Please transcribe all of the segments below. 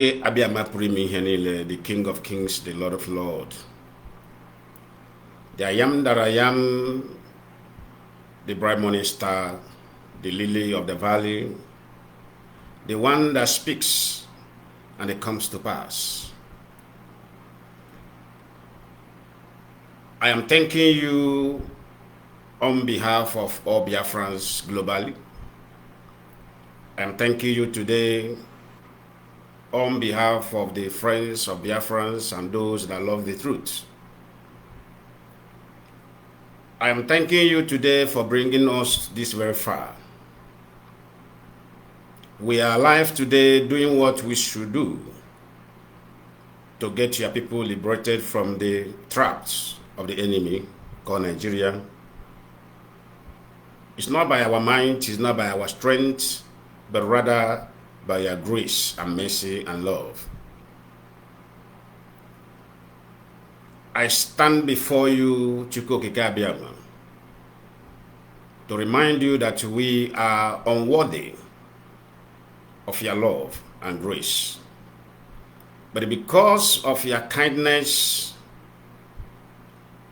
The King of Kings, the Lord of Lords. The I am that I am, the bright morning star, the lily of the valley, the one that speaks and it comes to pass. I am thanking you on behalf of all Biafrans globally. I am thanking you today on behalf of the friends of Biafrans and those that love the truth. I am thanking you today for bringing us this very far. We are alive today doing what we should do to get your people liberated from the traps of the enemy called Nigeria. It's not by our might, it's not by our strength, but rather by your grace and mercy and love. I stand before you, Chukwu, to remind you that we are unworthy of your love and grace. But because of your kindness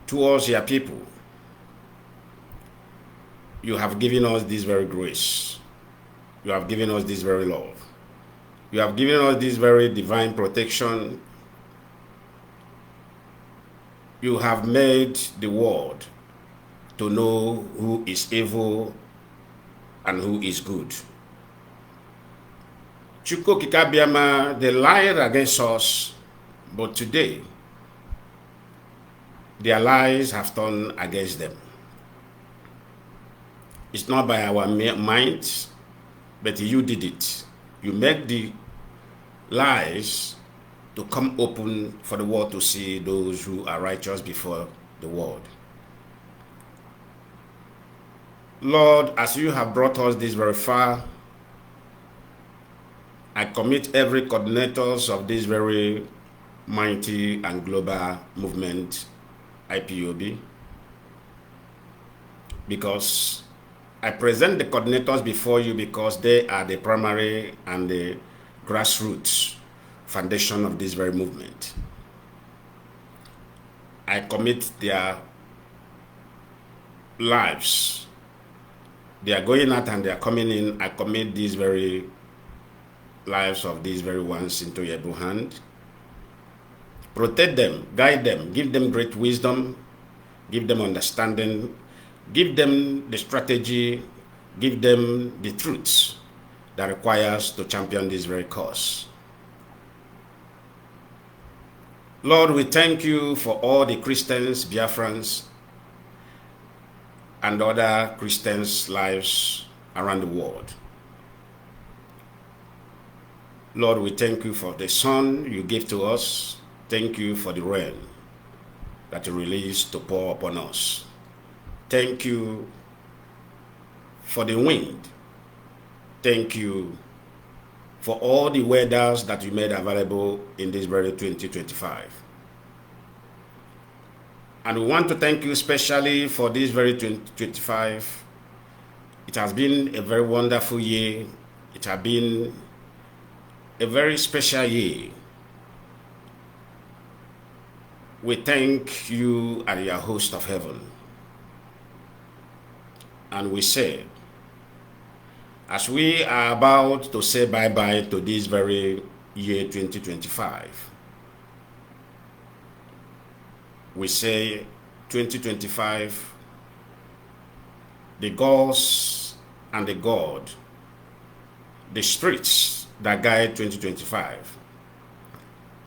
towards your people, you have given us this very grace. You have given us this very love. You have given us this very divine protection. You have made the world to know who is evil and who is good. Chukwu, they lied against us, but today, their lies have turned against them. It's not by our might, but you did it. You make the lies to come open for the world to see those who are righteous before the world. Lord, as you have brought us this very far, I commit every coordinators of this very mighty and global movement, IPOB, because I present the coordinators before you because they are the primary and the grassroots foundation of this very movement. I commit their lives. They are going out and they are coming in. I commit these very lives of these very ones into your able hand. Protect them, guide them, give them great wisdom, give them understanding, give them the strategy, give them the truths that requires to champion this very cause. Lord, we thank you for all the Christians, Biafrans, and other Christians' lives around the world. Lord, we thank you for the sun you gave to us. Thank you for the rain that you released to pour upon us. Thank you for the wind. Thank you for all the weathers that you made available in this very 2025. And we want to thank you especially for this very 2025. It has been a very wonderful year. It has been a very special year. We thank you and your host of heaven. And we say, as we are about to say bye-bye to this very year 2025, we say 2025, the gods and the God, the spirits that guide 2025,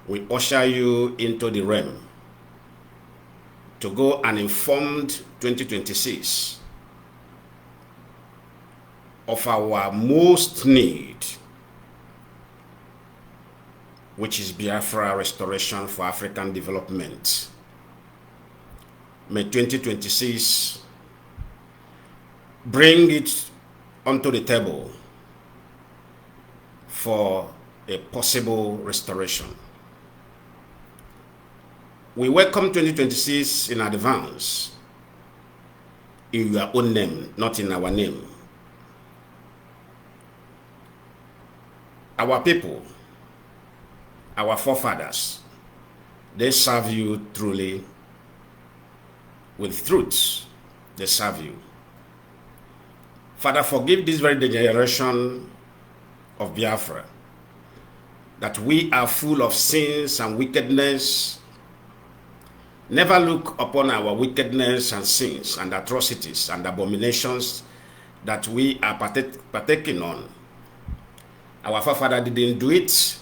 we usher you into the realm to go an informed 2026 of our most need, which is Biafra restoration for African development. May 2026 bring it onto the table for a possible restoration. We welcome 2026 in advance, in your own name, not in our name. Our people our forefathers, they serve you truly with truth. They serve you. Father, forgive this very generation of Biafra, that we are full of sins and wickedness. Never look upon our wickedness and sins and atrocities and abominations that we are partaking on. Our forefather didn't do it,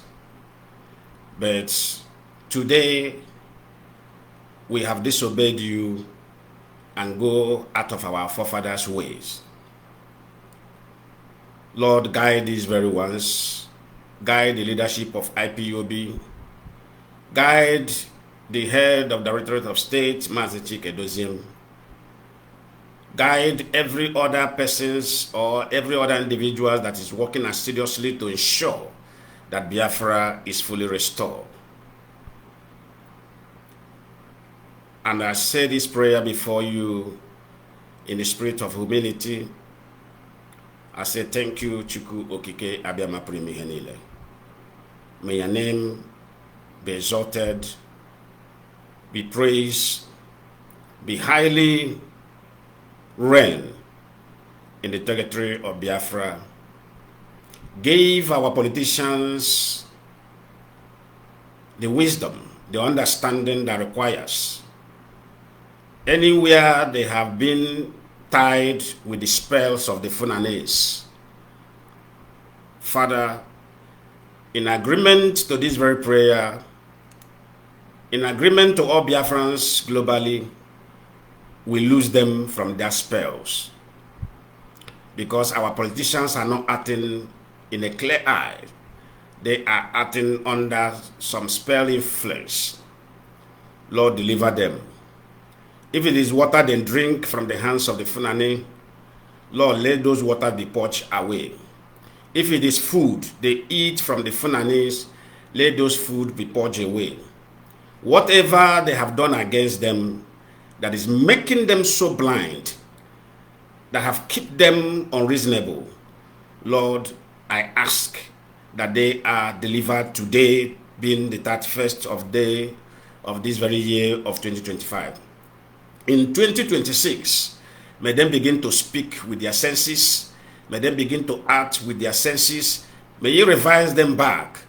but today we have disobeyed you and go out of our forefathers' ways. Lord, guide these very ones. Guide the leadership of IPOB. Guide the head of the Directorate of State, Mazi. Guide every other persons or every other individual that is working assiduously to ensure that Biafra is fully restored. And I say this prayer before you in the spirit of humility. I say thank you, Chuku Okike Abiyama Primi Henile. May your name be exalted, be praised, be highly reigned in the territory of Biafra. Give our politicians the wisdom, the understanding that requires. Anywhere they have been tied with the spells of the Funanes, Father, in agreement to this very prayer, in agreement to all Biafrans globally, we lose them from their spells. Because our politicians are not acting in a clear eye. They are acting under some spell influence. Lord, deliver them. If it is water they drink from the hands of the Fulani, Lord, let those water be purged away. If it is food they eat from the Funanis, let those food be purged away. Whatever they have done against them that is making them so blind, that have kept them unreasonable, Lord, I ask that they are delivered today, being the 31st of day of this very year of 2025. In 2026, may them begin to speak with their senses. May them begin to act with their senses. May you revise them back,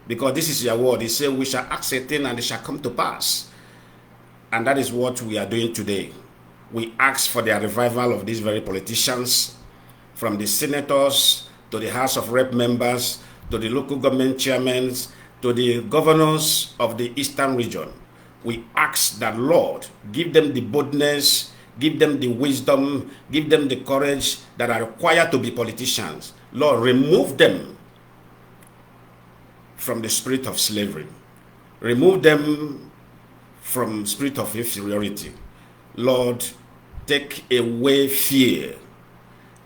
because this is your word. He said, we shall ask a thing and it shall come to pass. And that is what we are doing today. We ask for their revival of these very politicians, from the senators to the House of Rep members, to the local government chairmen, to the governors of the Eastern region. We ask that, Lord, give them the boldness, give them the wisdom, give them the courage that are required to be politicians. Lord, remove them from the spirit of slavery. Remove them from spirit of inferiority. Lord, take away fear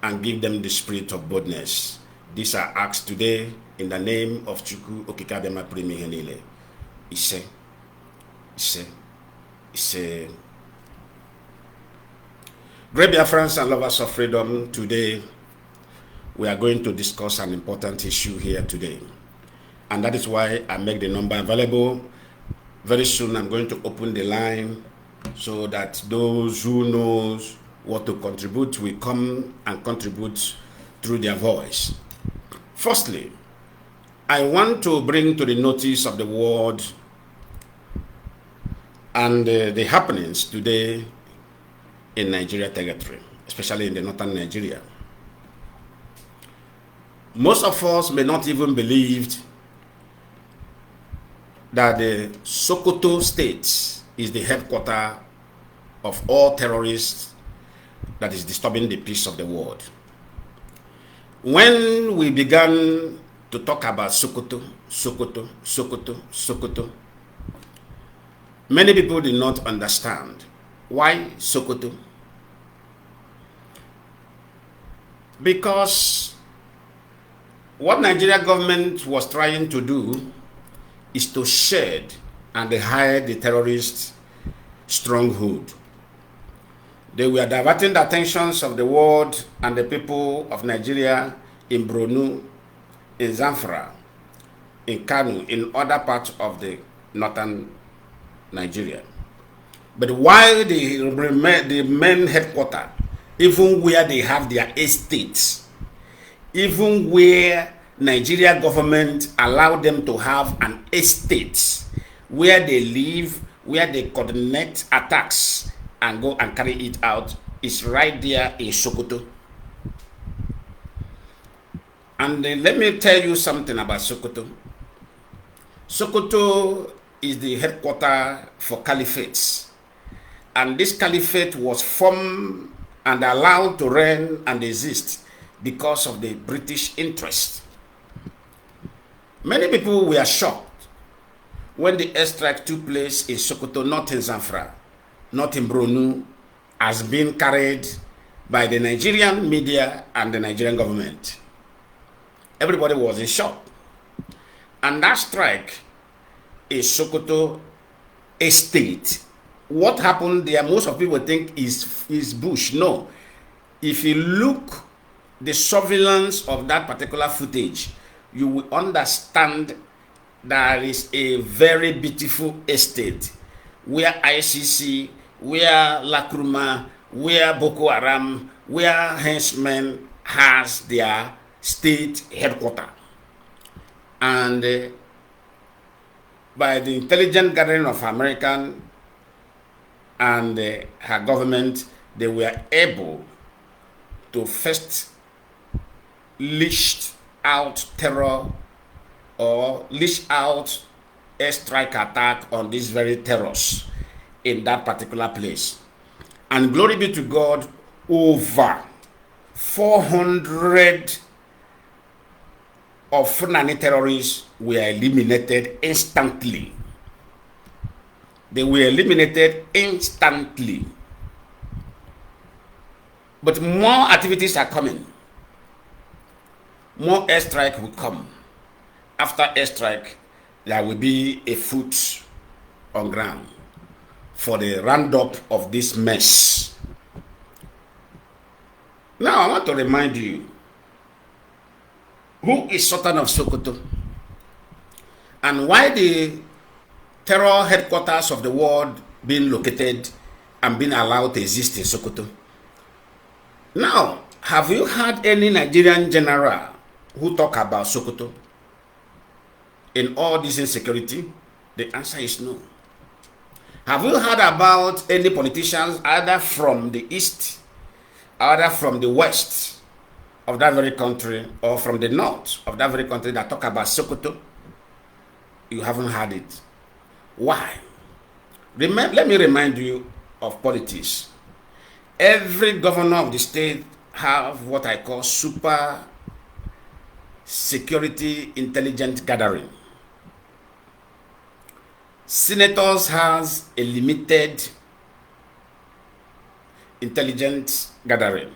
and give them the spirit of boldness. These are asked today in the name of Chuku Okikabema Primi Henile. Ise. Great Biafrans and lovers of freedom, today we are going to discuss an important issue here today. And that is why I make the number available. Very soon I'm going to open the line so that those who knows what to contribute will come and contribute through their voice. Firstly, I want to bring to the notice of the world and the happenings today in Nigeria territory, especially in the northern Nigeria. Most of us may not even believe that the Sokoto state is the headquarters of all terrorists that is disturbing the peace of the world. When we began to talk about Sokoto, many people did not understand. Why Sokoto? Because what Nigeria government was trying to do is to shed and hide the terrorist stronghold. They were diverting the attentions of the world and the people of Nigeria in Borno, in Zamfara, in Kanu, in other parts of the northern Nigeria. But while the main headquarters, even where they have their estates, even where Nigeria government allow them to have an estate where they live, where they coordinate attacks and go and carry it out, is right there in Sokoto. And let me tell you something about Sokoto. Sokoto is the headquarters for caliphates. And this caliphate was formed and allowed to reign and exist because of the British interest. Many people were shocked when the airstrike took place in Sokoto, not in Zamfara, not in Borno, as being carried by the Nigerian media and the Nigerian government. Everybody was in shock. And that strike is Sokoto estate. What happened there, most of people think is bush. No. If you look the surveillance of that particular footage, you will understand there is a very beautiful estate where ICC, where Lakruma, where Boko Haram, where henchmen has their state headquarters. And by the intelligent gathering of American and her government, they were able to first leash out terror or leash out airstrike attack on these very terrorists in that particular place. And glory be to God, over 400 of Fulani terrorists were eliminated instantly. They were eliminated instantly. But more activities are coming. More airstrike will come. After airstrike, there will be a foot on ground for the roundup of this mess. Now I want to remind you, who is Sultan of Sokoto? And why the terror headquarters of the world being located and being allowed to exist in Sokoto? Now, have you heard any Nigerian general who talk about Sokoto in all this insecurity? The answer is no. Have you heard about any politicians either from the east, either from the west of that very country, or from the north of that very country that talk about Sokoto? You haven't heard it. Why? Let me remind you of politics. Every governor of the state have what I call super security intelligence gathering. Senators has a limited intelligence gathering.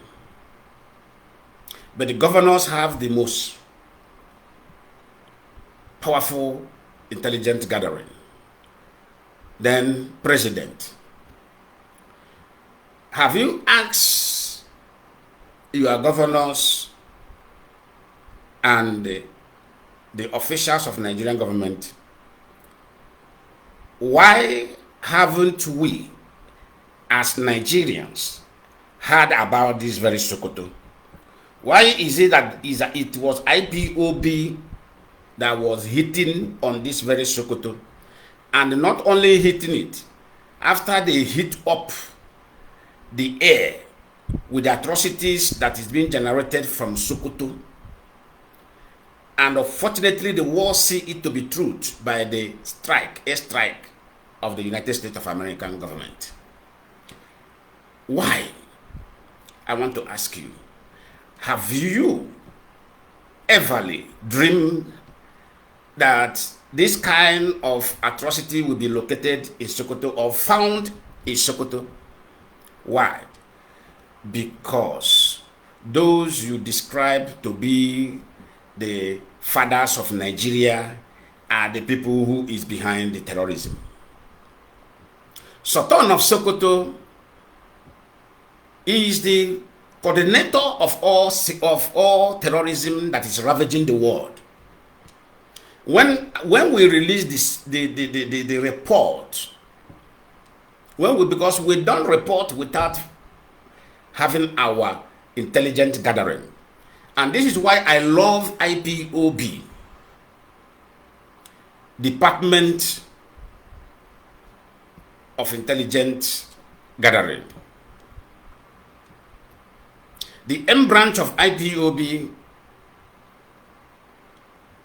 But the governors have the most powerful intelligence gathering. Then president. Have you asked your governors and the officials of Nigerian government, why haven't we as Nigerians heard about this very Sokoto? Why is it that it was IPOB that was hitting on this very Sokoto? And not only hitting it, after they hit up the air with the atrocities that is being generated from Sokoto, and unfortunately the world see it to be truth by the airstrike of the United States of American government. Why? I want to ask you, have you everly dreamed that this kind of atrocity will be located in Sokoto or found in Sokoto? Why? Because those you describe to be the fathers of Nigeria are the people who is behind the terrorism. Sultan of Sokoto is the coordinator of all terrorism that is ravaging the world. When we release this the report, because we don't report without having our intelligent gathering. And this is why I love IPOB, Department of Intelligence Gathering. The M branch of IPOB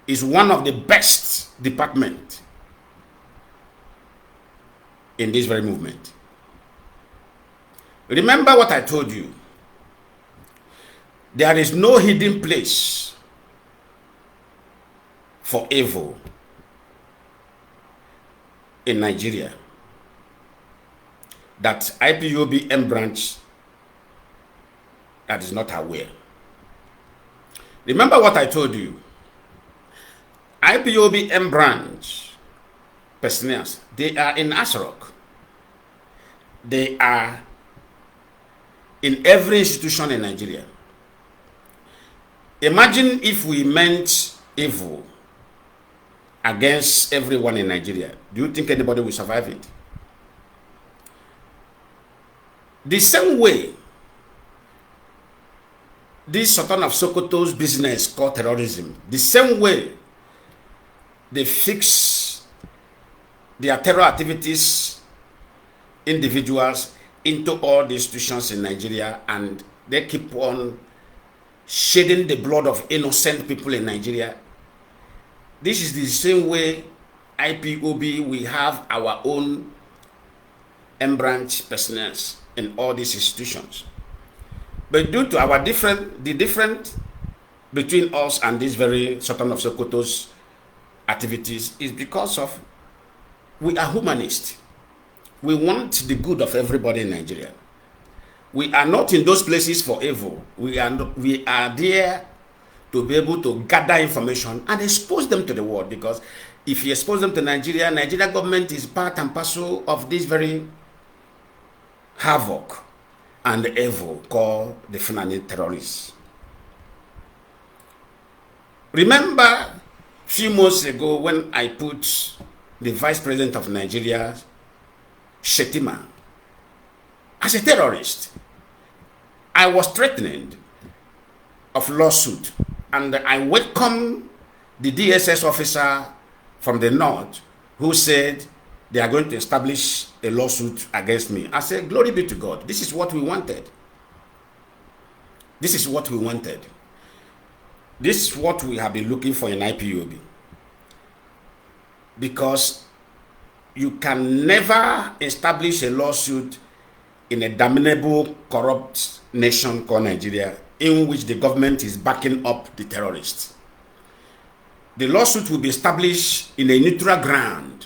is one of the best departments in this very movement. Remember what I told you. There is no hidden place for evil in Nigeria that IPOB M branch that is not aware. Remember what I told you. IPOB M branch personnel, they are in Asrock. They are in every institution in Nigeria. Imagine if we meant evil against everyone in Nigeria. Do you think anybody will survive it? The same way this Sultan of Sokoto's business called terrorism, the same way they fix their terror activities, individuals, into all the institutions in Nigeria, and they keep on shedding the blood of innocent people in Nigeria. This is the same way IPOB, we have our own M branch personnel in all these institutions. But due to our the difference between us and this very Sultan of Sokoto's activities is because of we are humanists. We want the good of everybody in Nigeria. We are not in those places for evil. We are there to be able to gather information and expose them to the world, because if you expose them to Nigeria, Nigeria government is part and parcel of this very havoc and evil called the Fulani terrorists. Remember a few months ago when I put the Vice President of Nigeria, Shetima, as a terrorist. I was threatened of lawsuit, and I welcome the DSS officer from the north who said they are going to establish a lawsuit against me. I said, glory be to God. This is what we wanted. This is what we wanted. This is what we have been looking for in IPOB. Because you can never establish a lawsuit in a damnable, corrupt nation called Nigeria, in which the government is backing up the terrorists. The lawsuit will be established in a neutral ground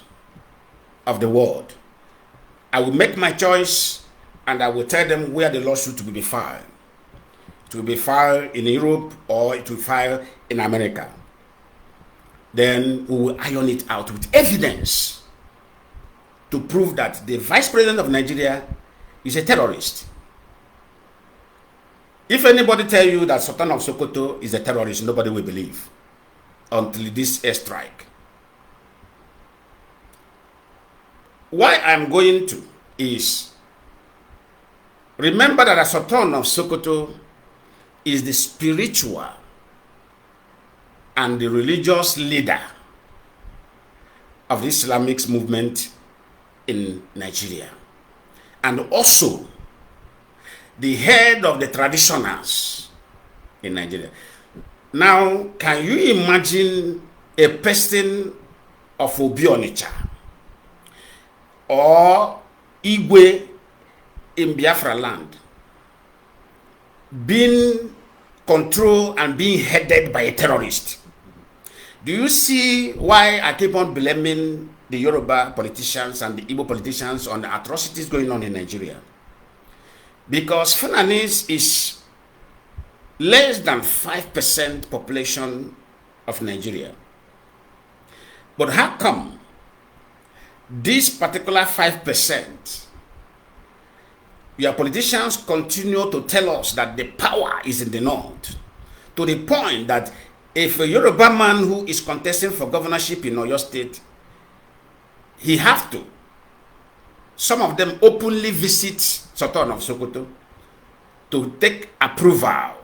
of the world. I will make my choice, and I will tell them where the lawsuit will be filed. It will be filed in Europe, or it will be filed in America. Then we will iron it out with evidence to prove that the Vice President of Nigeria is a terrorist. If anybody tell you that Sultan of Sokoto is a terrorist, nobody will believe until this airstrike. Why I'm going to is, remember that the Sultan of Sokoto is the spiritual and the religious leader of the Islamic movement in Nigeria, and also the head of the traditionals in Nigeria. Now, can you imagine a person of Obionicha or Igwe in Biafra land being controlled and being headed by a terrorist? Do you see why I keep on blaming the Yoruba politicians and the Igbo politicians on the atrocities going on in Nigeria? Because Fulanis is less than 5% population of Nigeria. But how come this particular 5%, your politicians continue to tell us that the power is in the north, to the point that If a Yoruba man who is contesting for governorship in Oyo State, he have to, some of them openly visit Sultan of Sokoto to take approval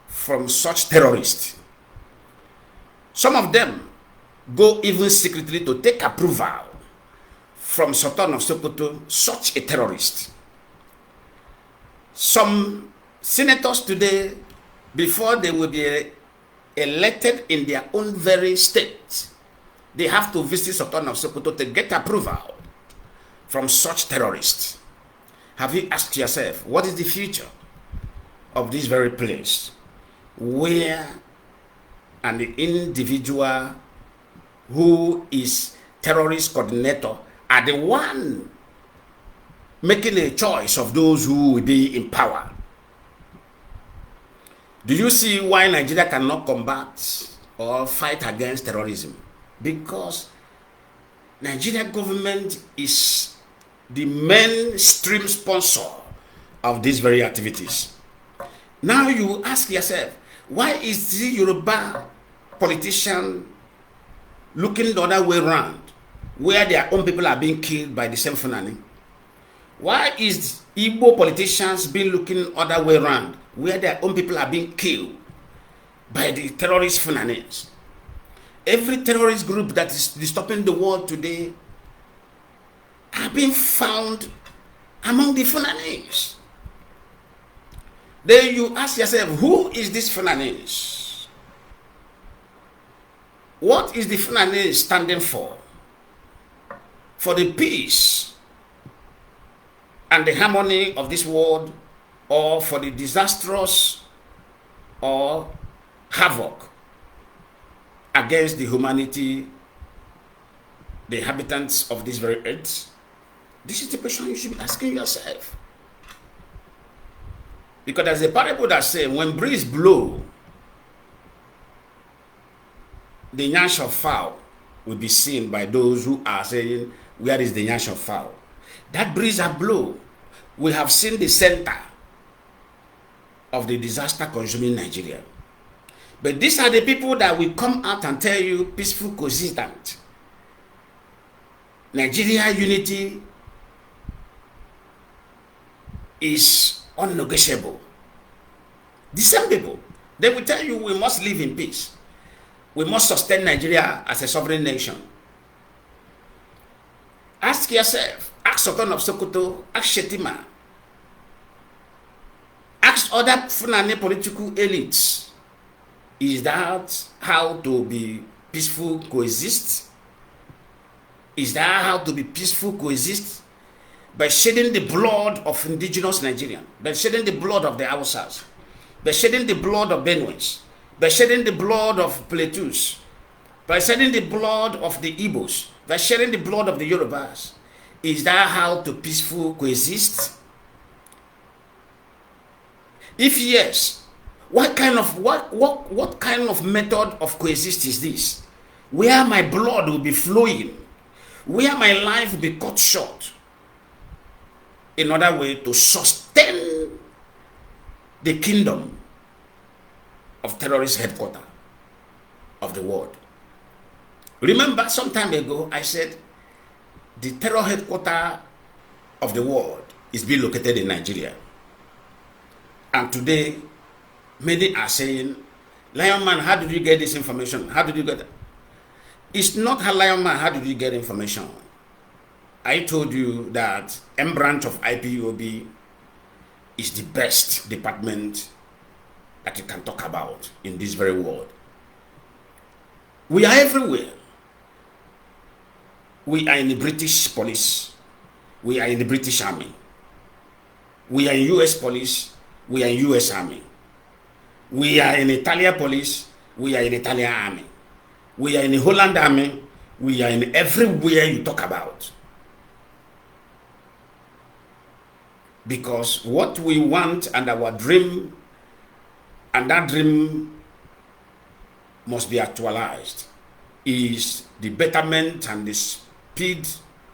from such terrorists. Some of them go even secretly to take approval from Sultan of Sokoto, such a terrorist. Some senators today, before they will be elected in their own very state, they have to visit Sultan of Sokoto to get approval from such terrorists. Have you asked yourself, what is the future of this very place where an individual who is terrorist coordinator are the one making a choice of those who will be in power? Do you see why Nigeria cannot combat or fight against terrorism? Because Nigeria government is the mainstream sponsor of these very activities. Now you ask yourself, why is the Yoruba politician looking the other way around, where their own people are being killed by the same Fulani? Why is Igbo politicians being looking other way around, where their own people are being killed by the terrorist Fulanis? Every terrorist group that is disturbing the world today are being found among the Fulanis. Then you ask yourself, who is this Fulanis? What is the Fulanis standing for? For the peace and the harmony of this world, or for the disastrous or havoc against the humanity, the inhabitants of this very earth? This is the question you should be asking yourself. Because there's a parable that says, when breeze blow, the nyash of fowl will be seen by those who are saying, where is the nyash of fowl? That breeze that blow, we have seen the center of the disaster consuming Nigeria. But these are the people that will come out and tell you peaceful coexistence, Nigeria unity is unnegotiable. The same people, they will tell you we must live in peace. We must sustain Nigeria as a sovereign nation. Ask yourself, ask Sultan of Sokoto, ask Shetima, ask other Fulani political elites. Is that how to be peaceful coexist? Is that how to be peaceful coexist? By shedding the blood of indigenous Nigerians, by shedding the blood of the Hausas, by shedding the blood of Benues, by shedding the blood of Plateaus, by shedding the blood of the Igbos, by shedding the blood of the Yorubas. Is that how to peaceful coexist? If yes, what kind of method of coexist is this? Where my blood will be flowing, where my life will be cut short, in order way to sustain the kingdom of terrorist headquarters of the world. Remember, some time ago, I said the terror headquarters of the world is being located in Nigeria. And today, many are saying, Lion Man, how did you get this information? How did you get it? It's not a Lion Man, how did you get information? I told you that M branch of IPOB is the best department that you can talk about in this very world. We are everywhere. We are in the British police. We are in the British Army. We are in US police. We are in US Army. We are in Italian police. We are in Italian Army. We are in the Holland Army. We are in everywhere you talk about. Because what we want and our dream, and that dream must be actualized, is the betterment and the speed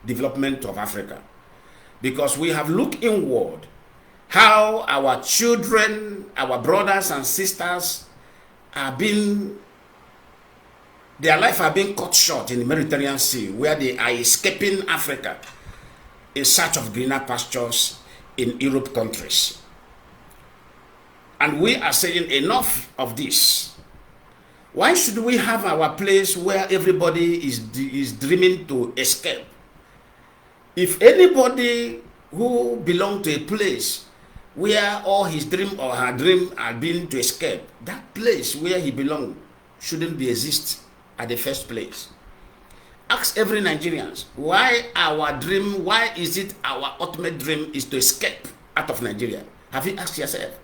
development of Africa. Because we have looked inward how our children, our brothers and sisters are being, their life are being cut short in the Mediterranean Sea, where they are escaping Africa in search of greener pastures in Europe countries. And we are saying enough of this. Why should we have our place where everybody is dreaming to escape? If anybody who belongs to a place where all his dream or her dream are being to escape, that place where he belongs shouldn't be exist at the first place. Ask every Nigerian, why our dream, why is it our ultimate dream is to escape out of Nigeria? Have you asked yourself?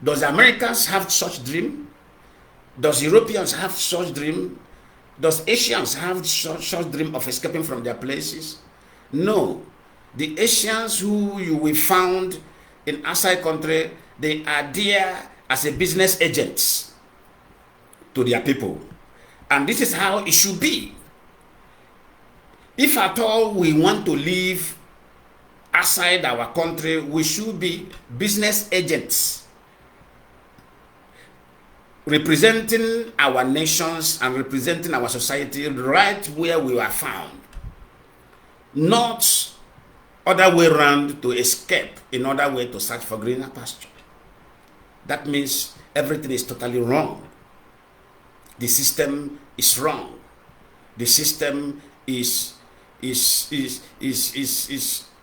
Does Americans have such dream? Does Europeans have such dream? Does Asians have such dream of escaping from their places? No. The Asians who you will found in outside country, they are there as a business agents to their people. And this is how it should be. If at all we want to live outside our country, we should be business agents, representing our nations and representing our society right where we are found. Not other way around to escape in other way to search for greener pasture. That means everything is totally wrong. The system is wrong. The system is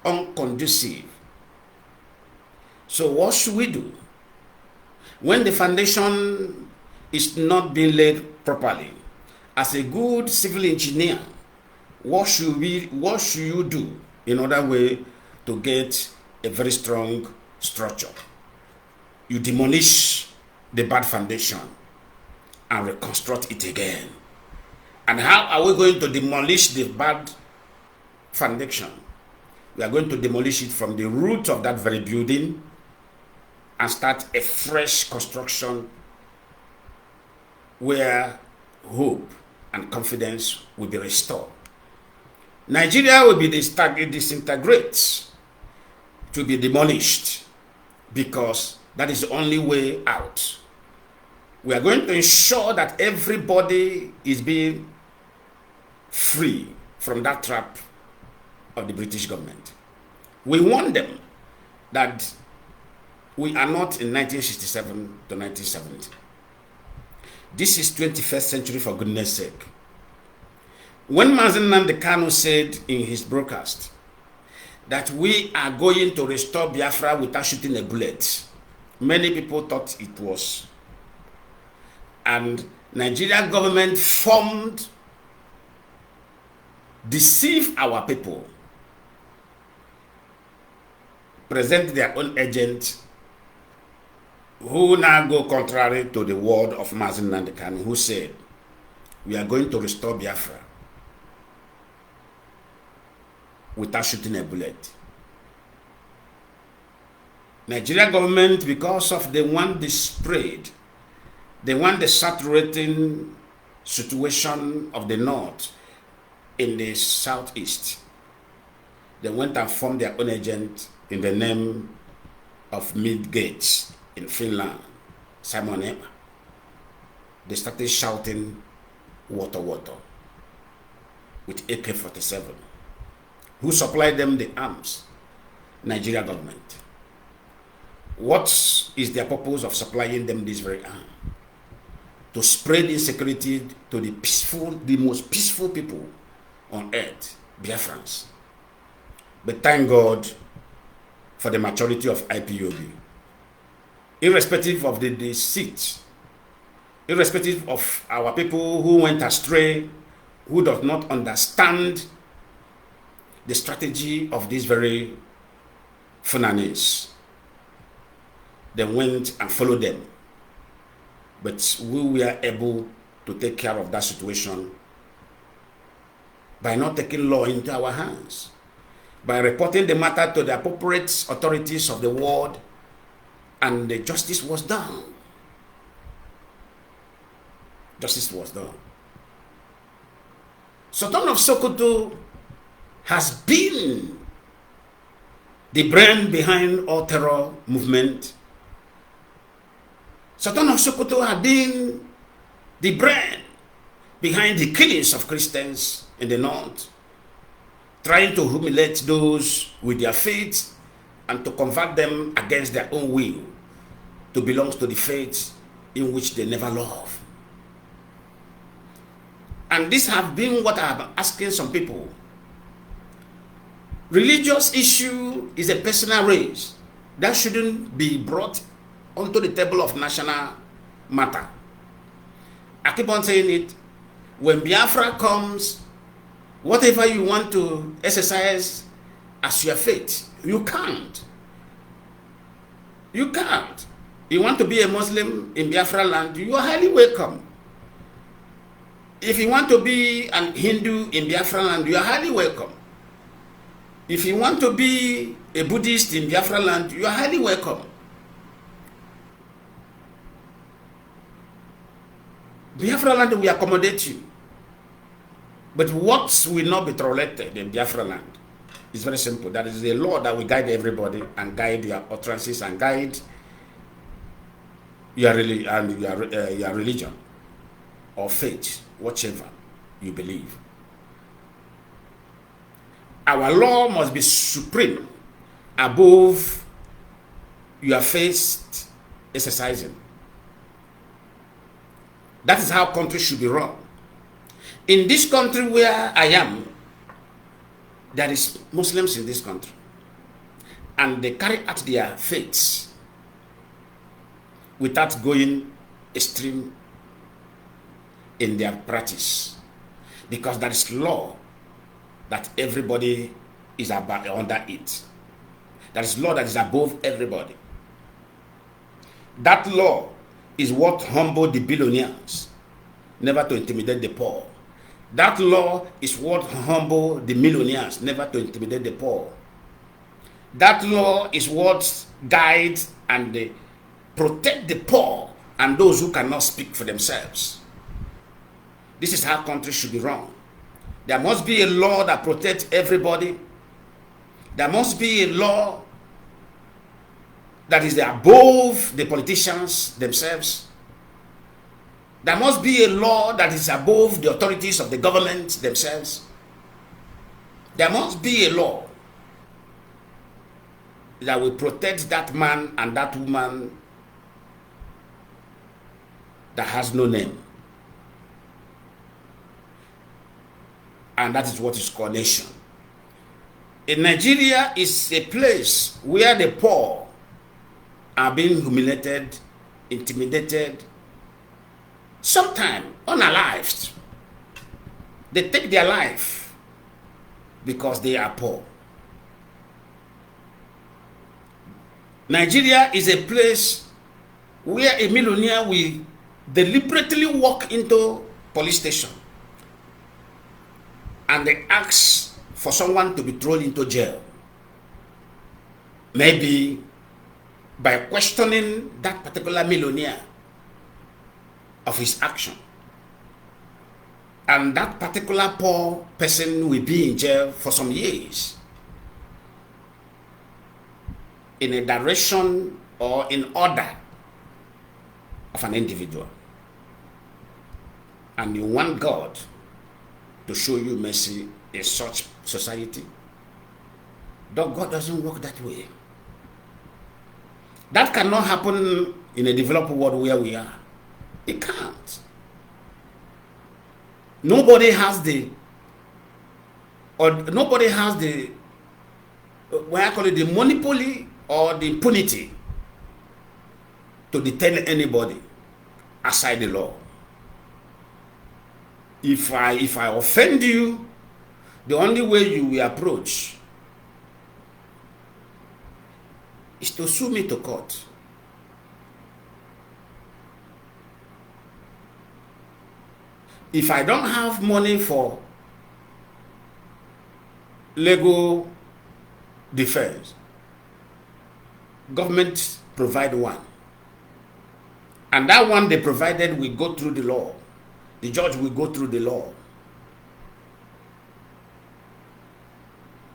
unconducive. So what should we do? When the foundation is not being laid properly, as a good civil engineer, what should you do in order way to get a very strong structure? You demolish the bad foundation and reconstruct it again. And how are we going to demolish the bad foundation? We are going to demolish it from the root of that very building and start a fresh construction where hope and confidence will be restored. Nigeria will be disintegrate, to be demolished, because that is the only way out. We are going to ensure that everybody is being free from that trap of the British government. We warn them that we are not in 1967 to 1970. This is 21st century, for goodness sake. When Mazi Nnamdi Kanu said in his broadcast that we are going to restore Biafra without shooting a bullet, many people thought it was. And Nigerian government deceive our people, present their own agent, who now go contrary to the word of Mazi Nnamdi Kanu, who said, we are going to restore Biafra without shooting a bullet. Nigerian government, because of the one they sprayed, the one the saturating situation of the north in the southeast, they went and formed their own agent in the name of Midgates in Finland, Simon Emma. They started shouting, water, water, with AK-47. Who supplied them the arms? Nigeria government. What is their purpose of supplying them this very arm? To spread insecurity to the most peaceful people on earth, Biafrans. But thank God for the maturity of IPOB. Irrespective of the seat, irrespective of our people who went astray, who does not understand the strategy of these very Funanis, they went and followed them. But we were able to take care of that situation by not taking law into our hands, by reporting the matter to the appropriate authorities of the world, and the justice was done. Justice was done. Sultan of Sokoto has been the brain behind all terror movement. Sultan of Sokoto had been the brain behind the killings of Christians in the north, trying to humiliate those with their faith and to convert them against their own will to belong to the faith in which they never love. And this have been what I have asking some people. Religious issue is a personal race that shouldn't be brought onto the table of national matter. I keep on saying it. When Biafra comes, whatever you want to exercise as your faith, you can't. You can't. You want to be a Muslim in Biafra land, you are highly welcome. If you want to be an Hindu in Biafra land, you are highly welcome. If you want to be a Buddhist in Biafra land, you are highly welcome. Biafra land will accommodate you. But what will not be tolerated in Biafra land is very simple. That is the law that will guide everybody and guide your utterances and guide your religion or faith, whichever you believe. Our law must be supreme above your faith exercising. That is how countries should be run. In this country where I am, there is Muslims in this country, and they carry out their faiths without going extreme in their practice, because there is law that everybody is under it. There is law that is above everybody. That law is what humbled the billionaires, never to intimidate the poor. That law is what humbled the millionaires, never to intimidate the poor. That law is what guides and protect the poor and those who cannot speak for themselves. This is how countries should be run. There must be a law that protects everybody. There must be a law that is above the politicians themselves. There must be a law that is above the authorities of the government themselves. There must be a law that will protect that man and that woman that has no name. And that is what is called nation. In Nigeria is a place where the poor are being humiliated, intimidated, sometimes unalived. They take their life because they are poor. Nigeria is a place where a millionaire will deliberately walk into police station and they ask for someone to be thrown into jail. Maybe by questioning that particular millionaire of his action. And that particular poor person will be in jail for some years in a direction or in order of an individual. And you want God to show you mercy in such society. Though God doesn't work that way. That cannot happen in a developed world where we are. It can't. Nobody has the what I call it, the monopoly or the impunity to detain anybody aside the law. If I offend you, the only way you will approach is to sue me to court. If I don't have money for legal defense, government provide one. And that one they provided will go through the law. The judge will go through the law.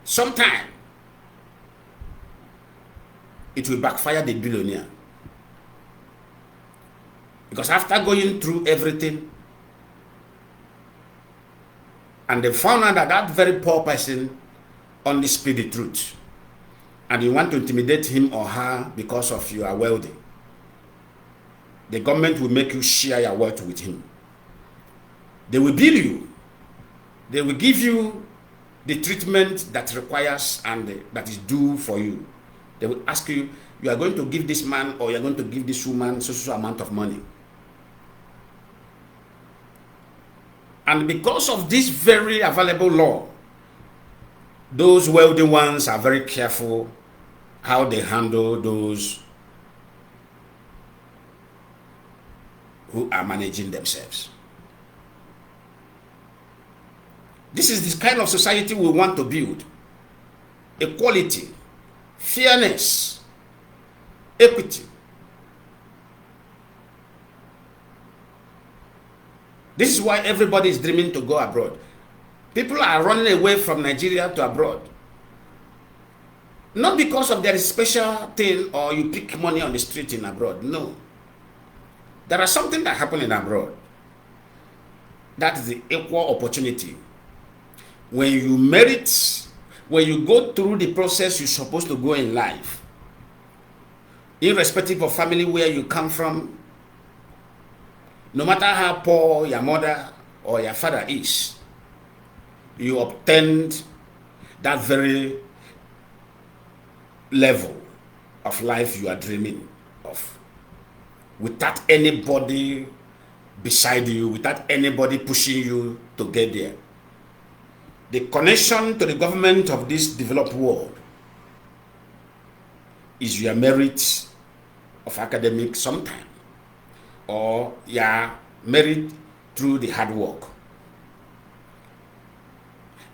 Sometime it will backfire the billionaire. Because after going through everything, and they found out that that very poor person only speaks the truth, and you want to intimidate him or her because of you are wealthy, the government will make you share your wealth with him. They will bill you. They will give you the treatment that requires and that is due for you. They will ask you, you are going to give this man or you are going to give this woman so amount of money. And because of this very available law, those wealthy ones are very careful how they handle those who are managing themselves. This is the kind of society we want to build. Equality, fairness, equity. This is why everybody is dreaming to go abroad. People are running away from Nigeria to abroad. Not because of their special thing or you pick money on the street in abroad. No. There is something that happens in abroad. That is the equal opportunity. When you merit, when you go through the process you're supposed to go in life, irrespective of family where you come from, no matter how poor your mother or your father is, you obtained that very level of life you are dreaming of, without anybody beside you, without anybody pushing you to get there. The connection to the government of this developed world is your merit of academic sometime, or your merit through the hard work.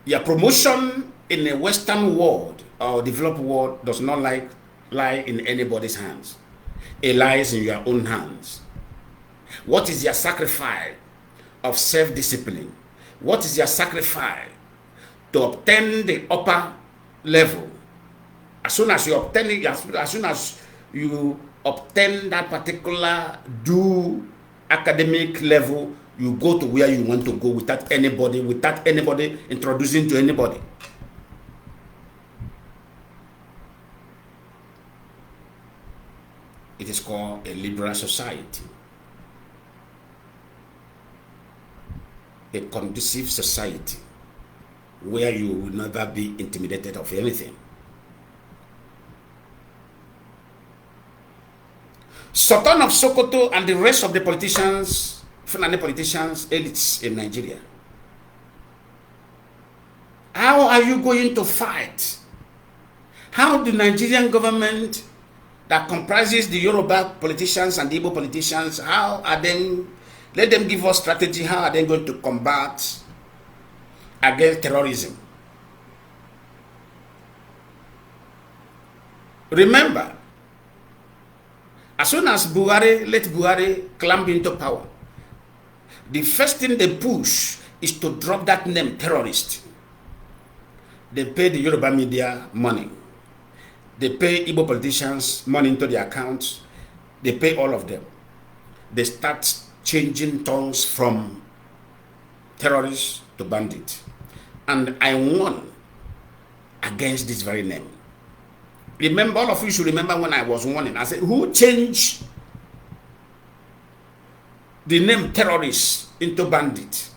Your promotion in the Western world or developed world does not lie in anybody's hands. It lies in your own hands. What is your sacrifice of self-discipline? What is your sacrifice to obtain the upper level? As soon as you obtain it, as soon as you obtain that particular due academic level, you go to where you want to go without anybody introducing to anybody. It is called a liberal society, a conducive society where you will never be intimidated of anything. Sultan of Sokoto and the rest of the politicians, Fulani politicians, elites in Nigeria, how are you going to fight? How the Nigerian government that comprises the Yoruba politicians and the Igbo politicians, how are they, let them give us strategy, how are they going to combat against terrorism? Remember, as soon as let Buhari climb into power, the first thing they push is to drop that name, terrorist. They pay the Yoruba media money. They pay Igbo politicians money into their accounts. They pay all of them. They start changing tongues from terrorists to bandits. And I won against this very name. Remember, all of you should remember when I was warning. I said, who changed the name terrorist into bandit?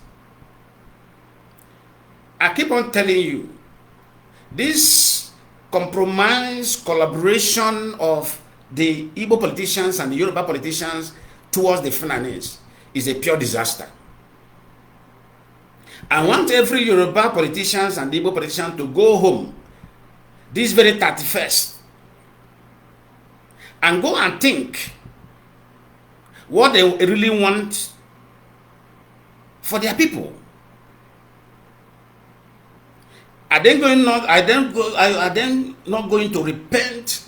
I keep on telling you, this compromise, collaboration of the Igbo politicians and the Yoruba politicians towards the Fulanese is a pure disaster. I want every Yoruba politicians and Igbo politicians to go home this very 31st and go and think what they really want for their people. Are they not going to repent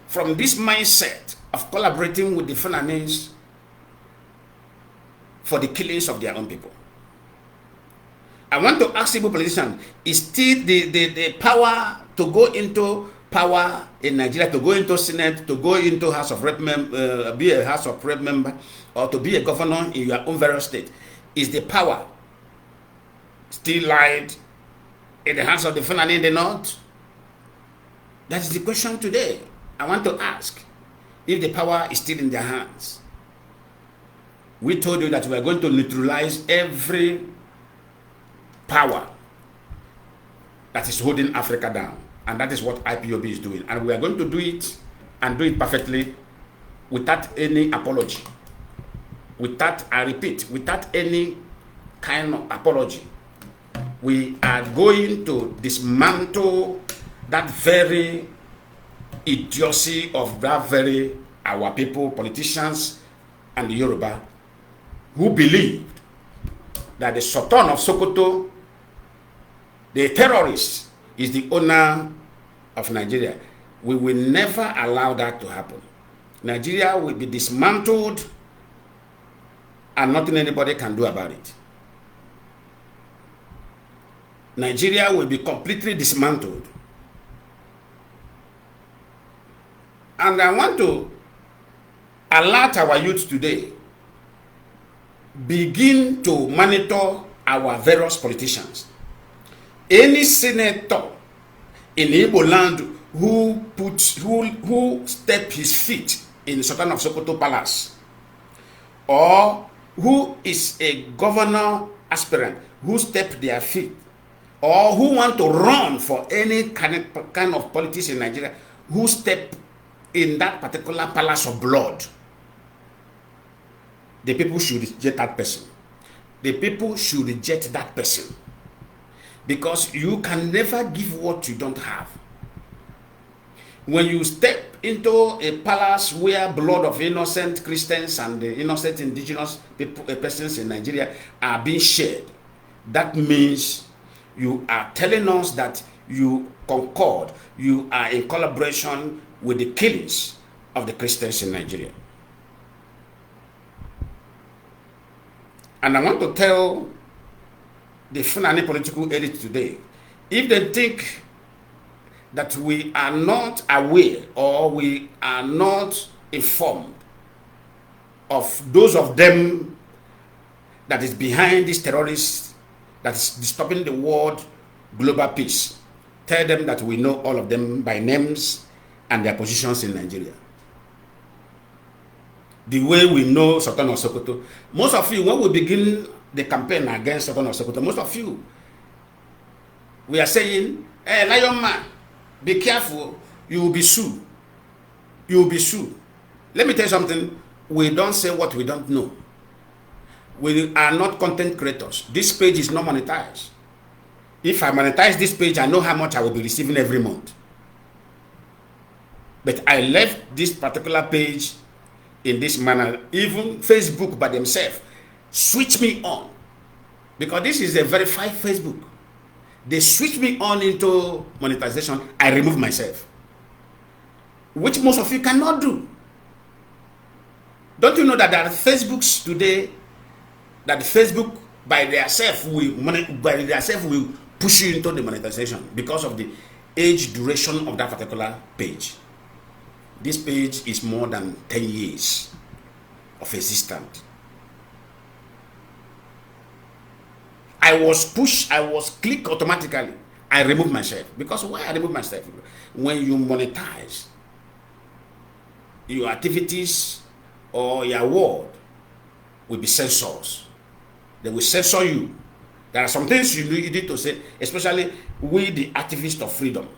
from this mindset of collaborating with the Fulanese for the killings of their own people? I want to ask Igbo politicians, is still the power to go into power in Nigeria, to go into Senate, to go into House of Rep member, be a House of Rep member, or to be a governor in your own various state, is the power still lied in the hands of the Fulani in the north? That is the question today. I want to ask if the power is still in their hands. We told you that we are going to neutralize every power that is holding Africa down. And that is what IPOB is doing. And we are going to do it and do it perfectly without any apology. Without, I repeat, without any kind of apology. We are going to dismantle that very idiocy of that very our people, politicians, and the Yoruba, who believed that the Sultan of Sokoto, the terrorist, is the owner of Nigeria. We will never allow that to happen. Nigeria will be dismantled and nothing anybody can do about it. Nigeria will be completely dismantled. And I want to alert our youth today, begin to monitor our various politicians. Any senator in Igbo land who step his feet in the Sultan of Sokoto Palace, or who is a governor aspirant who step their feet, or who want to run for any kind of politics in Nigeria, who step in that particular palace of blood, the people should reject that person. The people should reject that person. Because you can never give what you don't have. When you step into a palace where blood of innocent Christians and the innocent indigenous people, persons in Nigeria are being shed, that means you are telling us that you concord, you are in collaboration with the killings of the Christians in Nigeria. And I want to tell the Fulani political elite today, if they think that we are not aware or we are not informed of those of them that is behind these terrorists that is disturbing the world global peace, tell them that we know all of them by names and their positions in Nigeria. The way we know Sultan of Sokoto. Most of you, when we begin the campaign against Sultan of Sokoto, most of you, we are saying, hey, Lion Man, be careful, you will be sued. You will be sued. Let me tell you something, we don't say what we don't know. We are not content creators. This page is not monetized. If I monetize this page, I know how much I will be receiving every month. But I left this particular page in this manner. Even Facebook by themselves switch me on, because this is a verified Facebook. They switch me on into monetization. I remove myself, which most of you cannot do. Don't you know that there are Facebooks today that Facebook by themselves will push you into the monetization because of the age duration of that particular page. This page is more than 10 years of existence. I was pushed, I was clicked automatically. I removed myself. Because why I remove myself? When you monetize your activities or your word will be censored. They will censor you. There are some things you need to say, especially we the activists of freedom.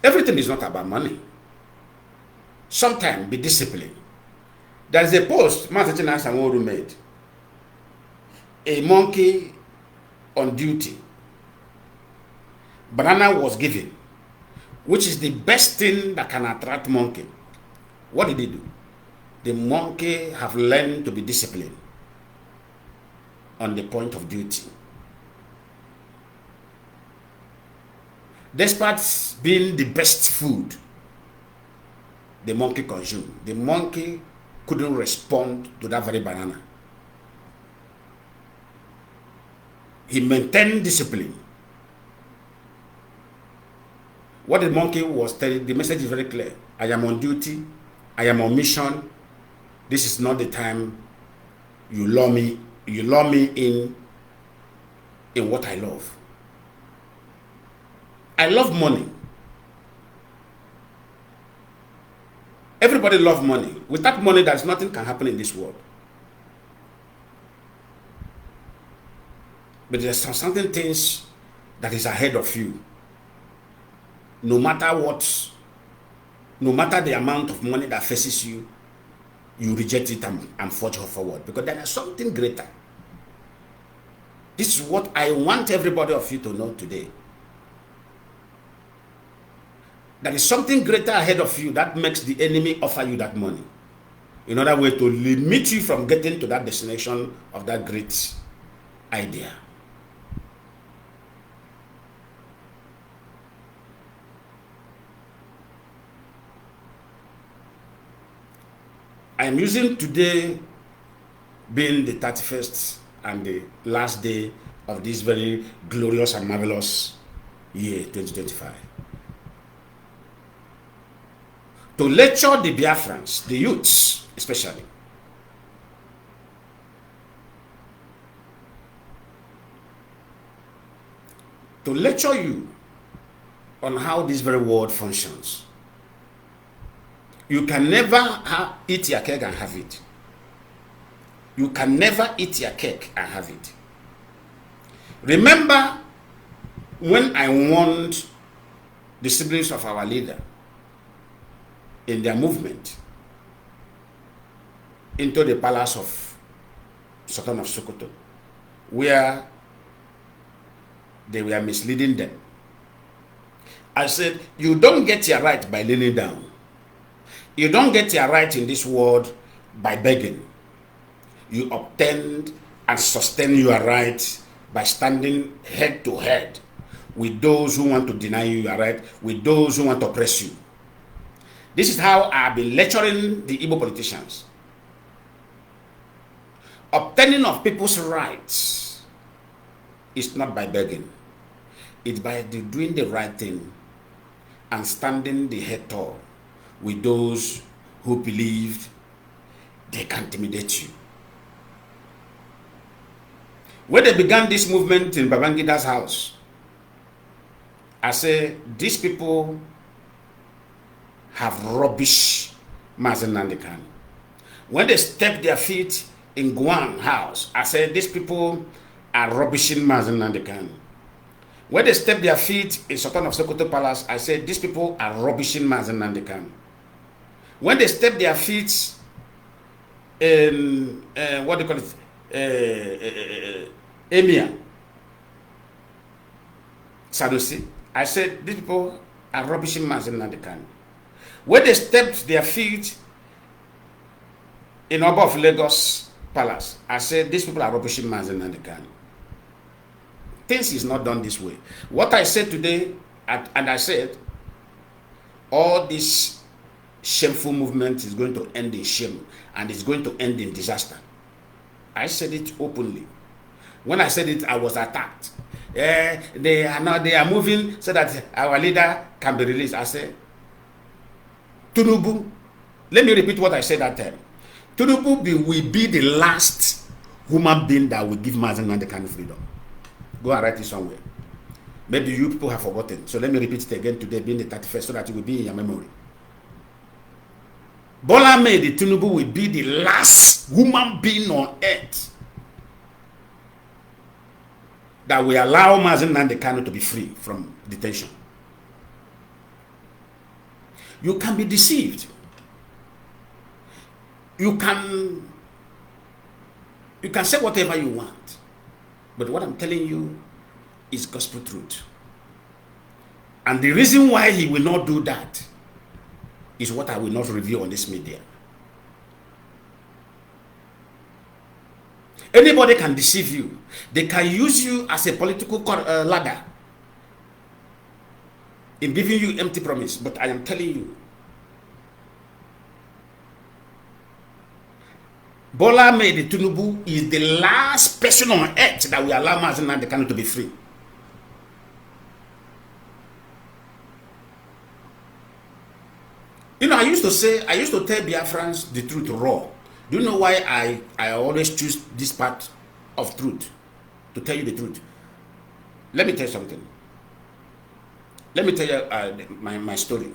Everything is not about money. Sometimes be disciplined. There is a post Mazi made. A monkey on duty. Banana was given, which is the best thing that can attract monkey. What did he do? The monkey have learned to be disciplined on the point of duty. Despite being the best food the monkey consumed, the monkey couldn't respond to that very banana. He maintained discipline. What the monkey was telling, the message is very clear. I am on duty, I am on mission, This is not the time you lure me in what I love. I love money. Everybody loves money. Without money, there's nothing can happen in this world. But there's something things that is ahead of you. No matter what, no matter the amount of money that faces you, you reject it and forge forward, because there is something greater. This is what I want everybody of you to know today. There is something greater ahead of you that makes the enemy offer you that money, in other way to limit you from getting to that destination of that great idea. I am using today being the 31st and the last day of this very glorious and marvelous year 2025 to lecture the Biafrans, the youths especially, to lecture you on how this very world functions. You can never eat your cake and have it. You can never eat your cake and have it. Remember when I warned the siblings of our leader in their movement into the palace of Sultan of Sokoto, where they were misleading them. I said, you don't get your right by leaning down. You don't get your right in this world by begging. You obtain and sustain your right by standing head to head with those who want to deny you your right, with those who want to oppress you. This is how I've been lecturing the Igbo politicians. Obtaining of people's rights is not by begging. It's by doing the right thing and standing the head tall with those who believe they can intimidate you. When they began this movement in Babangida's house, I say, these people have rubbish Mazi Nnamdi. When they step their feet in Guam house, I said, these people are rubbishing Mazi Nnamdi. When they step their feet in Sultan of Sokoto Palace, I said, these people are rubbishing Mazi Nnamdi. When they step their feet in, what do you call it, Emir Sanusi, I said, these people are rubbishing Mazi Nnamdi. When they stepped their feet in Oba of Lagos Palace, I said, these people are rubbishing Mazi Nnamdi. Things is not done this way. What I said today, and I said, all this shameful movement is going to end in shame and it's going to end in disaster. I said it openly. When I said it, I was attacked. They are moving so that our leader can be released. I said, Tinubu, let me repeat what I said that time. Tinubu will be the last human being that will give Mazi Nnamdi freedom. Go and write it somewhere. Maybe you people have forgotten. So let me repeat it again today, being the 31st, so that it will be in your memory. Malami Tinubu will be the last human being on earth that will allow Mazi Nnamdi to be free from detention. You can be deceived. You can say whatever you want. But what I'm telling you is gospel truth. And the reason why he will not do that is what I will not reveal on this media. Anybody can deceive you. They can use you as a political ladder in giving you empty promise. But I am telling you, Malami Tinubu is the last person on earth that will allow Mazi Nnamdi to be free. You know, I used to tell Biafrans the truth raw. Do you know why I always choose this part of truth? To tell you the truth. Let me tell you something. Let me tell you my story.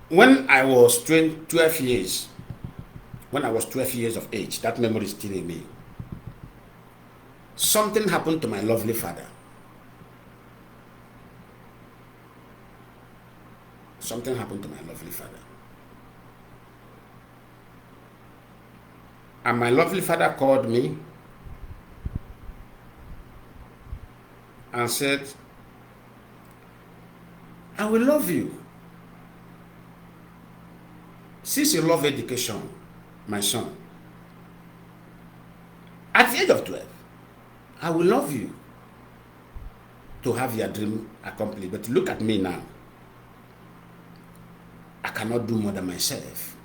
When I was 12 years, when I was 12 years of age, that memory is still in me. Something happened to my lovely father. Something happened to my lovely father. And my lovely father called me and said, I will love you. Since you love education, my son, at the age of 12, I will love you to have your dream accomplished. But look at me now. I cannot do more than myself.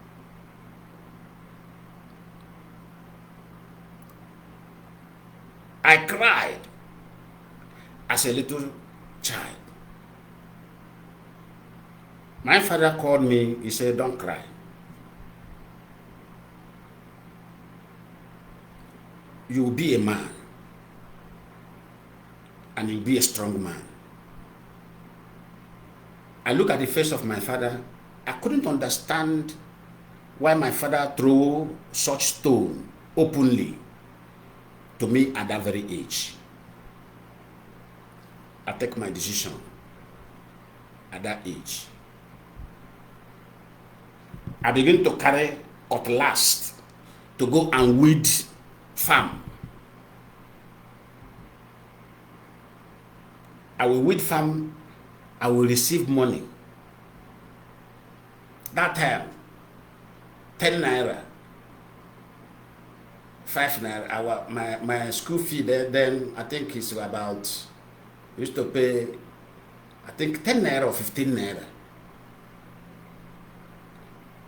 I cried as a little child. My father called me, he said, don't cry. You will be a man. And you'll be a strong man. I look at the face of my father. I couldn't understand why my father threw such stone openly to me at that very age. I take my decision at that age. I begin to carry cutlass to go and weed farm. I will weed farm, I will receive money. That time, 10 naira, 5 naira. My school fee there, then I think it's about, used to pay, I think 10 naira or 15 naira.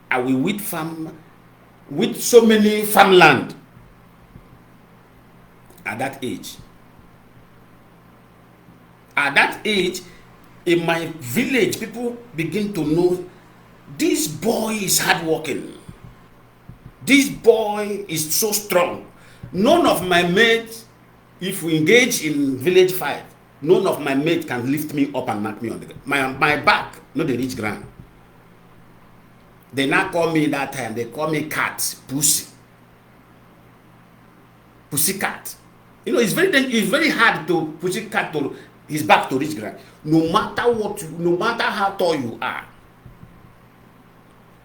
I will weed farm with so many farmland at that age. At that age, in my village, people begin to know this boy is hardworking. This boy is so strong. None of my mates, if we engage in village fight, none of my mates can lift me up and knock me on the ground. My back, not the reach ground. They now call me that time, they call me cat, pussy. Pussy cat. You know, it's very hard to pussy cat to his back to reach ground. No matter what, no matter how tall you are,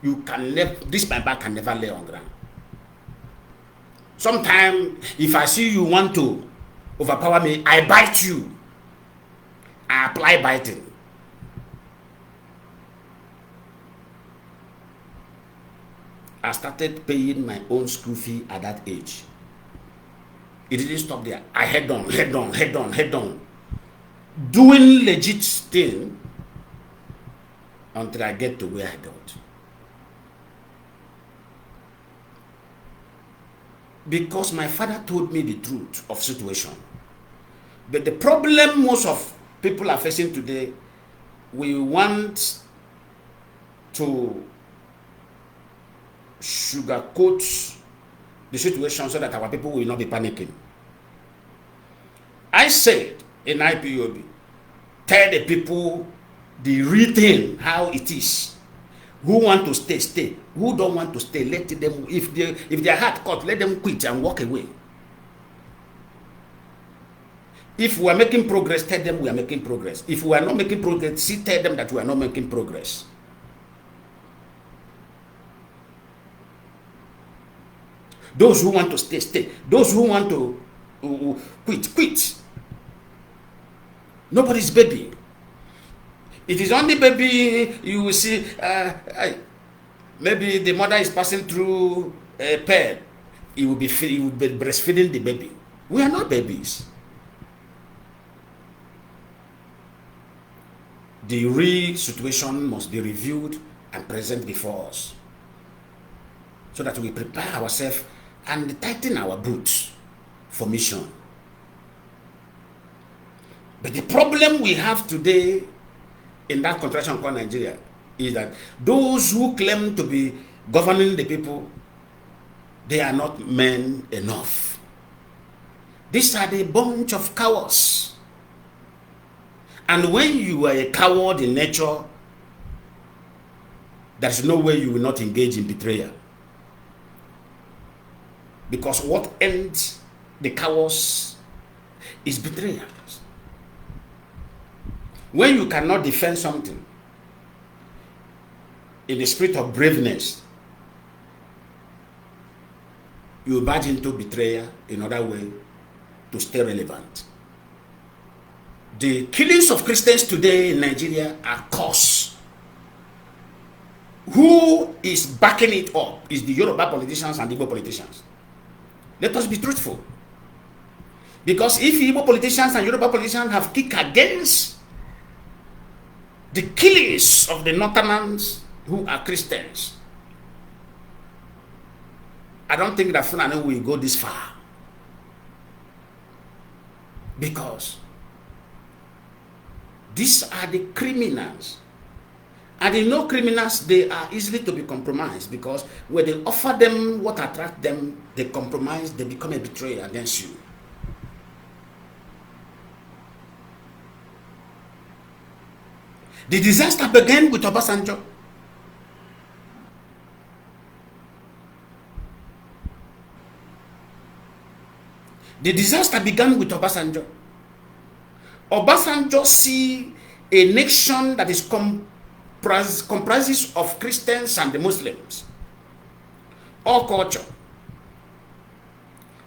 you can never, my back can never lay on ground. Sometimes, if I see you want to overpower me, I bite you. I apply biting. I started paying my own school fee at that age. It didn't stop there. I head on. Doing legit thing until I get to where I don't. Because my father told me the truth of situation. But the problem most of people are facing today, we want to sugarcoat the situation so that our people will not be panicking. I said in IPOB, tell the people the real thing, how it is. Who want to stay, stay. Who don't want to stay, let them, if their heart cut, let them quit and walk away. If we are making progress, tell them we are making progress. If we are not making progress, tell them that we are not making progress. Those who want to stay, stay. Those who want to quit, quit. Nobody's baby. It is only baby you will see, maybe the mother is passing through a pad. He will be breastfeeding the baby. We are not babies. The real situation must be reviewed and present before us, so that we prepare ourselves and tighten our boots for mission. But the problem we have today in that contraction called Nigeria is that those who claim to be governing the people, they are not men enough. These are the bunch of cowards. And when you are a coward in nature, there's no way you will not engage in betrayal. Because what ends the cowards is betrayal. When you cannot defend something in the spirit of braveness, you barge into betrayal in other way to stay relevant. The killings of Christians today in Nigeria are caused. Who is backing it up is the Yoruba politicians and the Igbo politicians. Let us be truthful. Because if Igbo politicians and Yoruba politicians have kicked against the killings of the Northerners who are Christians, I don't think that Fulani will go this far. Because these are the criminals. And they know criminals, they are easily to be compromised, because when they offer them what attracts them, they compromise, they become a betrayer against you. The disaster began with Obasanjo. The disaster began with Obasanjo. Obasanjo see a nation that is comprises of Christians and the Muslims, all culture.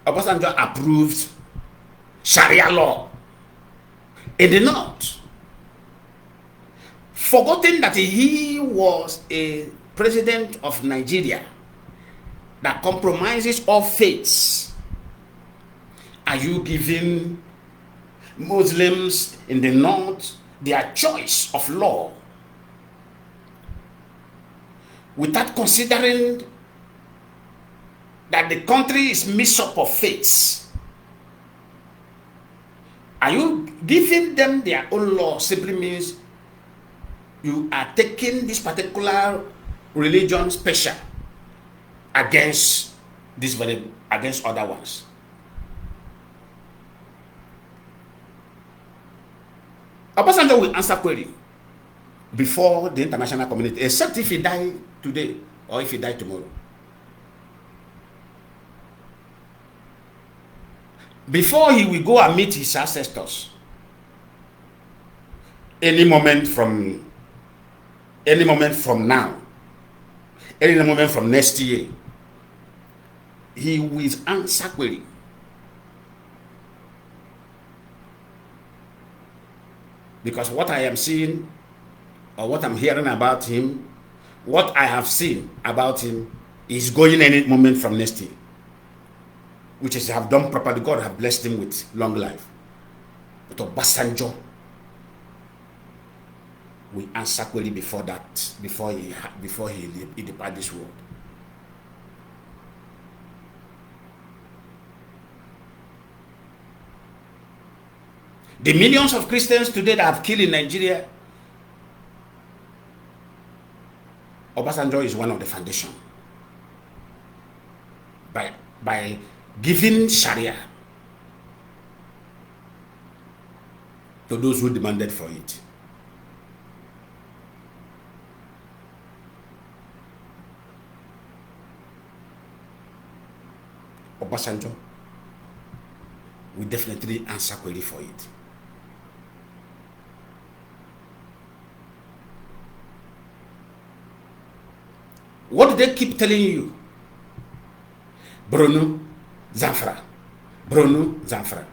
Obasanjo approved Sharia law in the north, forgetting that he was a president of Nigeria that compromises all faiths. Are you giving Muslims in the north their choice of law without considering that the country is mixed up of faiths? Are you giving them their own law? Simply means you are taking this particular religion special against against other ones. Obasanjo will answer query before the international community, except if he die today or if he die tomorrow. Before he will go and meet his ancestors, any moment from now, any moment from next year, he will answer query. Because what I am seeing, or what I'm hearing about him, what I have seen about him, is going any moment from next year. Which is, have done properly. God have blessed him with long life. But Obasanjo will answer query before that, before he depart this world. The millions of Christians today that have killed in Nigeria, Obasanjo is one of the foundation. By giving Sharia to those who demanded for it. Obasanjo will definitely answer query for it. What do they keep telling you? Bruno Zamfara. Bruno Zamfara.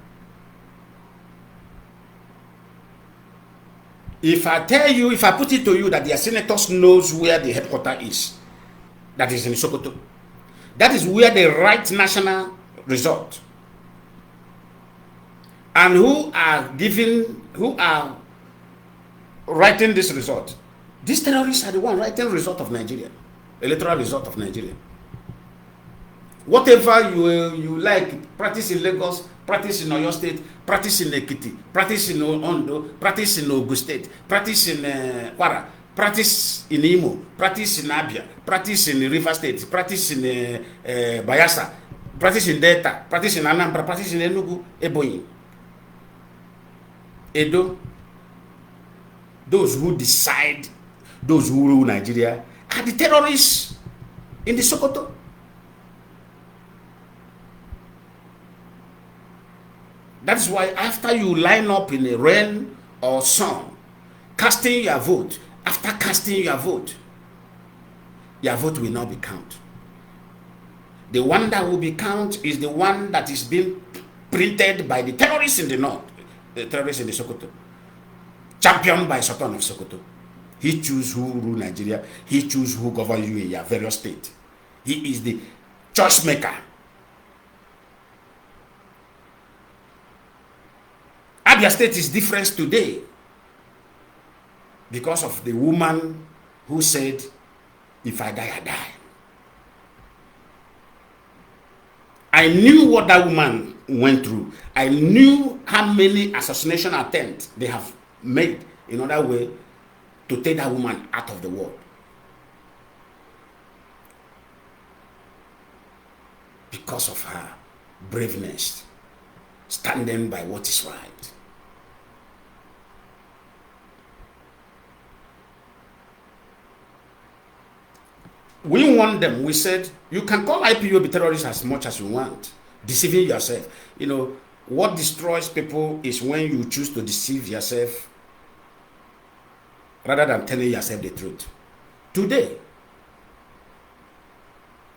If I put it to you that their senators knows where the headquarters is, that is in Sokoto. That is where the right national resort. And who are writing this result? These terrorists are the one writing result of Nigeria. Electoral result of Nigeria. Whatever you like, practice in Lagos, practice in Oyo State, practice in Ekiti, practice in Ondo, practice in Ogun State, practice in Kwara, practice in Imo, practice in Abia, practice in River State, practice in Bayelsa, practice in Delta, practice in Anambra, practice in Enugu, Ebonyi, Edo. Those who decide, those who rule Nigeria, are the terrorists in the Sokoto. That's why after you line up in a rain or sun, casting your vote, after casting your vote will not be counted. The one that will be counted is the one that is being printed by the terrorists in the north, the terrorists in the Sokoto, championed by Sultan of Sokoto. He chooses who rule Nigeria. He chooses who govern you in your various states. He is the choice maker. Abia State is different today because of the woman who said, if I die, I die. I knew what that woman went through. I knew how many assassination attempts they have made in other way to take that woman out of the world. Because of her braveness, standing by what is right. We warned them. We said, you can call IPOB terrorists as much as you want, deceiving yourself. You know, what destroys people is when you choose to deceive yourself rather than telling yourself the truth. Today,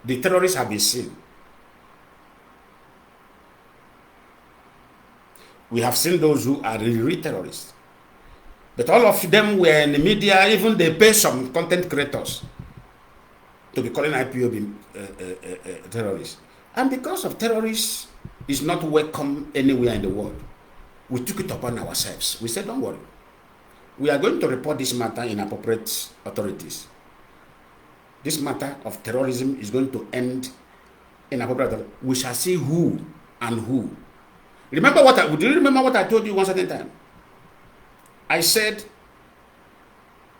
the terrorists have been seen. We have seen those who are real terrorists. But all of them were in the media, even they pay some content creators to be calling IPOB terrorists. And because of terrorists is not welcome anywhere in the world, we took it upon ourselves. We said, don't worry. We are going to report this matter in appropriate authorities. This matter of terrorism is going to end in appropriate authorities. We shall see who and who. Do you remember what I told you one certain time? I said,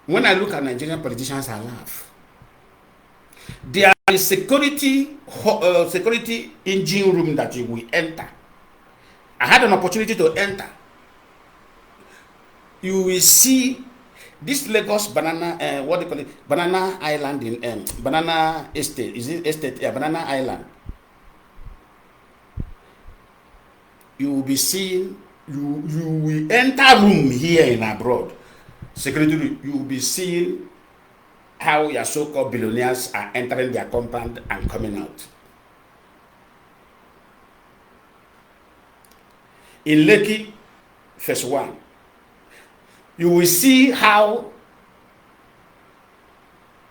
when I look at Nigerian politicians, I laugh. There is security engine room that you will enter. I had an opportunity to enter. You will see this Lagos banana, what do you call it? Banana Island in Banana Estate. Is it Estate? Yeah, Banana Island. You will be seeing, you will enter room here in abroad. Security room, you will be seeing how your so-called billionaires are entering their compound and coming out. In Lekki, phase 1, you will see how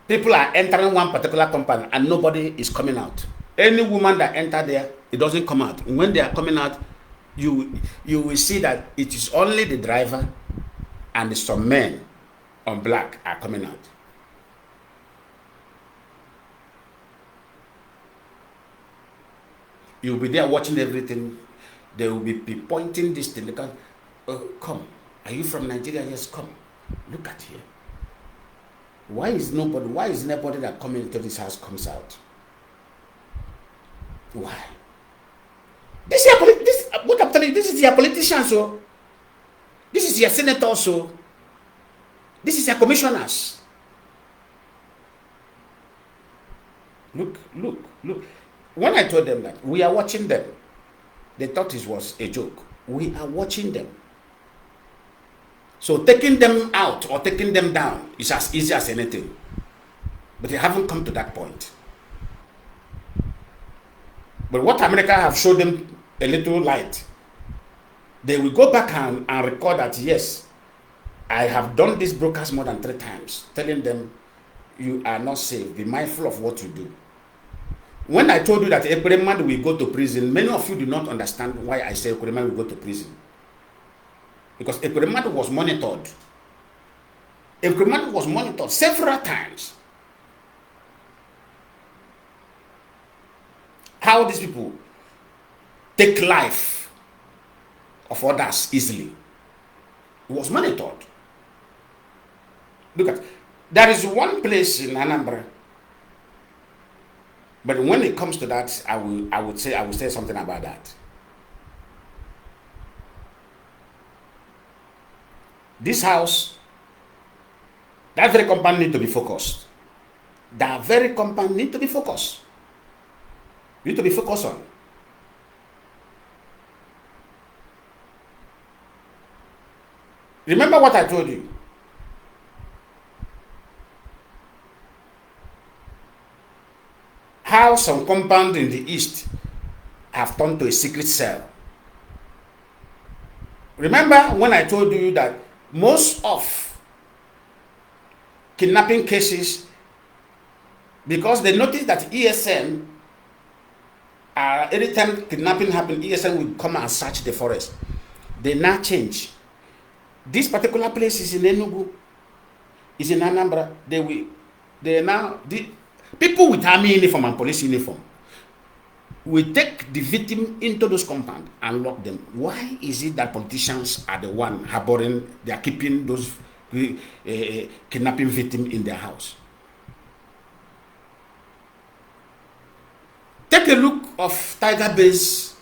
people are entering one particular compound and nobody is coming out. Any woman that enter there, it doesn't come out. When they are coming out, you will see that it is only the driver and some men on black are coming out. You will be there watching everything. They will be pointing this thing. Come, are you from Nigeria? Yes, come. Look at here. Why is nobody that comes into this house comes out? Why? What I'm telling you, this is your politicians, so this is your senators, so this is your commissioners. Look. When I told them that we are watching them, they thought it was a joke. We are watching them. So taking them out or taking them down is as easy as anything. But they haven't come to that point. But what America have showed them a little light. They will go back and record that, yes, I have done this broadcast more than 3 times, telling them, you are not safe. Be mindful of what you do. When I told you that Ekwereman will go to prison, many of you do not understand why I say Ekwereman will go to prison. Because Ekwereman was monitored. Ekwereman was monitored several times. How these people take life of others easily. It was monitored. Look at, there is one place in Anambra, but when it comes to that, I will say something about that. This house, that very compound need to be focused. That very compound need to be focused. You need to be focused on. Remember what I told you. How some compound in the east have turned to a secret cell. Remember when I told you that most of kidnapping cases, because they noticed that ESN, anytime kidnapping happens, ESN will come and search the forest. They now change. This particular place is in Enugu, is in Anambra. People with army uniform and police uniform will take the victim into those compounds and lock them. Why is it that politicians are the one harboring, they are keeping those kidnapping victims in their house? Take a look of Tiger Base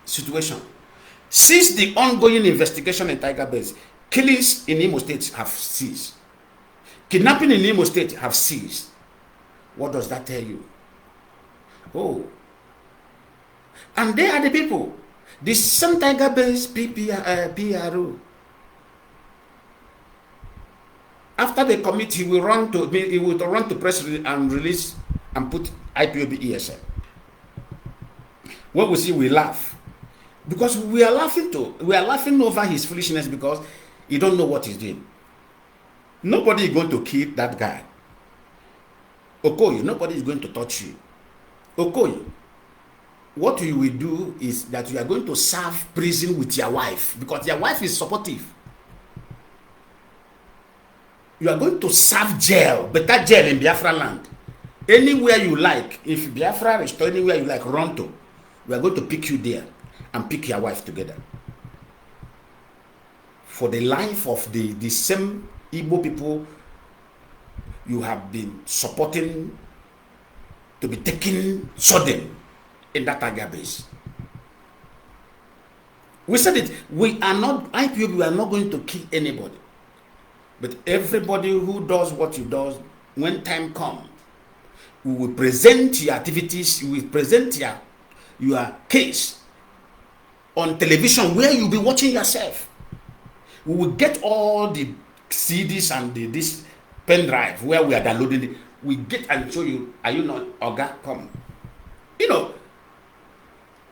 situation. Since the ongoing investigation in Tiger Base, killings in Imo State have ceased. Kidnapping in Imo State have ceased. What does that tell you? Oh. And they are the people. The same Tiger Base PRO. After they commit, he will run to press and release and put IPOB ESL. What we see, we laugh. Because we are laughing over his foolishness because he don't know what he's doing. Nobody is going to kill that guy. Okoye, nobody is going to touch you. Okoye, what you will do is that you are going to serve prison with your wife because your wife is supportive. You are going to serve jail, better jail in Biafra land. Anywhere you like, if Biafra restore anywhere you like, run to. We are going to pick you there and pick your wife together. For the life of the same Igbo people you have been supporting to be taken sudden in that Tiger Base. We said it, we are not, IPOB, we are not going to kill anybody. But everybody who does what you do, when time comes, we will present your activities, we will present your case on television where you'll be watching yourself. We will get all the CDs and this pen drive where we are downloading it. We get and show you, are you not Oga? Come. You know,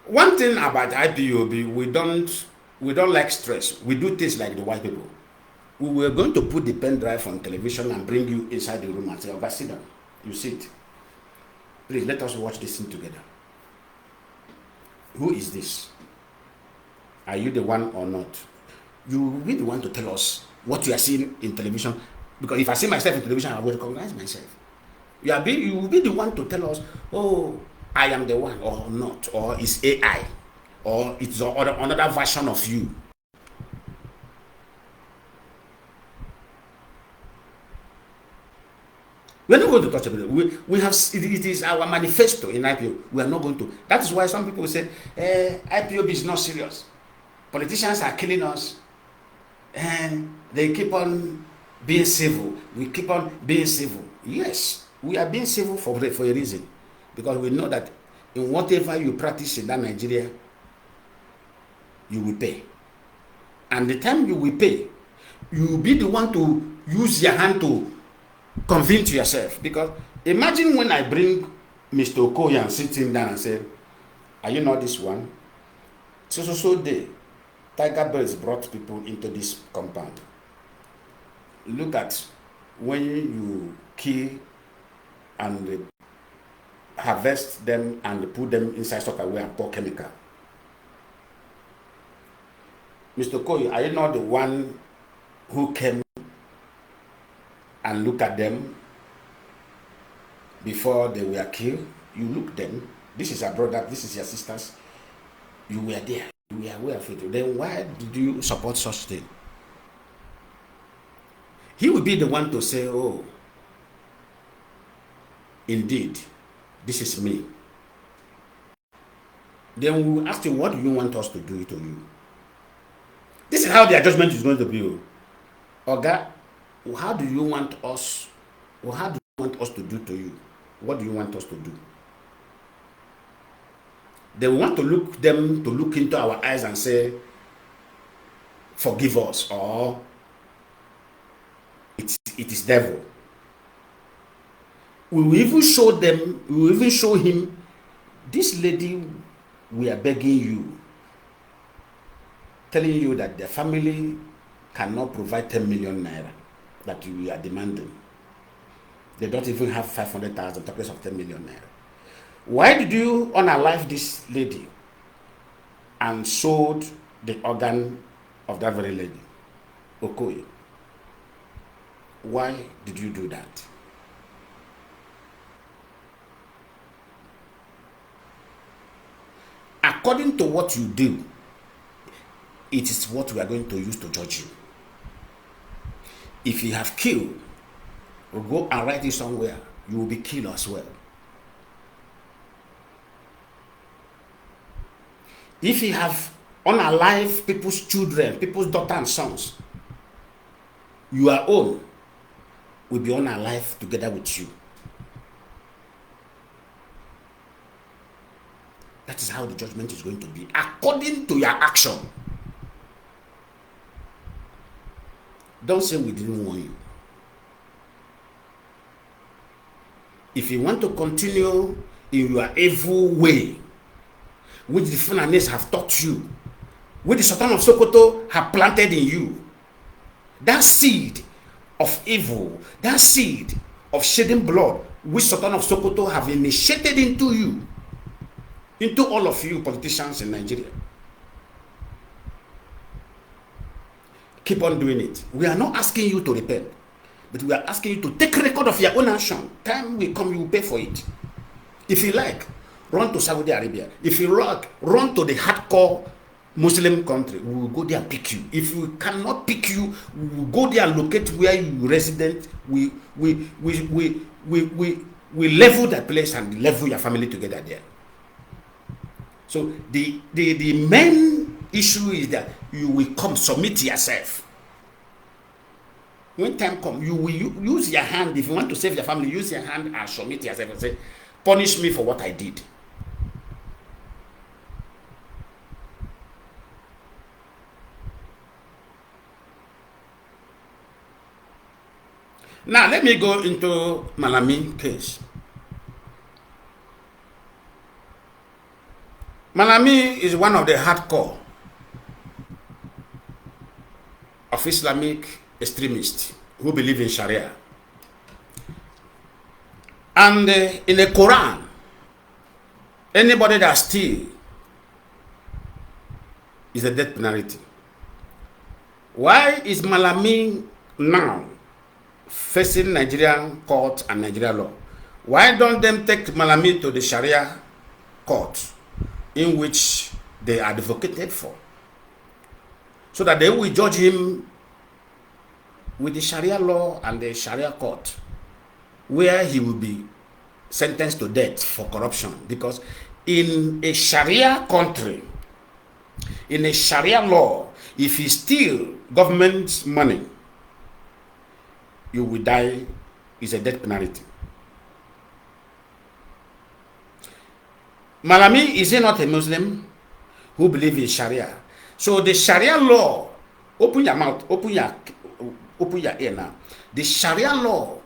one thing about IPOB, we don't like stress. We do things like the white people. We were going to put the pen drive on television and bring you inside the room and say, Oga, sit down. You sit. Please let us watch this thing together. Who is this? Are you the one or not? You will be the one to tell us what you are seeing in television. Because if I see myself in television, I will recognize myself. You will be the one to tell us, oh, I am the one or not, or it's AI, or it's another version of you. We are not going to touch it. We have, it is our manifesto in IPO. We are not going to. That is why some people say, IPOB is not serious. Politicians are killing us. And they keep on being civil. We keep on being civil. Yes, we are being civil for a reason. Because we know that in whatever you practice in that Nigeria, you will pay. And the time you will pay, you will be the one to use your hand to convince yourself. Because imagine when I bring Mr. Okoye and sit him down and say, are you not this one? So day, Tiger Birds brought people into this compound. Look at when you kill and harvest them and put them inside stock away and pour chemical. Mr. Okoye, are you not the one who came and look at them before they were killed? You look them. This is your brother, this is your sisters. You were there. We are aware of it. Then why did you support such thing? He will be the one to say, oh, indeed, this is me. Then we will ask you, what do you want us to do to you? This is how their judgment is going to be. Oga, how do you want us, or how do you want us to do to you? What do you want us to do? They want to look into our eyes and say, forgive us, or it is devil. We will even show them, we will even show him, this lady, we are begging you, telling you that the family cannot provide 10 million naira that you are demanding. They don't even have 500,000, talking of 10 million naira. Why did you unalive this lady and sold the organ of that very lady, Okoye? Why did you do that? According to what you do, it is what we are going to use to judge you. If you have killed, or go and write it somewhere, you will be killed as well. If you have unalive people's children, people's daughters and sons, your own will be unalive together with you. That is how the judgment is going to be, according to your action. Don't say we didn't warn you. If you want to continue in your evil way, which the Fulanis have taught you, which the Sultan of Sokoto have planted in you, that seed of evil, that seed of shedding blood, which Sultan of Sokoto have initiated into you, into all of you politicians in Nigeria, keep on doing it. We are not asking you to repent, but we are asking you to take record of your own action. Time will come, you will pay for it. If you like, run to Saudi Arabia. If you like, run to the hardcore Muslim country. We will go there and pick you. If we cannot pick you, we will go there and locate where you resident. We level that place and level your family together there. So the main issue is that you will come submit yourself. When time comes, you will use your hand. If you want to save your family, use your hand and submit yourself and say, punish me for what I did. Now let me go into Malami case. Malami is one of the hardcore of Islamic extremists who believe in Sharia. And in the Quran, anybody that steals is a death penalty. Why is Malami now facing Nigerian court and Nigerian law? Why don't them take Malami to the Sharia court in which they advocated for, so that they will judge him with the Sharia law and the Sharia court, where he will be sentenced to death for corruption? Because in a Sharia country, in a Sharia law, if you steal government's money, you will die. Is a death penalty. Malami, is he not a Muslim who believes in Sharia? So the Sharia law, open your mouth, open your ear now. The Sharia law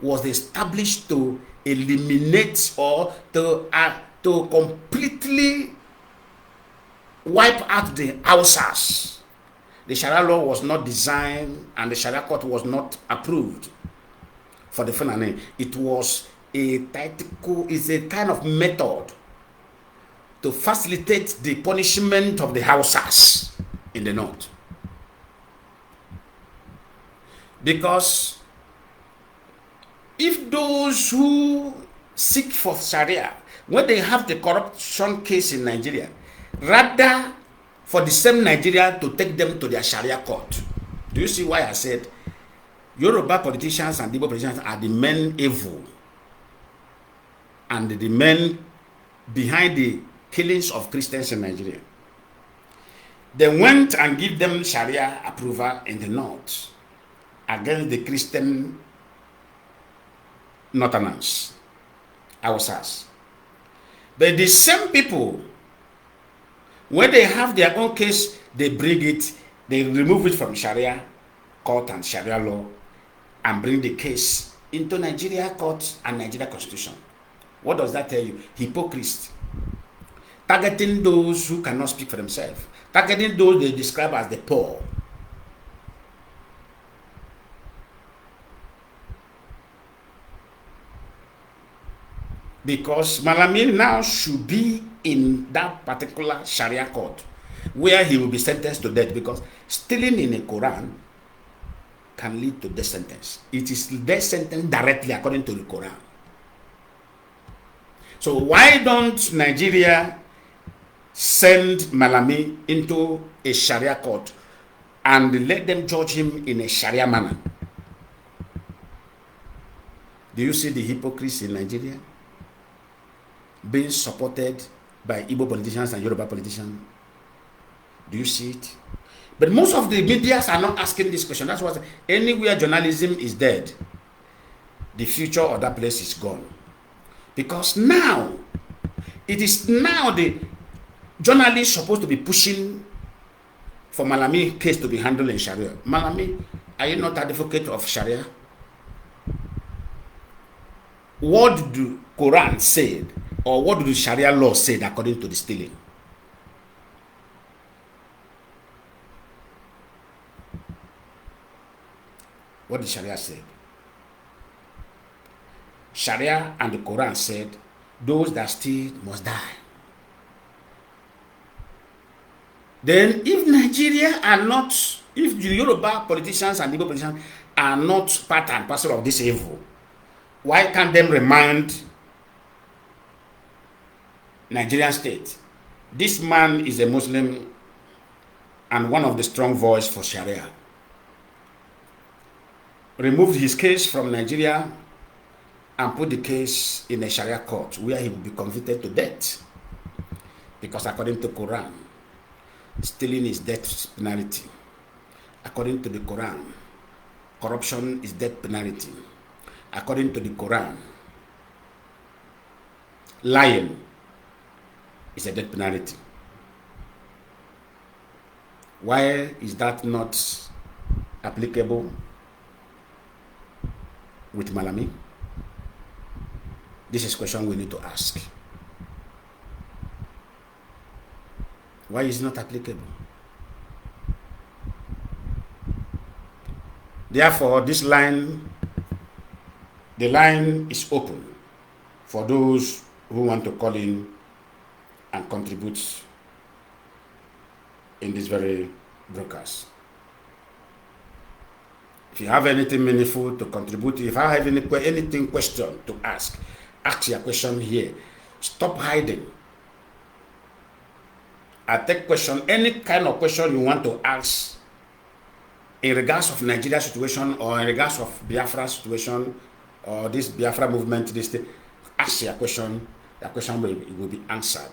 was established to eliminate or to completely wipe out the Hausas. The Sharia law was not designed, and the Sharia court was not approved for the Fulani. It was a tactical, it's a kind of method to facilitate the punishment of the Hausas in the north. Because if those who seek for Sharia, when they have the corruption case in Nigeria, rather for the same Nigeria to take them to their Sharia court. Do you see why I said Yoruba politicians and Igbo politicians are the main evil and the men behind the killings of Christians in Nigeria? They went and give them Sharia approval in the north against the Christian Northerners, Hausas. But the same people, when they have their own case, they bring it, they remove it from Sharia court and Sharia law and bring the case into Nigeria court and Nigeria constitution. What does that tell you? Hypocrisy. Targeting those who cannot speak for themselves. Targeting those they describe as the poor. Because Malami now should be in that particular Sharia court where he will be sentenced to death, because stealing in a Quran can lead to death sentence. It is death sentence directly according to the Quran. So why don't Nigeria send Malami into a Sharia court and let them judge him in a Sharia manner? Do you see the hypocrisy in Nigeria being supported by Igbo politicians and Yoruba politicians? Do you see it? But most of the medias are not asking this question. That's what, anywhere journalism is dead, the future of that place is gone. Because now, it is now the journalists supposed to be pushing for Malami case to be handled in Sharia. Malami, are you not advocate of Sharia? What do Quran said, or what do the Sharia law say according to the stealing? What did Sharia say? Sharia and the Quran said, those that steal must die. Then if Nigeria are not, if the Yoruba politicians and Igbo politicians are not part and parcel of this evil, why can't them remind Nigerian state? This man is a Muslim and one of the strong voice for Sharia. Removed his case from Nigeria and put the case in a Sharia court where he will be convicted to death. Because according to Quran, stealing is death penalty. According to the Quran, corruption is death penalty. According to the Quran, lying is a death penalty. Why is that not applicable with Malami? This is a question we need to ask. Why is it not applicable? Therefore, this line, the line is open for those who want to call in and contribute in this very broadcast. If you have anything meaningful to contribute, if I have anything question to ask your question here. Stop hiding. I take question, any kind of question you want to ask in regards of Nigeria situation or in regards of Biafra situation or this Biafra movement, this thing, ask your question. The question will be answered.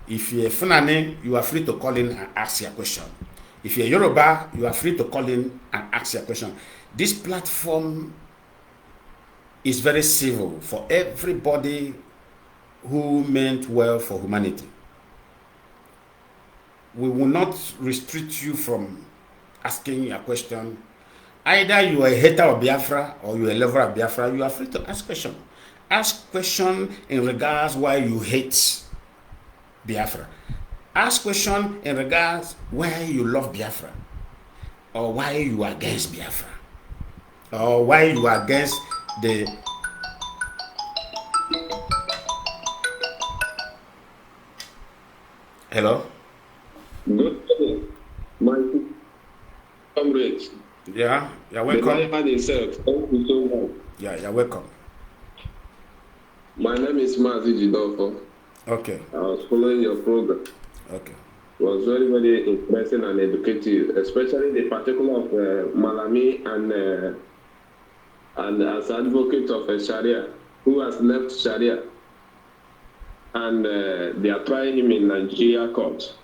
If you're Fulani, you are free to call in and ask your question. If you're Yoruba, you are free to call in and ask your question. This platform is very civil for everybody who meant well for humanity. We will not restrict you from asking your question. Either you are a hater of Biafra or you are a lover of Biafra, you are free to ask question. Ask question in regards why you hate Biafra. Ask question in regards why you love Biafra, or why you are against Biafra, or why you are against the hello. Good morning, my comrades. Yeah, you're welcome. Thank you so much. Yeah, you're welcome. My name is Mazi. Okay. I was following your program. Okay. was very, very interesting and educative, especially the particular of Malami and as advocate of Sharia, who has left Sharia, and they are trying him in Nigeria court.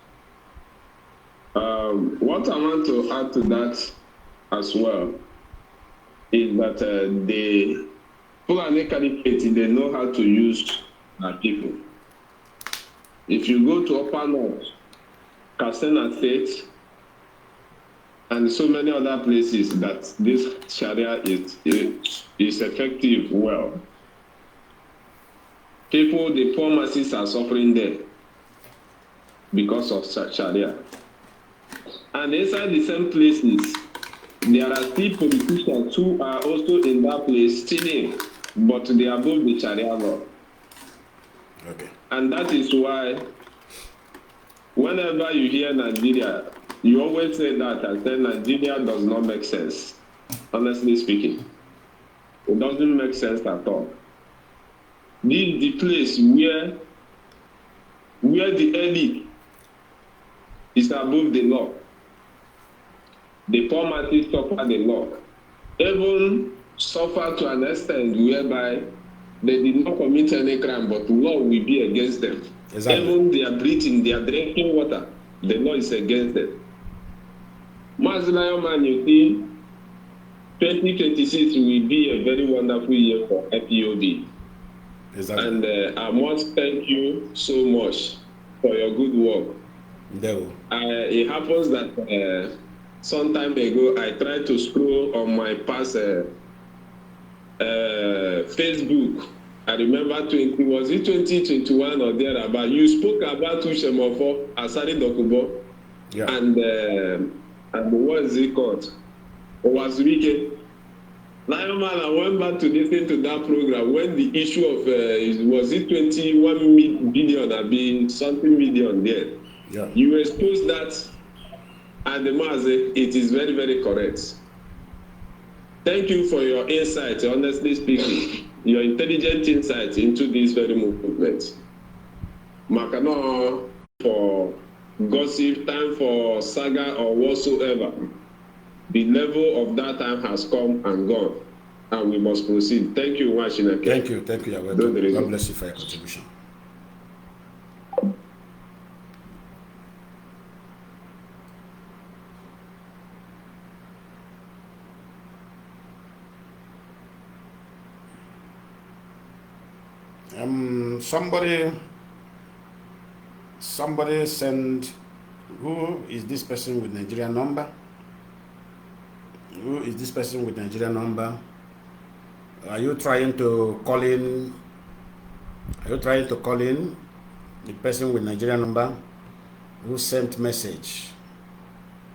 What I want to add to that as well is that the Fulani Caliphate, they know how to use people. If you go to Upper North, Katsina State, and so many other places that this Sharia is effective well, people, the poor masses are suffering there because of Sharia. And inside the same places, there are still politicians who are also in that place stealing, but they are above the Sharia law. Okay. And that is why whenever you hear Nigeria, you always say that and say Nigeria does not make sense, honestly speaking. It doesn't make sense at all. This is the place where the elite is above the law. The poor masses suffer the law. Even suffer to an extent whereby they did not commit any crime, but law will be against them. Exactly. Even they are breathing, they are drinking water, the law is against them. Mazi man, you see, 2026 will be a very wonderful year for IPOB. Exactly. And I must thank you so much for your good work. It happens that some time ago, I tried to scroll on my past Facebook. I remember was it 2021 or thereabout? You spoke about Ushemofo, Asari Dokubo, yeah. And what is it called? Owazurike. Now, man, I went back to listen to that program when the issue of was it 21 billion or be something million there. Yeah. You exposed that, and the Mazi, it is very, very correct. Thank you for your insight, honestly speaking, your intelligent insight into this very movement. Makano for gossip, time for saga or whatsoever. The level of that time has come and gone, and we must proceed. Thank you, Washinake. Thank you, you're welcome. God bless you for your contribution. Somebody send, who is this person with Nigerian number? Who is this person with Nigerian number? Are you trying to call in? Are you trying to call in the person with Nigerian number who sent message?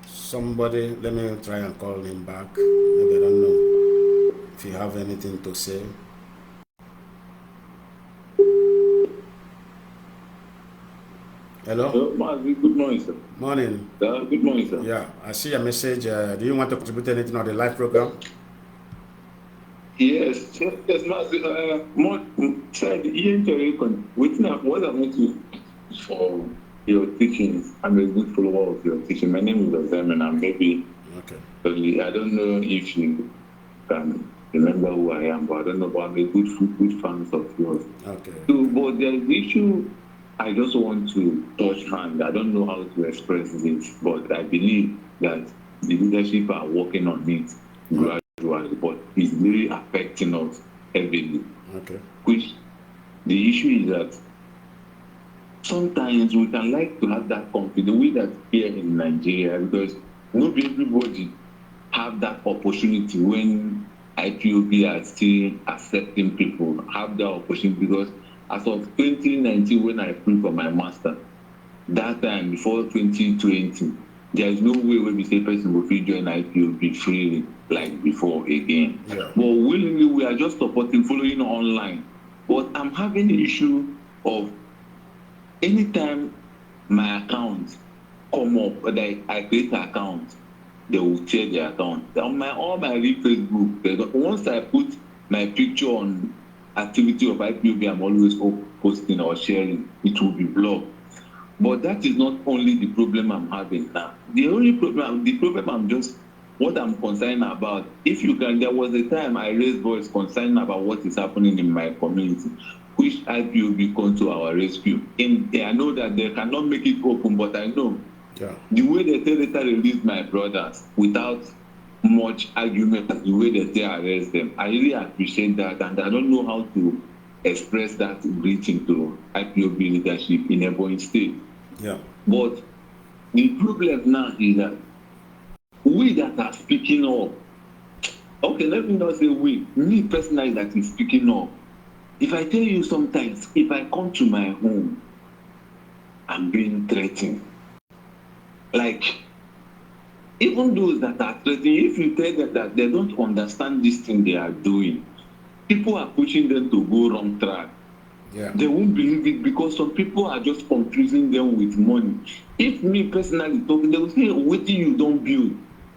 Somebody, let me try and call him back. Maybe I don't know if you have anything to say. Hello? Hello, Mazi. Good morning, sir. Morning. Good morning, sir. Yeah, I see a message. Do you want to contribute anything on the live program? Yes, Mazi. What I want to for your teachings. I'm a good follower of your teaching. My name is Azam, and I'm maybe. Okay. I don't know if you can remember who I am, but I don't know. But I'm a good fan of yours. Okay. So, but there's the issue. I just want to touch hand. I don't know how to express it, but I believe that the leadership are working on it gradually, but it's really affecting us heavily. Okay. Which the issue is that sometimes we can like to have that confidence with that here in Nigeria, because not everybody have that opportunity when IPOB are still accepting people, have that opportunity, because as of 2019, when I flew for my master, that time before 2020, there is no way when we say person will join IPOB freely like before again. Yeah. But willingly, we are just supporting, following online. But I'm having the issue of anytime my account come up, like I create an account, they will share the account. On all my Facebook, once I put my picture on activity of IPOB, I'm always posting or sharing, it will be blocked. But that is not only the problem I'm having now. The problem I'm just, what I'm concerned about, if you can, there was a time I raised voice concerned about what is happening in my community, which IPOB come to our rescue. I know that they cannot make it open, but I know the way they later released my brothers without much argument, the way they arrest them, I really appreciate that, and I don't know how to express that greeting to IPOB leadership in Ebonyi State. Yeah. But the problem now is that we that are speaking up, okay, let me not say we, me personally that is speaking up. If I tell you sometimes, if I come to my home, I'm being threatened. Like, even those that are threatening, if you tell them that they don't understand this thing they are doing, people are pushing them to go wrong track. Yeah. They won't believe it because some people are just confusing them with money. If me personally talking, they will say, what do you don't build?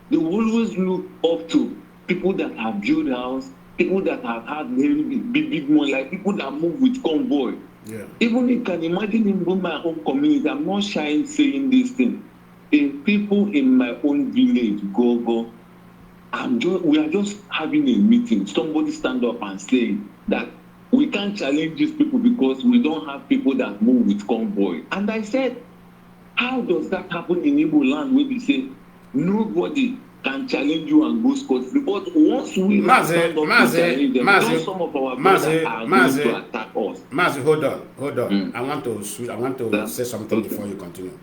They will always look up to people that have built house, people that have had very big money, like people that move with convoy. Yeah. Even you can imagine in my own community, I'm not shy in saying this thing. If people in my own village go, we are just having a meeting. Somebody stand up and say that we can't challenge these people because we don't have people that move with convoy. And I said, how does that happen in Igbo land where we say nobody can challenge you and go scot-free? But once we stand up to challenge them, some of our brothers are going to attack us. Mazi, hold on. I want to say something before you continue.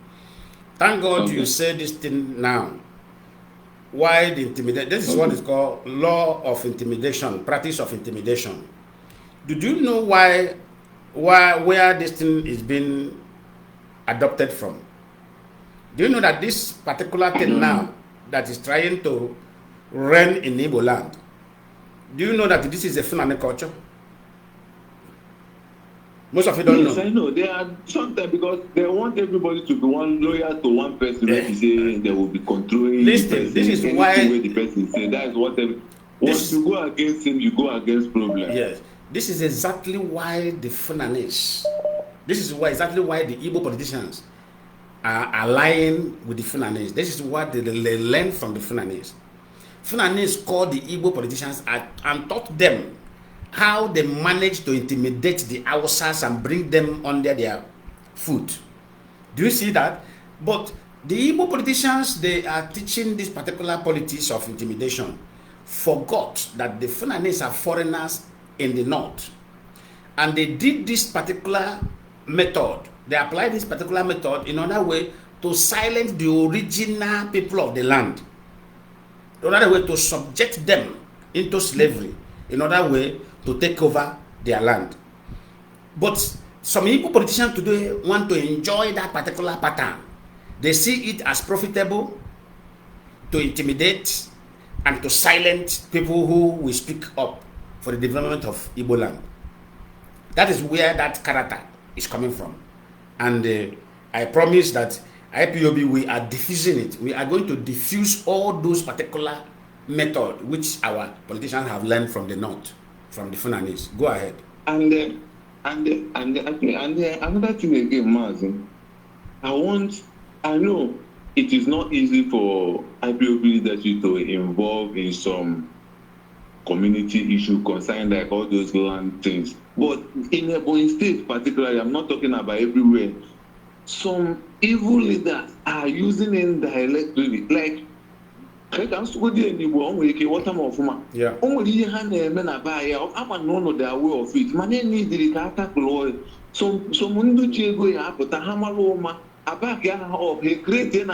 Thank God you say this thing now. Why the intimidation? This is what is called law of intimidation, practice of intimidation. Did you know where this thing is being adopted from? Do you know that this particular thing now that is trying to reign in Igbo land, do you know that this is a Fulani culture? Most of you don't know. Yes, I know. They are sometimes because they want everybody to be loyal to one person. When you say they will be controlling. Listen, this is why the person say that is what. Once you go against him, you go against problem. Yes, this is exactly why the Fulanis. This is exactly why the Igbo politicians are allying with the Fulanis. This is what they learned from the Fulanis. Fulanis called the Igbo politicians and taught them how they managed to intimidate the Hausas and bring them under their foot. Do you see that? But the Igbo politicians, they are teaching this particular politics of intimidation, forgot that the Fulanis are foreigners in the north. And they did this particular method. They applied this particular method in another way to silence the original people of the land. Another way to subject them into slavery. Another way to take over their land. But some Igbo politicians today want to enjoy that particular pattern. They see it as profitable to intimidate and to silence people who will speak up for the development of Igbo land. That is where that character is coming from. And I promise that IPOB, we are diffusing it. We are going to diffuse all those particular methods which our politicians have learned from the north, from the Funanis. Go ahead. And another thing again, Mazi, I know it is not easy for IPOB leadership to involve in some community issue concerning like all those land things. But in Ebonyi State particularly, I'm not talking about everywhere, some evil leaders are using indirect lyrics. Like, yeah. Their way of it. Man, need the some creating a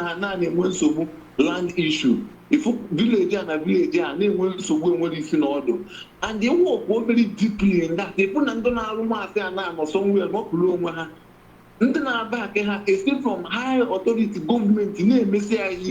land issue. If village and village in order, and they work very deeply in that. They put on somewhere not below. Escape from high authority government in a message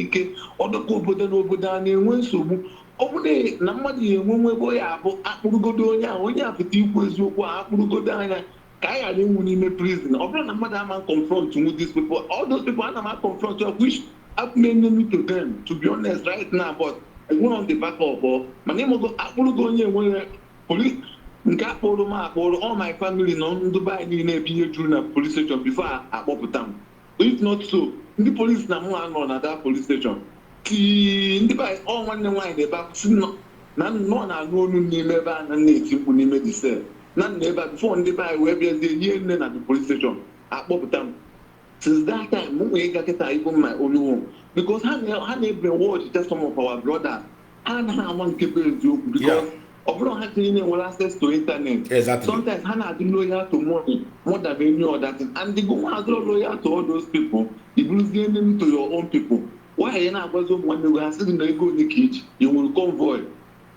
or the Kobodan and Winsubu. Only Nnamdi when we go up, Apugodonia, when you have to deal with Apugodana, Kaya in prison. Over Madame confront with these people. All those people are confront of which I've named to them, to be honest, right now. But I went on the back of my name will go Apugonia when police. All my family non Dubai in a police station before I pop them. If not so, the police na on at that police station. The by all one wine the back none na no n'ime ba na na-etikwu n'ime the cell. None never before the by where be the year at the police station. Akpọpụta. Since that time, we get even my own home because I never watched just some of our brothers and how one people do because Obro has access to internet. Exactly. Sometimes Hannah is loyal to money more than any other thing, and the go has loyal to all those people. You lose the enemy to your own people. Why you not go when you are sitting there go the cage, you will convoy.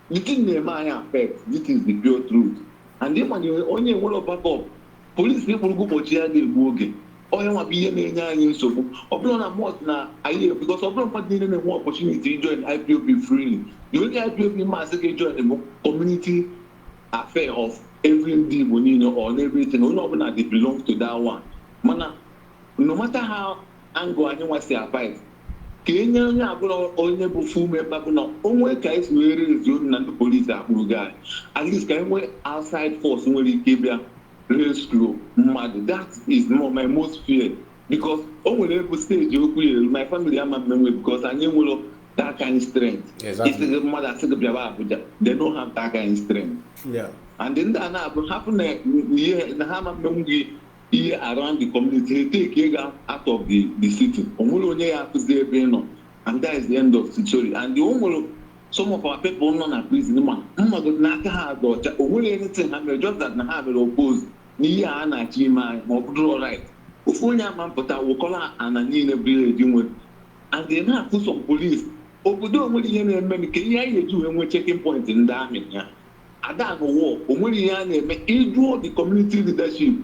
The thing they might affect. This is the pure truth. And then when you only want to back up, police people go for jail they go again. Or you want to be in so Obro na more na aye because Obro not need any more opportunity to join IPOB freely. You only IPOB must join the community affair of every day or everything. No, they belong to that one. Mana, no matter how angle anyone say about Kenya abụrụ onye bụ full member bụ na onwe ka esi were rezo na ndị polisi akpụrụ guy. At least ka enwe outside force nwere ike bịa rescue mmadụ. That is my most fear because o nwere ebe stage okwu yere my family ama mmenwe because anyị nwere that kind of strength. Exactly. It's mmadụ asị gị bịaba Abuja. They don't have that kind of strength. Yeah. And then that happen na ha ama mmenwe gị here around the community, they take you out of the city. And that is the end of the story. And the some of our people not at prison. Not hard or anything just that na have opposed. Niya ana chima or right. Ufunya man but I will call her and I need a village. And they now put some police. Obodo only any men can you do and we're checking point in the army. I don't know. Only the community leadership.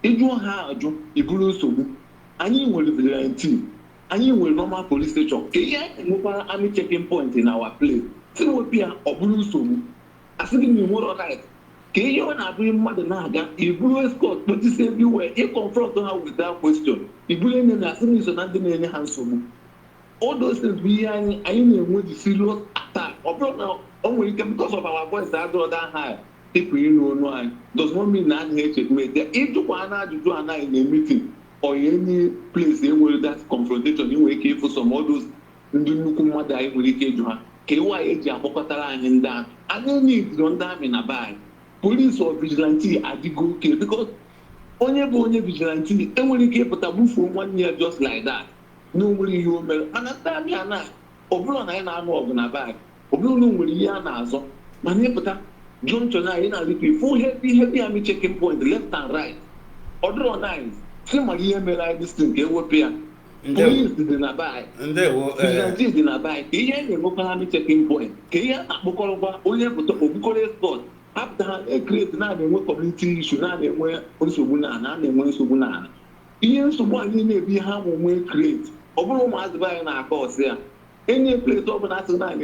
Ịjụ ha ajụ iburu nsogbu anyị nwere vigilante anyị nwere normal police station ka ihe nwekwara army checking point in our place si wepịa ọ bụrụ nsogbu asị gị na nwere right ka ihe ọ na-abụghị mmadụ na-aga iburu escort kpotisi everywhere ị confront ha with that question iburu enye na asị n'iso na ndị na-enye ha nsogbu all those things bụ ihe anyị na-enwe the serious attack ọ bụrụ na o nwere ike because of our voice adịrọ that high people does not mean that if you want to do in a meeting or any place where that confrontation, you will keep for some of those Ndukumada, you will keep you. KYA, and that. I don't need to damn in a bag. Police or vigilante are the good kill because only vigilante, and when you keep a taboo for 1 year just like that. Nobody you will understand me. Oblon, I know of a bag. Oblon will be an answer. Manipata. John Chona in a little full heavy army checking point, left and right. Order on eyes. Some of you may like this thing, European. Police did not buy. And they were did not buy. Here, the local army checking point. Here, Bokova, only put up Bukore spot. After a create now, the community should not be where Unsubuna and when Subuna. Here, someone in a be how we create. Obo must buy in our course there. Any place open as a land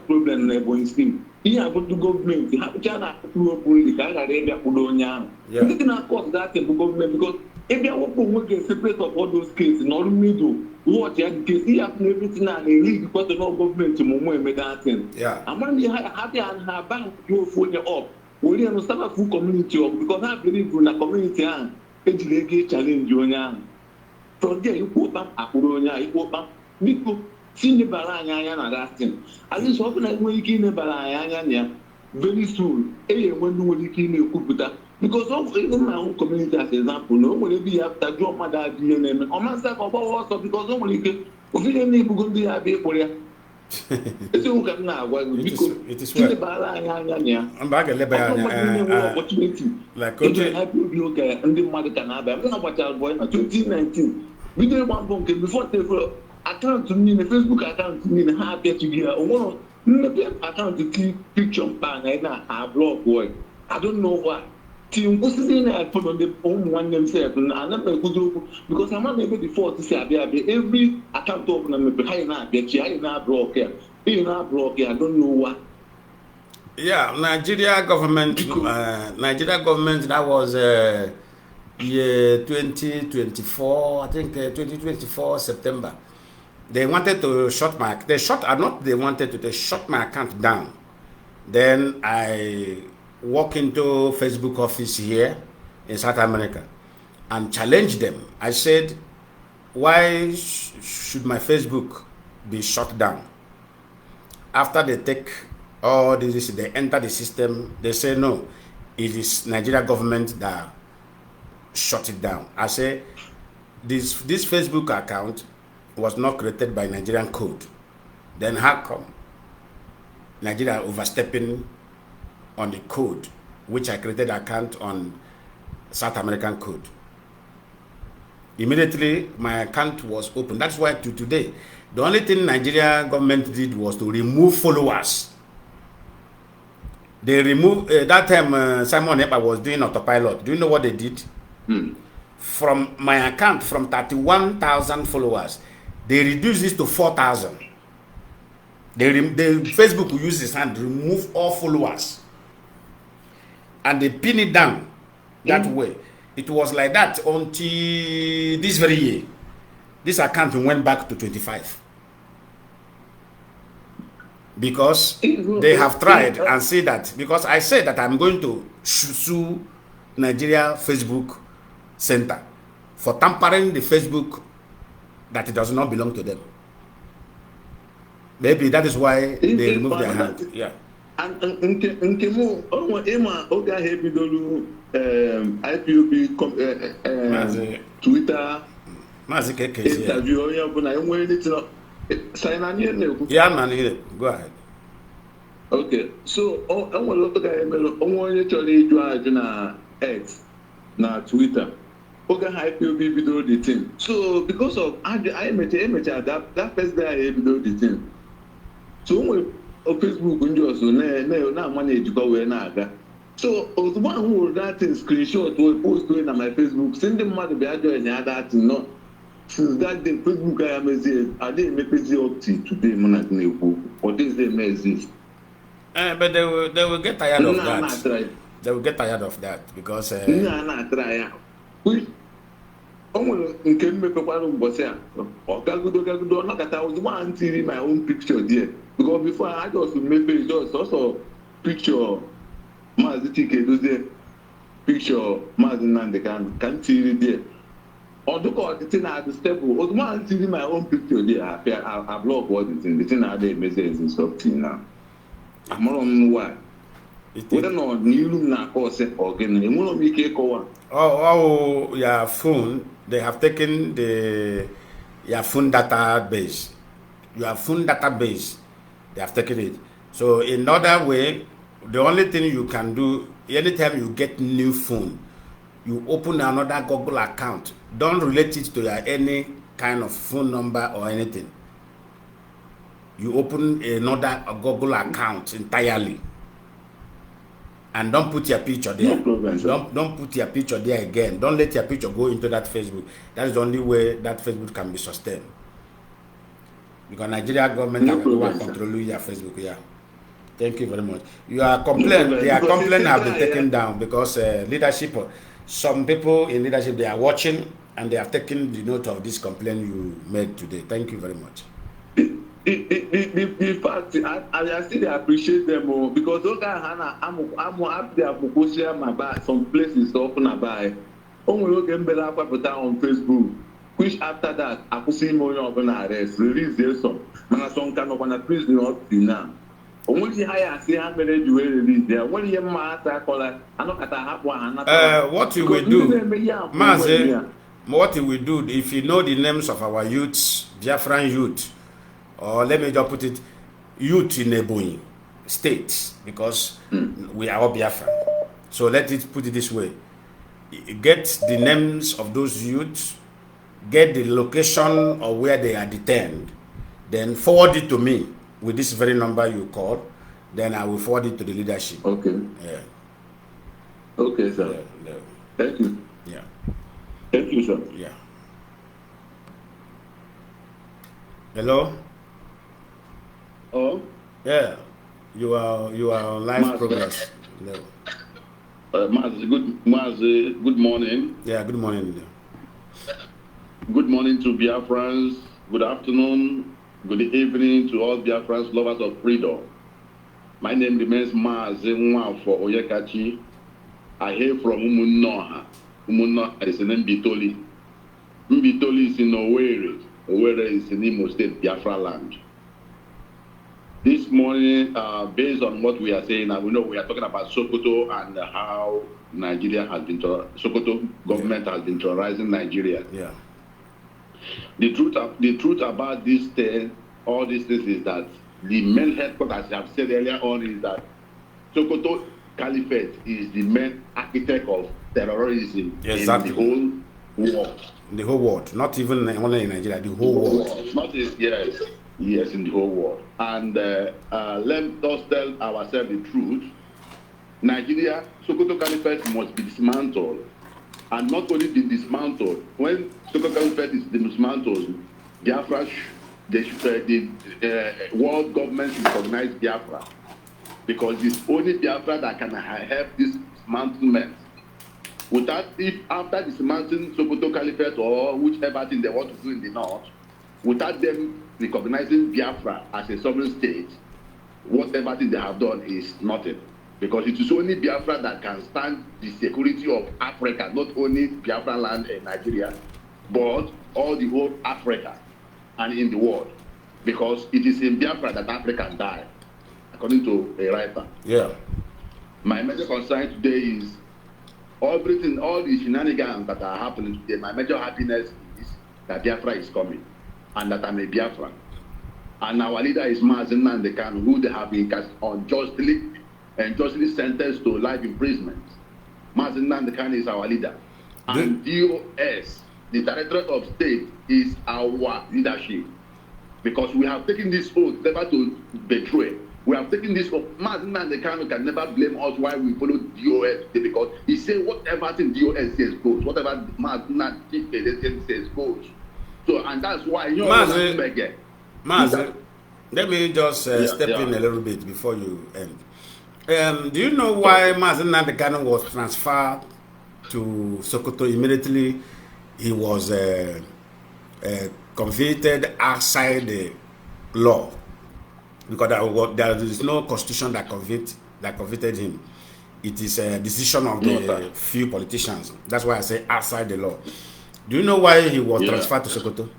problem neighboring scheme. Here, I put the government, you have China to open the Arabia Pudonia. You cannot cause that in the government because if you want to separate of all those cases, not middle, what you have to see after everything and they leave because the no government to move with that thing. Yeah. And when you have her bank, you phone you up. We don't start a full community up because I believe in a community and it's challenge you. From there, you put up a Pudonia, you put up because. Sini baranya na that thing. At least open like when you can baranya very soon. When you will keep because of even my own community as example, no will be after your mother DNA. On myself also because only if you didn't go to the Korea. It's okay now. It is well. I'm back at opportunity. Like help you okay and the mother can have. I'm not about boy 2019. We didn't want before they account to me, the Facebook account to me, and how get you here. One account to keep picture ban and I blog boy. I don't know why. Team was in I put on the own one themselves and I never could because I'm not able before to say every account open and behind that I now block here. I don't know what. Yeah, Nigeria government, that was year 2024, I think 2024 September. They wanted to shut my, they shut my account down. Then I walk into Facebook office here in South America and challenge them. I said, why should my Facebook be shut down? After they take all this, they enter the system, they say no, it is Nigeria government that shut it down. I say this Facebook account was not created by Nigerian code. Then how come Nigeria overstepping on the code, which I created account on South American code? Immediately my account was open. That's why to today, the only thing Nigeria government did was to remove followers. They removed that time Simon Epa was doing autopilot. Do you know what they did? From my account, from 31,000 followers, they reduced this to 4,000. Facebook will use his hand, remove all followers, and they pin it down that way. It was like that until this very year. This account went back to 25. Because they have tried and say that, because I said that I'm going to sue Nigeria Facebook Center for tampering the Facebook that it does not belong to them. Maybe that is why they remove their hand. Yeah. And Nkemo, Oga Hebidolu, IPOB, Twitter, Mazi interview, yeah, man, go ahead. Okay, so I want to look at X, na Twitter. Oga IPOB video the thing. So because of I met that first day I video the thing. So when Facebook na manage go where na aga. So one who that thing screenshot or post to na my Facebook, send them mad be join that thing no. Since that day Facebook I am I didn't make it up to today or this day may exist. But they will get tired of that. They will get tired of that because try. Nke mmekọkwara ụbọchị a ọgagudo nakata was one TV my own picture there because before I just maybe just also picture Mazi Chike dozie picture Mazi Nnamdi Kanu can see there or the thing at the step was one TV my own picture there I block what the thing are there messages and stuff now I'm not on why whether or not new na course or again you want to make a call. Oh, your phone, they have taken your phone database. Your phone database, they have taken it. So in other way, the only thing you can do, anytime you get new phone, you open another Google account. Don't relate it to your any kind of phone number or anything. You open another Google account entirely. And don't put your picture there. No problem, don't put your picture there again. Don't let your picture go into that Facebook. That is the only way that Facebook can be sustained. Because Nigeria government can control your Facebook. Yeah. Thank you very much. Your complaint, their complaint have been taken down because leadership. Some people in leadership they are watching and they have taken the note of this complaint you made today. Thank you very much. The fact I still appreciate them because those guys I'm happy to share my buy some places to open a buy. Only look at on Facebook. Which after that I could see more of an arrest, release their song. Man, some kind of an prison up to now. Only I see how many you release there. When you matter color, I know that I have one. What you will do, Mazi, what you will do if you know the names of our youths, Biafran youth. Or let me just put it, youth in Ebonyi state, because we are all Biafra. So let it put it this way. Get the names of those youths, get the location of where they are detained, then forward it to me with this very number you called, then I will forward it to the leadership. Okay. Yeah. Okay, sir. Yeah. Thank you. Yeah. Thank you, sir. Yeah. Hello? Oh, yeah, you are on live progress. No. Mazi, good morning. Yeah, good morning. Good morning to Biafrans. Good afternoon. Good evening to all Biafrans, lovers of freedom. My name remains Mazi for Oyekachi. I hail from Umunnoha. Umunnoha is an Mbitoli. Mbitoli is in Owerri. Owerri is in Imo State, Biafra land. This morning, based on what we are saying, and we know we are talking about Sokoto and how Nigeria has been, Sokoto government has been terrorizing Nigeria. Yeah. The truth about this thing, all these things is that the main headquarters, as I have said earlier on, is that Sokoto Caliphate is the main architect of terrorism exactly. in the whole world. The whole world, not even only in Nigeria, the whole world. Not yes, in the whole world. And let us tell ourselves the truth. Nigeria, Sokoto Caliphate must be dismantled. And not only be dismantled, when Sokoto Caliphate is dismantled, Biafra, the world government should recognize Biafra. Because it's only Biafra that can help this dismantlement. Without, if after dismantling Sokoto Caliphate or whichever thing they want to do in the north, without them recognizing Biafra as a sovereign state, whatever thing they have done is nothing. Because it is only Biafra that can stand the security of Africa, not only Biafra land in Nigeria, but all the whole Africa and in the world. Because it is in Biafra that Africa die, according to a writer. Yeah. My major concern today is everything, all the shenanigans that are happening today. My major happiness is that Biafra is coming and that I'm a Biafran. And our leader is Mazi Nnamdi Kanu, who they have been unjustly and justly sentenced to life imprisonment. Mazi Nnamdi Kanu is our leader. And DOS, the Directorate of State, is our leadership. Because we have taken this oath never to betray. We have taken this oath. Mazi Nnamdi Kanu can never blame us why we follow DOS, because he said whatever thing DOS says goes. Whatever Mazi Nnamdi says goes. So, and that's why you know Mazi, let me just step in a little bit before you end. Do you know why Mazi Nnamdi Kanu was transferred to Sokoto immediately? He was convicted outside the law, because there is no constitution that convicted him. It is a decision of the few politicians. That's why I say outside the law. Do you know why he was transferred to Sokoto?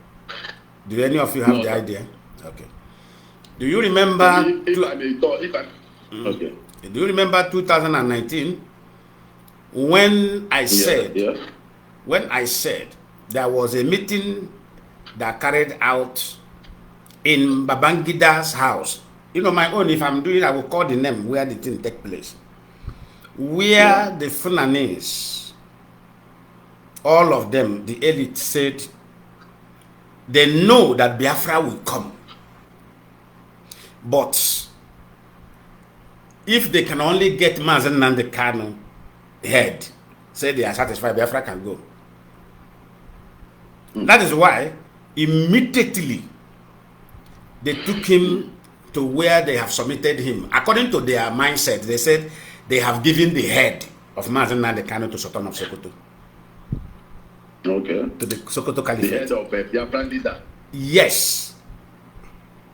Do any of you have the idea? Okay. Do you remember? Okay. Do you remember 2019 when I said there was a meeting that carried out in Babangida's house? You know, my own, if I'm doing, I will call the name where the thing take place. Where the Fulanese, all of them, the elite said, they know that Biafra will come. But if they can only get Mazi Nnamdi Kanu head, say they are satisfied, Biafra can go. That is why immediately they took him to where they have submitted him. According to their mindset, they said they have given the head of Mazi Nnamdi Kanu to Sultan of Sokoto. Okay. To the Sokoto Caliphate. The head of a Biafran leader. Yes.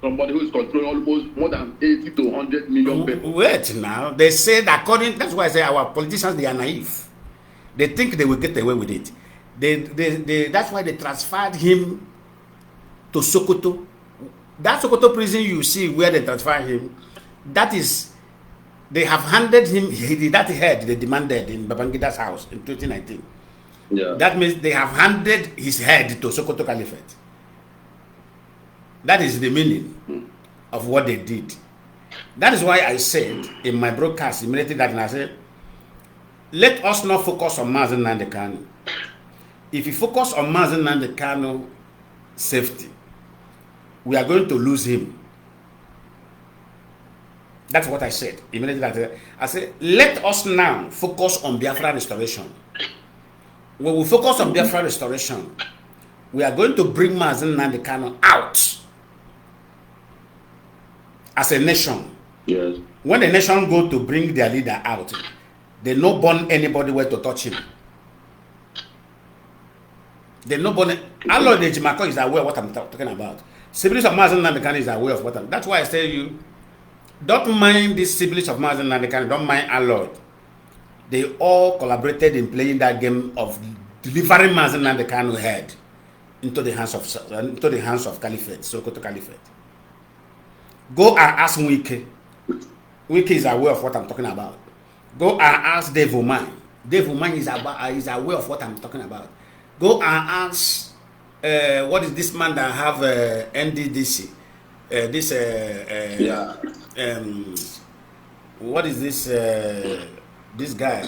Somebody who is controlling almost more than 80 to 100 million people. Wait now. They said that's why I say our politicians, they are naive. They think they will get away with it. That's why they transferred him to Sokoto. That Sokoto prison you see where they transferred him, that is, they have handed him that head they demanded in Babangida's house in 2019. Yeah. That means they have handed his head to Sokoto Caliphate. That is the meaning of what they did. That is why I said in my broadcast immediately that I said, let us not focus on Mazi Nnamdi Kanu. If you focus on Mazi Nnamdi Kanu safety, we are going to lose him. That's what I said immediately. I said, let us now focus on Biafra restoration. When we focus on Biafra restoration, we are going to bring Mazi Nnamdi Kanu out as a nation. Yes. When the nation go to bring their leader out, they no burn anybody where to touch him. They no burn. Allah the Jimako is aware of what I'm talking about. Siblings of Mazi Nnamdi Kanu is aware of what I'm. That's why I tell you, don't mind these siblings of Mazi Nnamdi Kanu. Don't mind Allah. They all collaborated in playing that game of delivering Mazi Nnamdi Kanu head into the hands of Caliphate, Sokoto Caliphate. Go and ask Wike. Wike is aware of what I'm talking about. Go and ask Dave Oman. Dave Oman is aware of what I'm talking about. Go and ask what is this man that have NDDC? What is this guy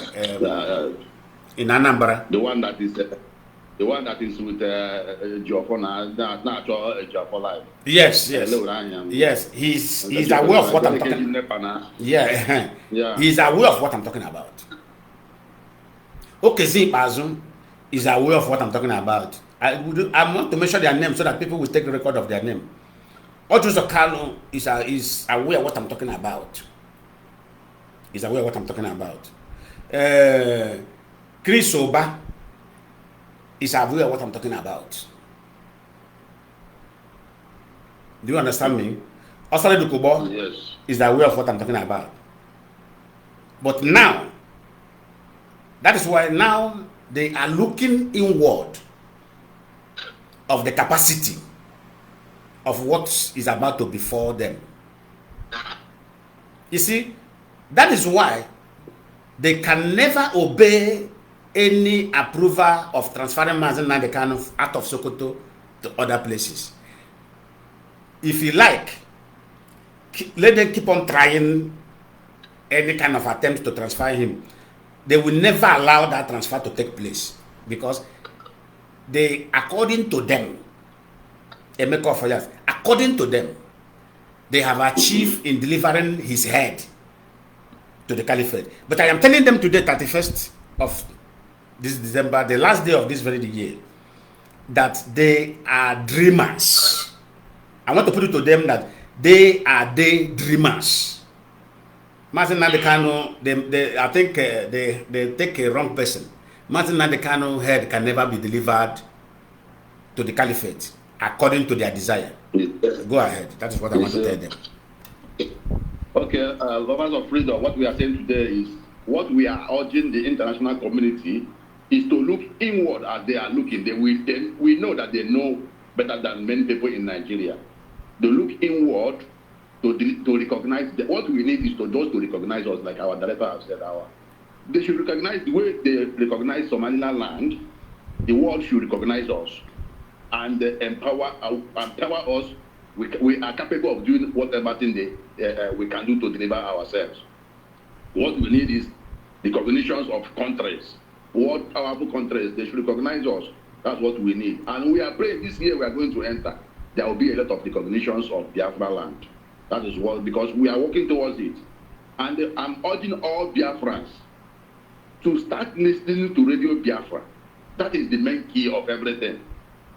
in Anambra? The one that is with Jofona, not Jofola. Yes. Yes, he's aware of what I'm talking about. Yeah. He's aware of what I'm talking about. Okezi Bazum is aware of what I'm talking about. I want to mention their name so that people will take the record of their name. Ojuzo Kanu is aware of what I'm talking about. He's aware of what I'm talking about. Chris Oba is aware of what I'm talking about. Do you understand me? Osale Dukubo is aware of what I'm talking about. But now, that is why now they are looking inward of the capacity of what is about to befall them. You see, that is why they can never obey any approval of transferring Mazi Nnamdi Kanu out of Sokoto to other places. If you like, let them keep on trying any kind of attempt to transfer him. They will never allow that transfer to take place because they, according to them, according to them, they have achieved in delivering his head to the caliphate. But I am telling them today, 31st of this December, the last day of this very year, that they are dreamers. I want to put it to them that they are daydreamers. Mazi Nnamdi Kanu, I think they take a wrong person. Mazi Nnamdi Kanu head can never be delivered to the caliphate according to their desire. Go ahead. That is what I want to tell them. Okay, lovers of freedom, what we are saying today is what we are urging the international community is to look inward as they are looking. We know that they know better than many people in Nigeria. They look inward to recognize that what we need is to just to recognize us, like our director has said. They should recognize the way they recognize Somaliland land. The world should recognize us and empower us. We are capable of doing whatever thing we can do to deliver ourselves. What we need is the recognitions of countries, what powerful countries. They should recognize us. That's what we need. And we are praying this year we are going to enter. There will be a lot of recognitions of Biafra land. That is what, because we are working towards it. And I'm urging all Biafrans to start listening to Radio Biafra. That is the main key of everything.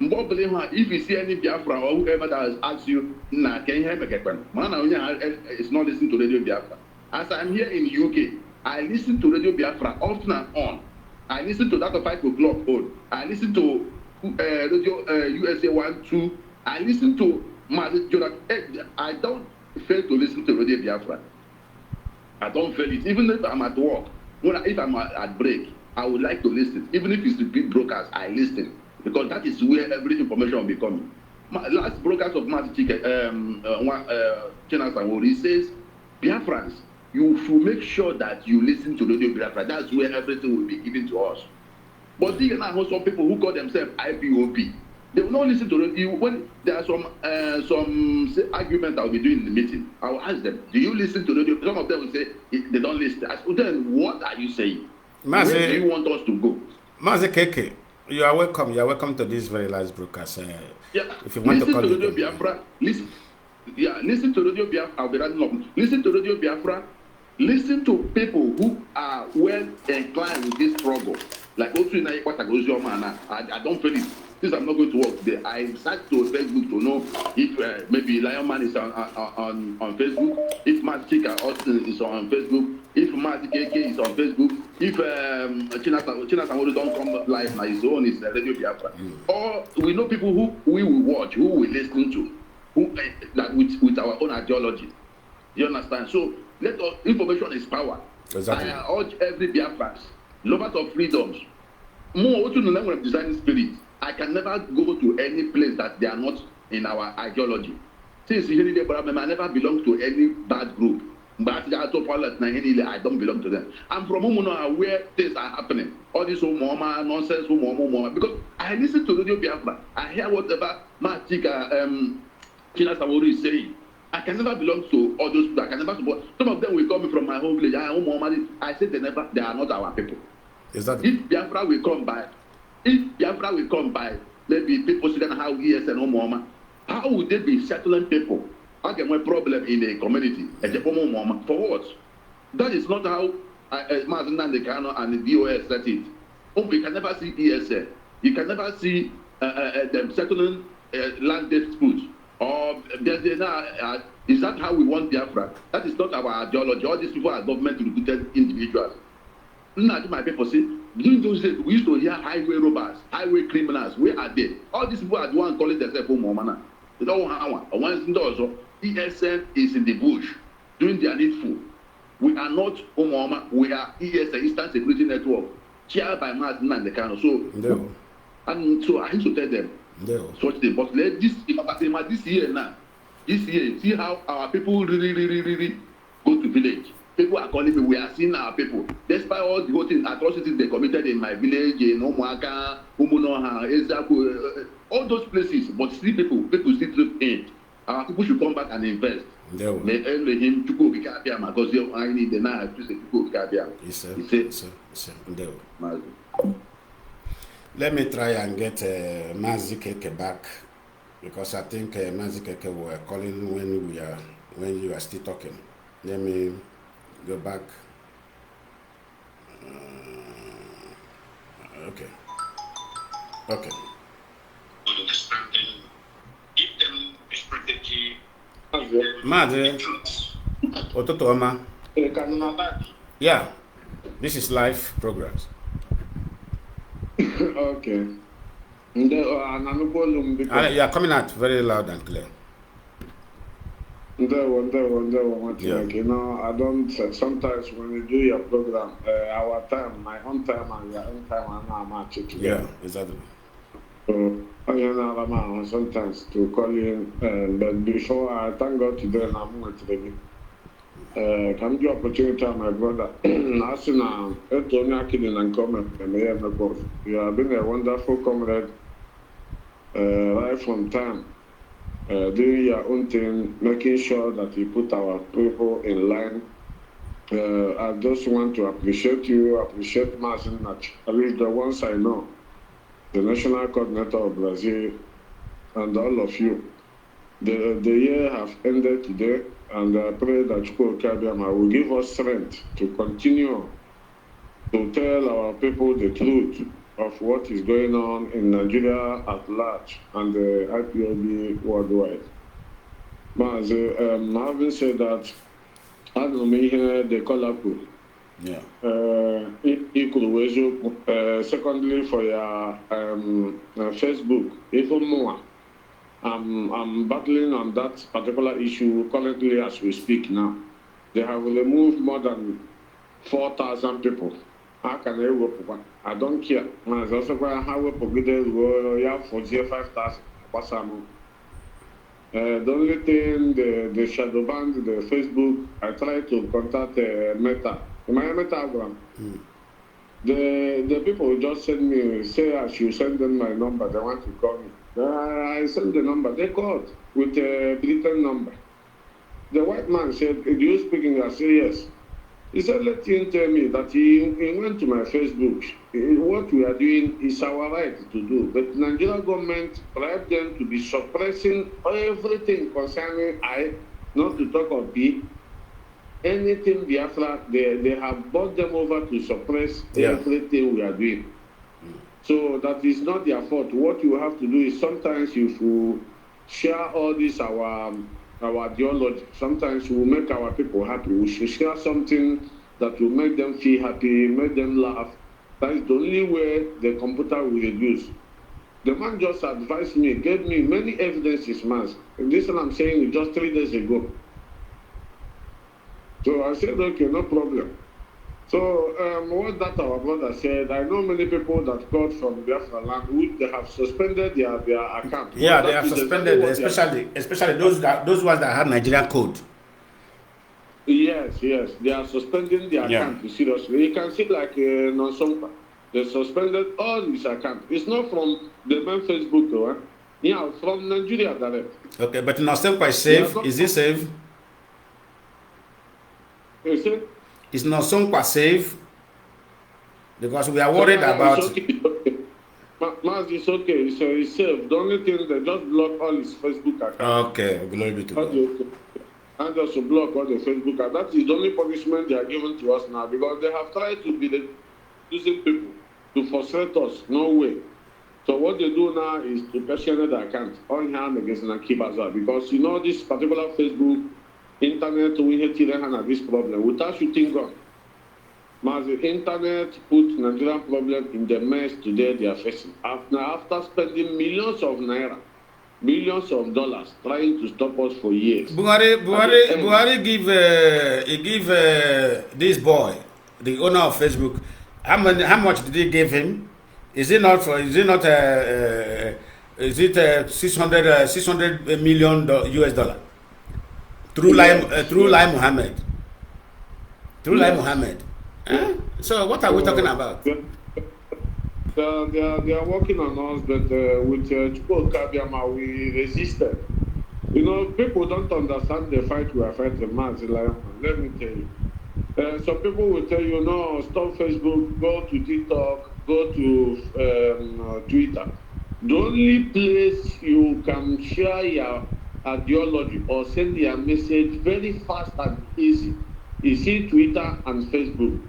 If you see any Biafra or whoever that has asked you, can you hear me? It's not listening to Radio Biafra. As I'm here in UK, I listen to Radio Biafra often and on. I listen to that at 5 o'clock on. I listen to Radio USA 1, 2. I listen to Mazi. I don't fail to listen to Radio Biafra. I don't fail it. Even if I'm at work, if I'm at break, I would like to listen. Even if it's the big broadcast, I listen. Because that is where every information will be coming. Last broadcast of Mazi he says, Biafrans, you should make sure that you listen to Radio Biafra. That's where everything will be given to us. But you can have some people who call themselves IPOP. They will not listen to you. When there are some arguments I will be doing in the meeting, I will ask them, do you listen to radio? Some of them will say they don't listen. I will tell them, what are you saying? Mazi, where do you want us to go? Mazi Keke, you are welcome. You are welcome to this very last broadcast. If you want listen to Radio Biafra, listen to Radio Biafra. I'll be writing up. Listen to Radio Biafra. Listen to people who are well inclined with this struggle. Like I don't feel it. Since I'm not going to work today, I searched to Facebook to know if maybe Lion Man is on Facebook, if Matt Chika Austin is on Facebook, if Matt KK is on Facebook, if China Samori don't come live now, his own is Radio Biafra. Or we know people who we will watch, who we listen to, who that with our own ideology. You understand? So information is power. Exactly. I urge every Biafran, lovers of freedoms, more to the language of designing spirit. I can never go to any place that they are not in our ideology. Since I never belong to any bad group. But I don't belong to them. I'm from Umuno where things are happening. All this Umoma nonsense, Umoma. Because I listen to Radio Biafra. I hear whatever Matika China Sawori is saying. I can never belong to all those people. I can never support. Some of them will come from my home village. I say they are not our people. Exactly. If Biafra will come by, maybe people see how ES and Umoma, how would they be settling people? How can we problem in a community? For what? That is not how Mazi Nnamdi Kanu and the DOS set it. We can never see ESN. You can never see them settling land disputes. Or is that how we want Biafra? That is not our ideology. All these people are government-recruited individuals. My people say, during those days, we used to hear highway robbers, highway criminals. Where are they? All these people are the ones calling themselves Umomana. They don't want one. Also, ESN is in the bush doing their needful. We are not Umoma. We are ESN, Eastern Security Network, chaired by Mazi Nnamdi Kanu. So, and so I used to tell them, such thing. But let this year now, see how our people really go to village. People are calling me, we are seeing our people. Despite all the whole thing, atrocities they committed in my village, in Omuaka, Umunoha, Ezaku, all those places, but still people still live in. Our people should come back and invest. Let him to go because I need the night to say to go. He said, let me try and get Mazi Keke back, because I think Mazi Keke were calling when you are still talking. Let me go back. Okay. Understanding, give them a strategy. Mazi, Ototoma. Yeah, this is live programs. Okay. You are coming out very loud and clear. Yeah. You know, I don't. Sometimes when you do your program, our time, my own time, and your own time, and I'm matching together. Yeah, exactly. So, sometimes to call you, but before I thank God today, I'm with you. Can you opportunity, my brother? As soon as Tony Akinin and comment, you have been a wonderful comrade right from time. Doing your own thing, making sure that you put our people in line. I just want to appreciate you, appreciate Mazi, at least the ones I know, the national coordinator of Brazil, and all of you. The year has ended today, and I pray that Chukwukabiama will give us strength to continue to tell our people the truth of what is going on in Nigeria at large and the IPOB worldwide. Mazi, having said that, I don't hear the colorful. Yeah. Secondly, for your Facebook, even more. I'm battling on that particular issue currently as we speak now. They have removed more than 4,000 people. How can they work one? I don't care. There's also how we have 45,000. The only thing, the shadow band, the Facebook, I try to contact Meta. My Metagram. The people just send me, say I should send them my number, they want to call me. I sent the number, they called with a Britain number. The white man said, do you speak English? I said, yes. He said, let him tell me that he went to my Facebook. What we are doing is our right to do. But the Nigerian government bribed them to be suppressing everything concerning I, not to talk of B. Anything Biafra, they have brought them over to suppress everything we are doing. So that is not their fault. What you have to do is sometimes you share all this our ideology. Sometimes we will make our people happy. We should share something that will make them feel happy, make them laugh. That is the only way the computer will reduce. The man just advised me, gave me many evidences, man. And this one I'm saying is just 3 days ago. So I said, okay, no problem. So, what that our brother said, I know many people that got from Biafra land which they have suspended their account. Yeah, But they that have is suspended, exactly especially those ones that had Nigerian code. Yes, they are suspending the Yeah. account seriously. You can see like Nonsompa, they suspended all his account. It's not from the main Facebook though. Yeah, from Nigeria direct. Okay, but Nosempa is safe. Is he safe? You see? Is Nosempa safe? Because we are worried about. It's okay. Mazi, it's okay. It's safe. The only thing they just block all his Facebook account. Okay, glory be to God. And just to block all the Facebook account. That is the only punishment they are giving to us now because they have tried to be using people to frustrate us. No way. So what they do now is to question the account on hand against Nakibaza because you know this particular Facebook, internet, we had this problem without shooting gun. But the internet put Nigerian problem in the mess today they are facing. After spending millions of naira, billions of dollars trying to stop us for years. Buhari give this boy, the owner of Facebook, how much did he give him? Is it 600 million US dollar through Lai Mohammed? Through Lai Mohammed. So what are we talking about? They are working on us, but with Chukwuka we resisted. You know, people don't understand the fight we are fighting. Mazi, let me tell you. Some people will tell you, no, stop Facebook, go to TikTok, go to Twitter. The only place you can share your ideology or send your message very fast and easy is in Twitter and Facebook.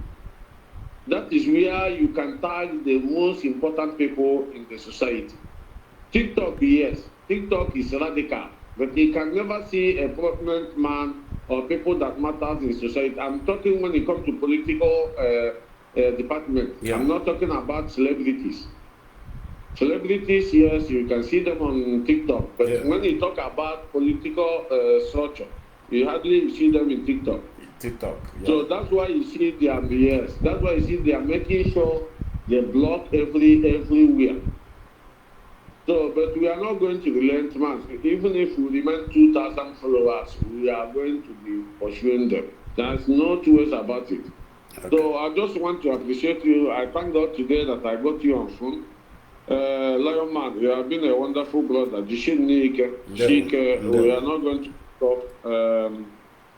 That is where you can tag the most important people in the society. TikTok, yes, TikTok is radical, but you can never see a prominent man or people that matters in society. I'm talking when it comes to political department. Yeah. I'm not talking about celebrities. Celebrities, yes, you can see them on TikTok, but when you talk about political structure, you hardly see them in TikTok. TikTok. Yeah. So that's why you see that's why you see they are making sure they block everywhere. So, but we are not going to relent, man. Even if we remain 2,000 followers, we are going to be pursuing them. There's no two ways about it. Okay. So I just want to appreciate you. I thank God today that I got you on phone. Lion Man, you have been a wonderful brother. We are not going to stop.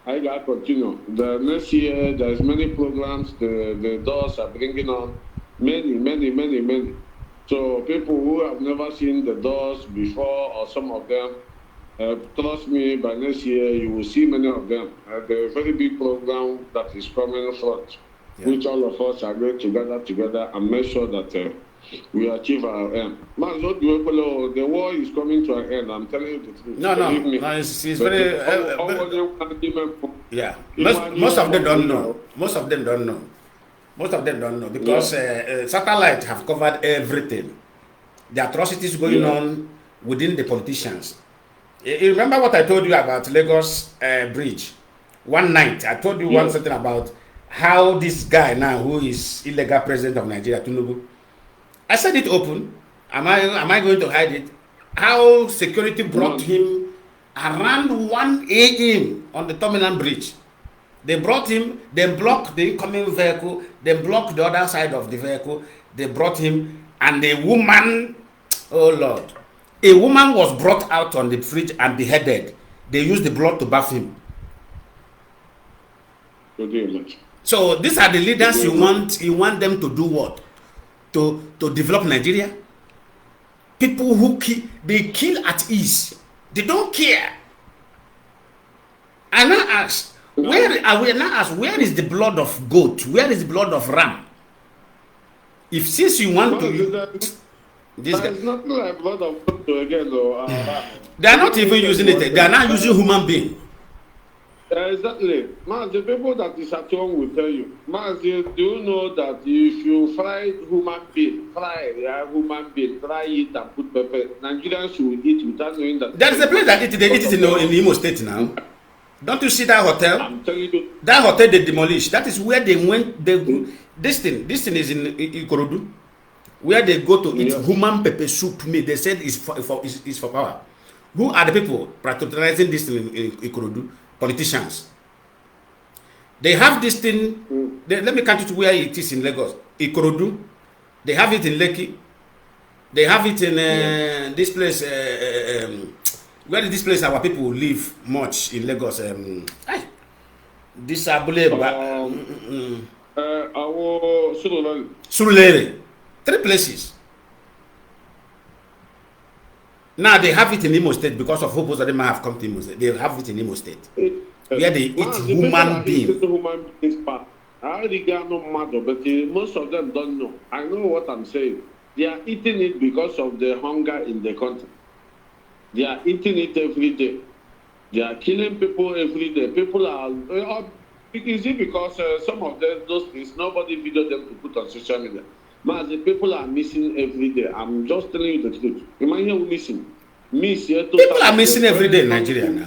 I got to continue. The next year, there's many programs the doors are bringing on. Many. So people who have never seen the doors before, or some of them, trust me, by next year you will see many of them. The very big program that is coming front, which all of us are going to gather together and make sure that we achieve our aim. Man, the war is coming to an end. I'm telling you the truth. No, it's very. Yeah, most of them don't know. Most of them don't know because satellite have covered everything. The atrocities going on within the politicians. You remember what I told you about Lagos Bridge? One night, I told you something about how this guy now, who is illegal president of Nigeria, Tinubu. I said it open. Am I going to hide it? How security brought him around 1 a.m. on the terminal bridge. They brought him, they blocked the incoming vehicle, they blocked the other side of the vehicle, they brought him, and a woman, oh Lord, a woman was brought out on the bridge and beheaded. They used the blood to bath him. So these are the leaders you want them to do what? To develop Nigeria? People who they kill at ease. They don't care. I now ask, where is the blood of goat? Where is the blood of ram? If since you want to use this guy, nothing like blood of goat again, though. They are not even using it. They are not using human being. Exactly. Man, the people that is at home will tell you. Man, do you know that if you fry human being, try it and put pepper, Nigerians will eat without knowing that. There is a place that they eat it in Imo State now. Don't you see that hotel? I'm telling you. That hotel they demolished. That is where they went. This thing is in Ikorodu, where they go to eat human pepper soup meat. They said is for power. Who are the people patronizing this thing in Ikorodu? Politicians. They have this thing. Let me count it where it is in Lagos. Ikorodu. They have it in Lekki. They have it in this place. Where is this place our people live much in Lagos? This Abule. Surulere. 3 places. Now they have it in Imo State because of hopes that they might have come to Imo State. They have it in Imo State. Where they eat human beings. I already got no matter, but most of them don't know. I know what I'm saying. They are eating it because of the hunger in the country. They are eating it every day. They are killing people every day. People are. Is it because some of them, those things, nobody video them to put on social media? Mazi, people are missing every day. I'm just telling you the truth. Imagine missing. People are missing every day in Nigeria now.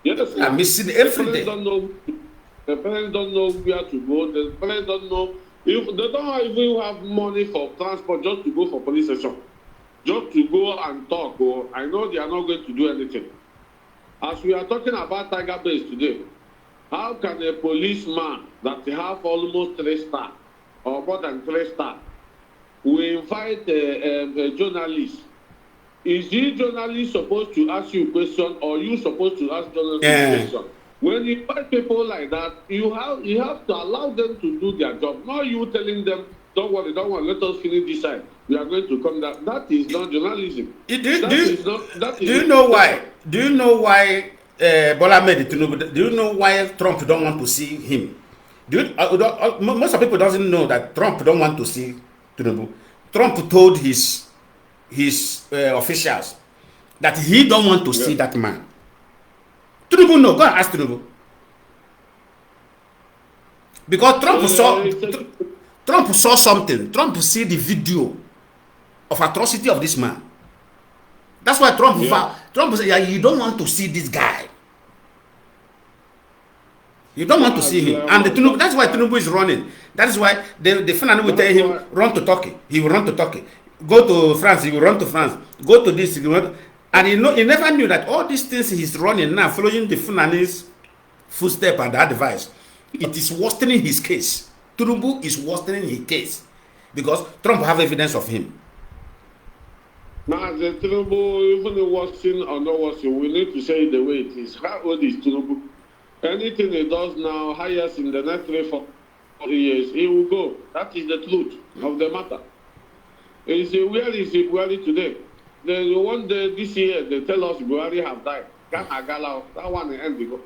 Yes, they are missing every day. The parents don't know where to go. The parents don't know. If they don't even have money for transport just to go for police station. Just to go and talk. Or I know they are not going to do anything. As we are talking about Tiger Base today, how can a policeman that have almost 3 stars or more than 3 stars will invite a journalist? Is the journalist supposed to ask you a question or you supposed to ask journalist a question? When you invite people like that, you have to allow them to do their job. Not you telling them, don't worry, let us finish this side. We are going to come down. That is not journalism. Do you know why? Do you know why Bola made it to know? Do you know why Trump don't want to see him? Most of people doesn't know that Trump don't want to see Tinubu. Trump told his officials that he don't want to see that man. Tinubu no, go and ask Tinubu. Because Trump saw something. Trump see the video of atrocity of this man. That's why Trump said, yeah, you don't want to see this guy. You don't want to see him. And that's why Tinubu is running. That is why the Fulani will tell him, run to Turkey. He will run to Turkey. Go to France, he will run to France. Go to this, he will run. And he never knew that all these things he's running now, following the Fulani's footstep and advice, it is worsening his case. Tinubu is worsening his case because Trump have evidence of him. Now, the Tinubu, even worsening or not worsening, we need to say it the way it is. How old is Tinubu? Anything he does now, highest in the next 3-4 years, he will go. That is the truth of the matter. Where is Buhari today? One day this year, they tell us Buhari have died. That one end we go.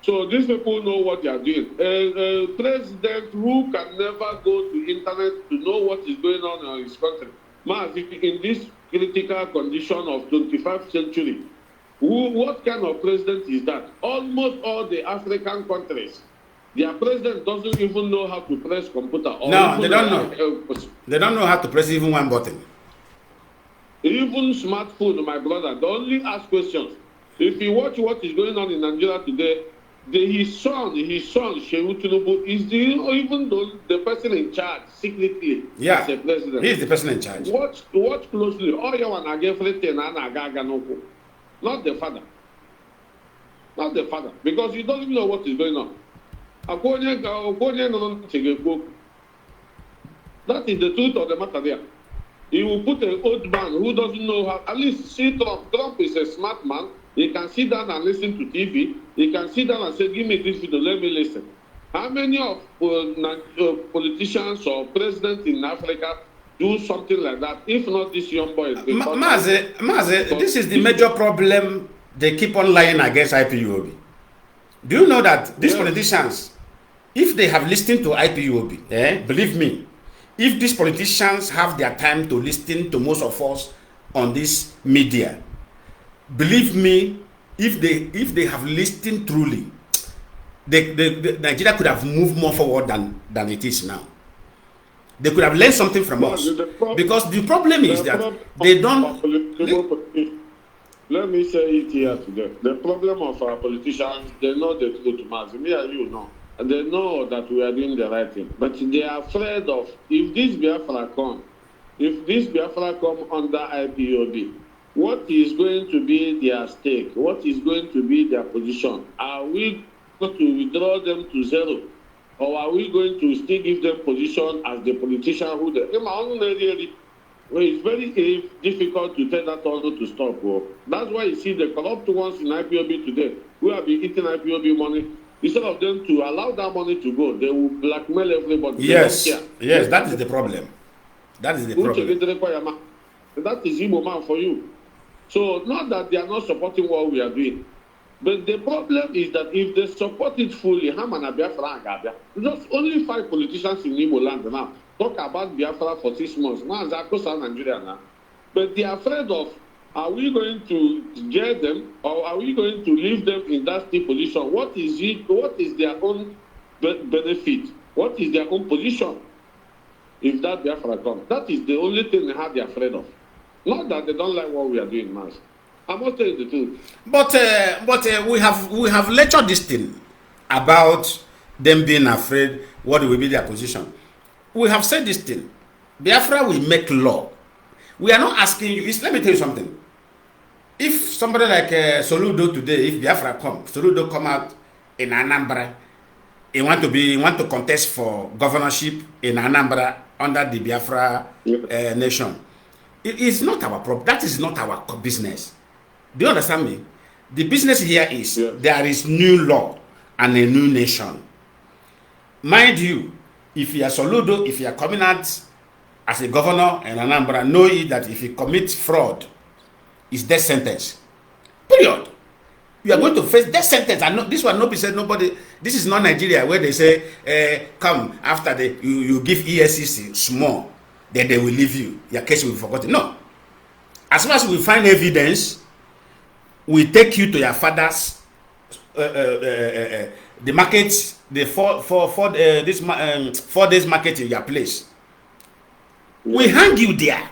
So these people know what they are doing. A president who can never go to internet to know what is going on in his country. Mazi, in this critical condition of 21st century, what kind of president is that? Almost all the African countries, their president doesn't even know how to press computer. Or no, they don't know. They don't know how to press even one button. Even smartphone, my brother, they only ask questions. If you watch what is going on in Nigeria today, his son, Shehu Tinubu, is even though the person in charge secretly as a president. He is the person in charge. Watch closely. All you want to get not the father. Not the father. Because he doesn't know what is going on. That is the truth of the matter there. He will put an old man who doesn't know how, at least see Trump. Trump is a smart man. He can sit down and listen to TV. He can sit down and say, give me this video, let me listen. How many of politicians or presidents in Africa do something like that? If not this young boy. Mazi, this is the major problem they keep on lying against IPOB. Do you know that these politicians, if they have listened to IPOB, believe me, if these politicians have their time to listen to most of us on this media, believe me, if they have listened truly, Nigeria could have moved more forward than it is now. They could have learned something from us. Because the problem is that they don't. let me say it here today. The problem of our politicians, they know the truth, Mazi. Me and you know. And they know that we are doing the right thing. But they are afraid of, if this Biafra come under IPOB, what is going to be their stake? What is going to be their position? Are we going to withdraw them to zero? Or are we going to still give them position as the politician who they... Well, it's very difficult to tell that also to stop. Bro. That's why you see the corrupt ones in IPOB today, who have been eating IPOB money, instead of them to allow that money to go, they will blackmail everybody. Yes, yes, that is the problem. That is the problem. That is Igbo man for you. So, not that they are not supporting what we are doing, but the problem is that if they support it fully, there's only 5 politicians in Igbo land now. Talk about Biafra for 6 months. Now, Nigeria now. But they are afraid of, are we going to get them or are we going to leave them in that state position? What is it? What is their own benefit? What is their own position if that Biafra comes? That is the only thing they have to be afraid of. Not that they don't like what we are doing, man. I must tell you the truth. But we have lectured this thing about them being afraid what will be their position. We have said this thing. Biafra will make law. We are not asking you. Let me tell you something. If somebody like Soludo today, if Biafra come, Soludo come out in Anambra, he want to contest for governorship in Anambra under the Biafra nation. It's not our problem. That is not our business. Do you understand me? The business here is there is new law and a new nation. Mind you, if you are Soludo, if you are coming out as a governor in Anambra, know it that if you commit fraud, it's death sentence. Period. You are going to face death sentence. And this one not be said nobody. This is not Nigeria where they say, come after you give ESCC small, then they will leave you. Your case will be forgotten. No. As soon as we find evidence, we take you to your father's the market. The 4 days market in your place. We hang you there.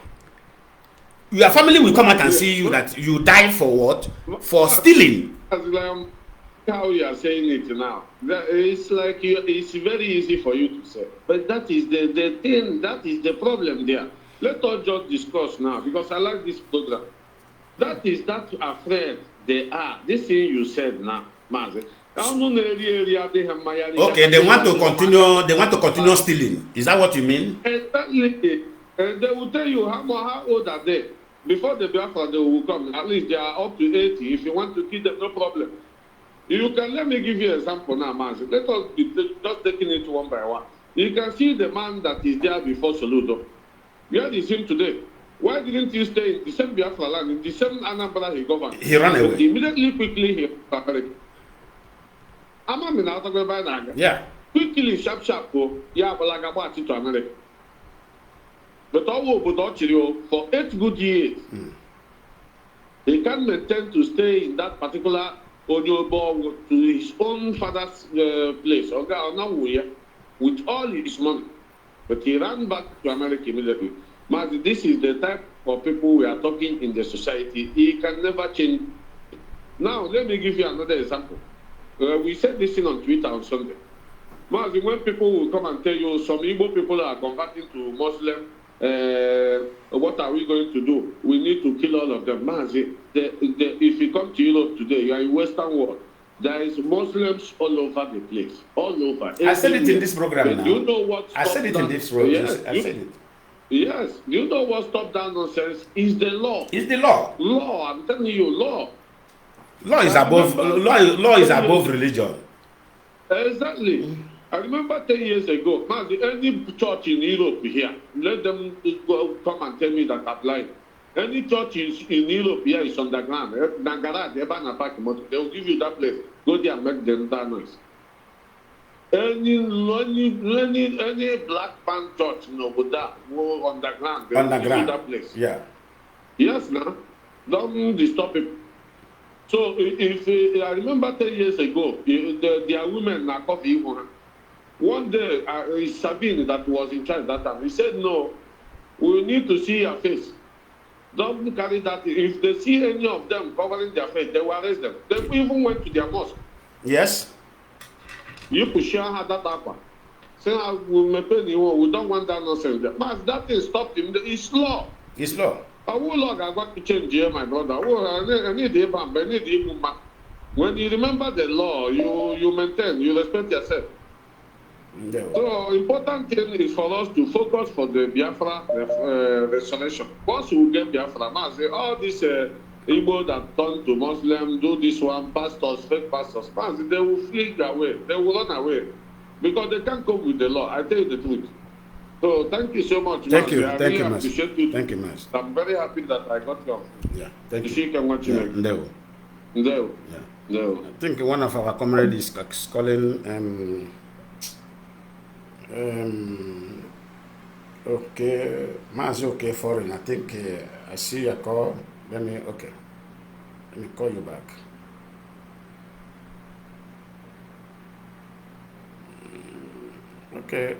Your family will come out and see you that you died for what? For stealing. How you are saying it now. It's like it's very easy for you to say. But that is the thing, that is the problem there. Let us just discuss now because I like this program. That is that afraid they are. This thing you said now, Mazi. Okay, they want to continue. They want to continue stealing. Is that what you mean? Exactly. And they will tell you how old are they before the Biafra they will come. At least they are up to 80. If you want to kill them, no problem. You can let me give you an example now, Mazi. Let us be just taking it one by one. You can see the man that is there before Soludo. Where is him today? Why didn't you stay in the same Biafra land, in the same Anambra he governed? He ran away. Immediately, quickly he yeah. Quickly, sharp, yeah, but like about to America. But for 8 good years, he can maintain to stay in that particular Onyobo to his own father's place, with all his money. But he ran back to America immediately. But this is the type of people we are talking in the society. He can never change. Now, let me give you another example. We said this thing on Twitter on Sunday. Mazi, when people will come and tell you some Igbo people are converting to Muslim, what are we going to do? We need to kill all of them. Mazi, if you come to Europe today, you are in Western world. There is Muslims all over the place. All over. I said it in this program now. Do you know what? I said it in this program. Yes, I said it. Yes. Do you know what stop that nonsense? Is the law. It's the law. Law. I'm telling you, law. Law is above law is above religion. Exactly. I remember 10 years ago, man, any church in Europe here, let them come and tell me that I'm lying. Any church in Europe here is underground. They will give you that place. Go there and make them that noise. Any black man church in Oboda go underground. They will give you that place. Yeah. Yes, now. Don't disturb people. So if I remember 10 years ago, their women are coffee. One day, Sabine that was in charge that time, he said, no, we need to see your face. Don't carry that. If they see any of them covering their face, they will arrest them. They even went to their mosque. Yes. You push your hand that up. Say, we don't want that nonsense. But that thing stopped him. It's law. It's law. I will log, I got to change here, my brother. I need the when you remember the law, you maintain, you respect yourself. No. So important thing is for us to focus for the Biafra restoration. Once we get Biafra, Mazi, all these Igbo that turn to Muslim, do this one, pastors, fake pastors, Mazi, they will flee away, they will run away. Because they can't cope with the law. I tell you the truth. So thank you so much, Thank you. I Thank really you, appreciate you. Thank you, Mazi. I'm very happy that I got you. Yeah, thank you. Can watch Yeah, no. No. Yeah. No. I think one of our comrades is calling okay, Mazi, okay, foreign. I think I see your call. Let me call you back. Okay.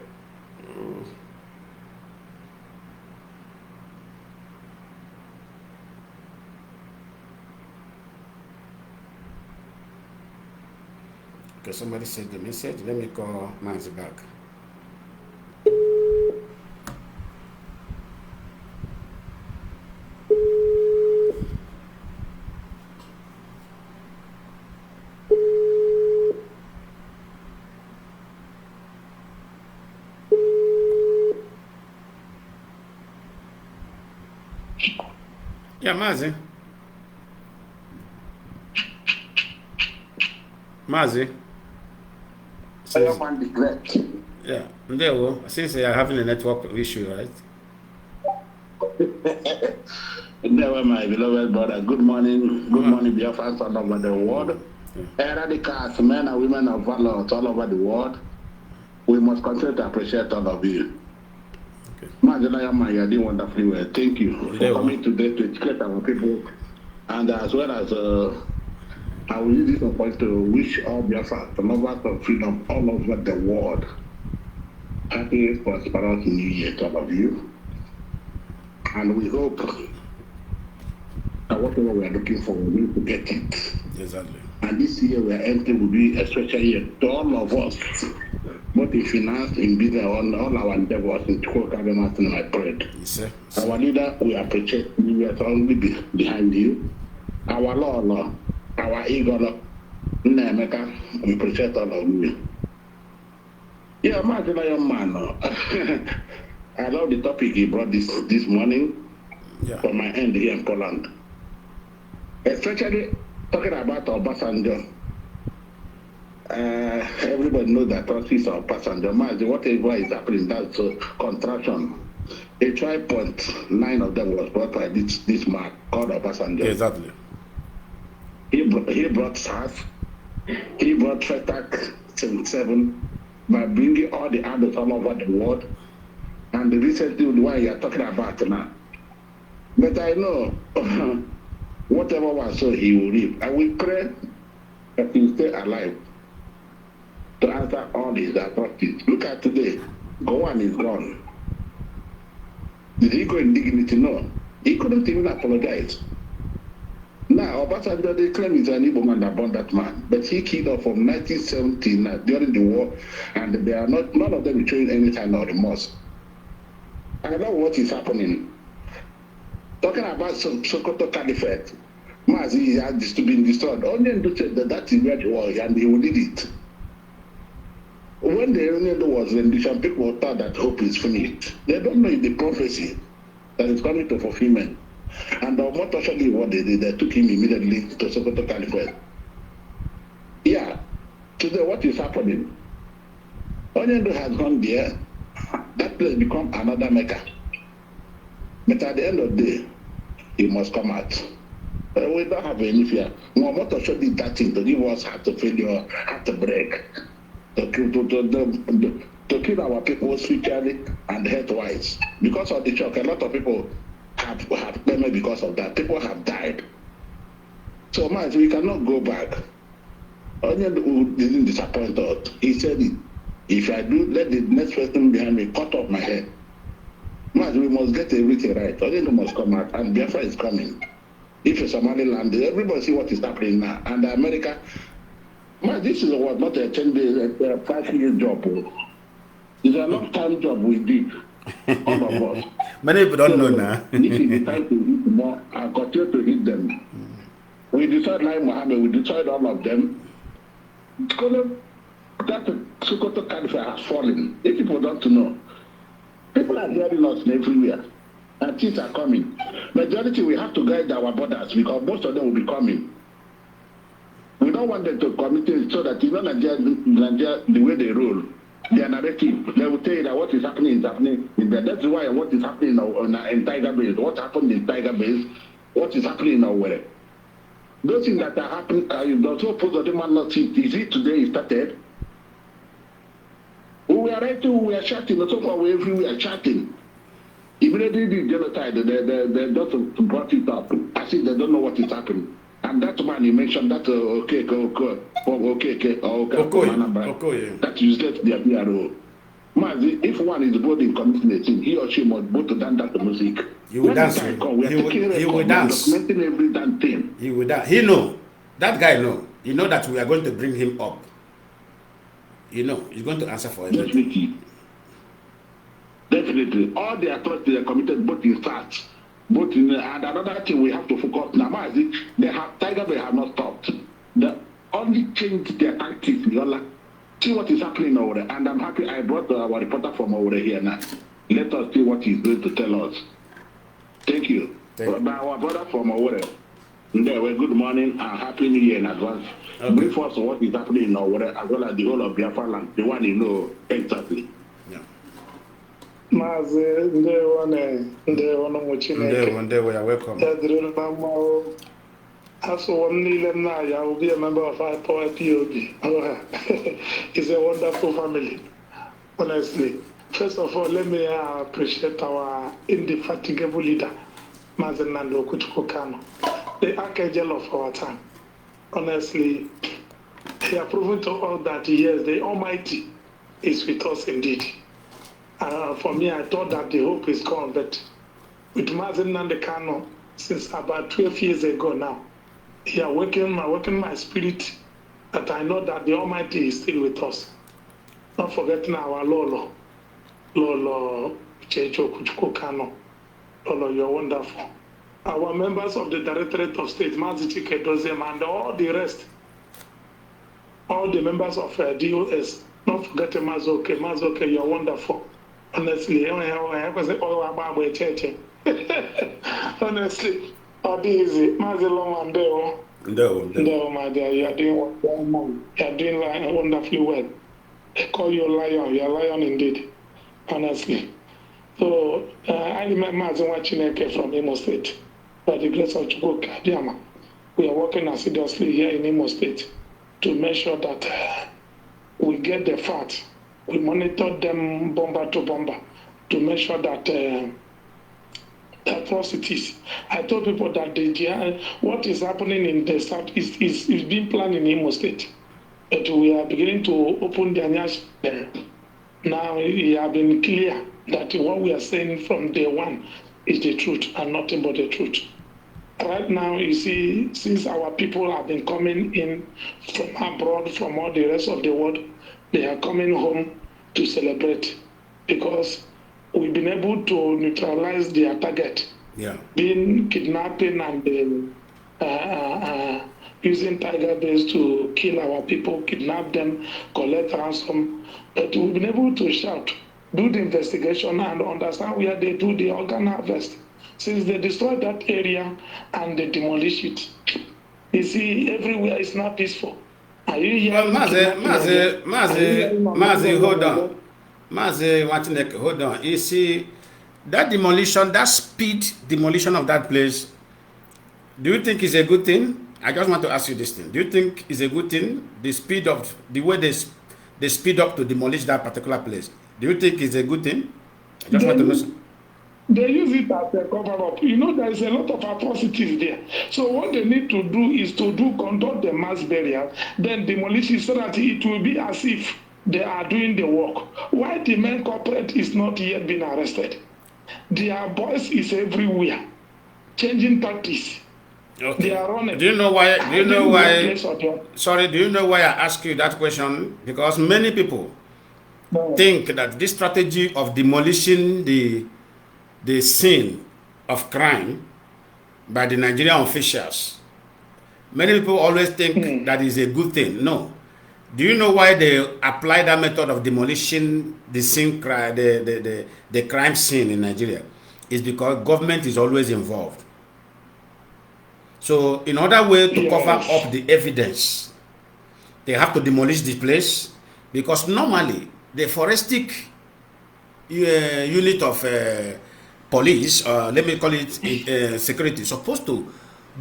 Okay, somebody sent the message. Let me call Mazi back. Yeah, Mazi. Mazi. Yeah, since they are having a network issue, right? Never, my beloved brother. Good morning. Good morning, Biafrans all over the world. Radicals, men and women of valor all over the world. We must continue to appreciate all of you. You're doing wonderfully well. Thank you for coming today to educate our people. And as well as I will use this point to wish all Biafra, the lovers of freedom all over the world, happy, prosperous New Year to all of you. And we hope that whatever we are looking for, we will get it. Exactly. And this year we are entering will be a special year to all of us, both in finance, in business, all our endeavors in Chukwu and my bread. Yes, sir. Our leader, we appreciate you. We are only behind you. Our law, our ego, Nnamdi, we appreciate all of you. Yeah, young man. I love the topic he brought this morning from my end here in Poland. Especially talking about Obasanjo. Everybody knows that office of Obasanjo. Mazi, whatever is happening, that's a contraction. A 12.9 of them was brought by this man called Obasanjo. Exactly. He brought SARS. He brought FETAC 77 by bringing all the adults all over the world. And the recently the one you are talking about now. But I know whatever was so he will reap. I will pray that he will stay alive to answer all these atrocities. Look at today. Gowan is gone. Did he go in dignity? No. He couldn't even apologize. Now, Obasanjo, they claim he's an Igbo man that burned that man. But he killed off from 1970 during the war, and they are not, none of them showing any kind of remorse. I know what is happening. Talking about Sokoto Caliphate, Mazi has been destroyed. Only to say that is where the war is, and he will lead it. When the Union was rendition, people thought that hope is finished. They don't know the prophecy that is coming to fulfillment. And what actually what they did, they took him immediately to Sokoto Caliphate. Yeah. Today, what is happening? Onion has gone there. That place become another Mecca. But at the end of the day, he must come out. We don't have any fear. What should did that thing to give us heart to failure, heart to break, to kill our people spiritually and health-wise. Because of the shock, a lot of people have died because of that. People have died. So much we cannot go back. Onion who didn't disappoint us. He said it. If I do, let the next person behind me cut off my head. Mazi, we must get everything right. Odinga must come out, and Biafra is coming. If it's Somaliland, everybody see what is happening now. And America, man, this is what not a 10 days, a 5-year job. It's a long time job we did, all of us. Many people don't know now. If you decide to hit more, I continue to hit them. We decide like Mohammed, we decide all of them. That Sokoto Caliphate has fallen. If people don't know, people are hearing us everywhere. And things are coming. Majority, we have to guide our borders because most of them will be coming. We don't want them to commit it so that, you know, Nigeria, the way they roll, their narrative, they will tell you that what is happening is happening. That's why what is happening in Tiger Base, what happened in Tiger Base, what is happening nowhere. Those things that are happening, you're supposed to them not see. Is it today it started? We are writing, we are chatting, so far we everywhere chatting. Immediately the genocide, they just brought it up. I think they don't know what is happening. And that man you mentioned, that okay, that useless the PRO. Mazi, if one is both in committing a sin, he or she must both dance that music. He will dance. He will dance. Documenting every damn thing. He will dance. He know. That guy know. He know that we are going to bring him up. You know, he's going to answer for everything. Definitely. All the atrocities are committed both in facts, both in and another thing we have to focus now. Mazi, they have Tiger Bay have not stopped. They only changed their tactics. See what is happening over there. And I'm happy I brought our reporter from over here now. Let us see what he's going to tell us. Thank you. Our brother from over there. Well, good morning and happy new year in advance. Okay. Brief us what is happening in over there as well as the whole of Biafra land, the one you know exactly. Mazi, ndewo no Chineke. Ndewo, you are welcome. Also, one I will be a member of our POB. It's a wonderful family, honestly. First of all, let me appreciate our indefatigable leader, Mazi Kanu, the archangel of our time. Honestly, he has proven to all that yes, the Almighty is with us indeed. For me, I thought that the hope is gone, but with Mazi Kanu, since about 12 years ago now, he awakened my spirit that I know that the Almighty is still with us. Not forgetting our Lolo Checho Kuchuko Kano. Lolo, you're wonderful. Our members of the Directorate of State, Mazi Dozem, and all the rest, all the members of DOS, not forgetting Mazoke, you're wonderful. Honestly, honestly, easy. Mazi Long and Deo, my dear, you are doing wonderfully well. They call you a lion. You are a lion indeed, honestly. So I remember Mazi Chineke from Imo State. By the grace of Chukwu, we are working assiduously here in Imo State to make sure that we get the facts. We monitor them bomber to bomber to make sure that atrocities. I told people that what is happening in the south is being planned in Imo State. But we are beginning to open the eyes there. Now it has been clear that what we are saying from day one is the truth and nothing but the truth. Right now, you see, since our people have been coming in from abroad, from all the rest of the world, they are coming home to celebrate because we've been able to neutralize their target, being kidnapping and using Tiger Base to kill our people, kidnap them, collect ransom. But we've been able to shout, do the investigation and understand where they do the organ harvest. Since they destroyed that area and they demolish it, you see, everywhere is not peaceful. Are you hearing? Mazi, hold on. Mazi, hold on. You see, that demolition, that speed demolition of that place, do you think is a good thing? I just want to ask you this thing. Do you think is a good thing? The speed of, the way they speed up to demolish that particular place. Do you think is a good thing? I just want to know. They use it as a cover-up. You know, there is a lot of atrocities there. So what they need to do is to conduct the mass burial, then demolish it so that it will be as if they are doing the work. Why the main culprit is not yet been arrested? Their voice is everywhere, changing tactics. Okay. They are running. Do you know why? Do you know why? Do you know why I ask you that question? Because many people think that this strategy of demolishing the scene of crime by the Nigerian officials, many people always think that is a good thing. No. Do you know why they apply that method of demolishing the scene, the crime scene in Nigeria? It's because government is always involved. So in other way to cover up the evidence, they have to demolish the place, because normally the forensic unit of police, let me call it security, supposed to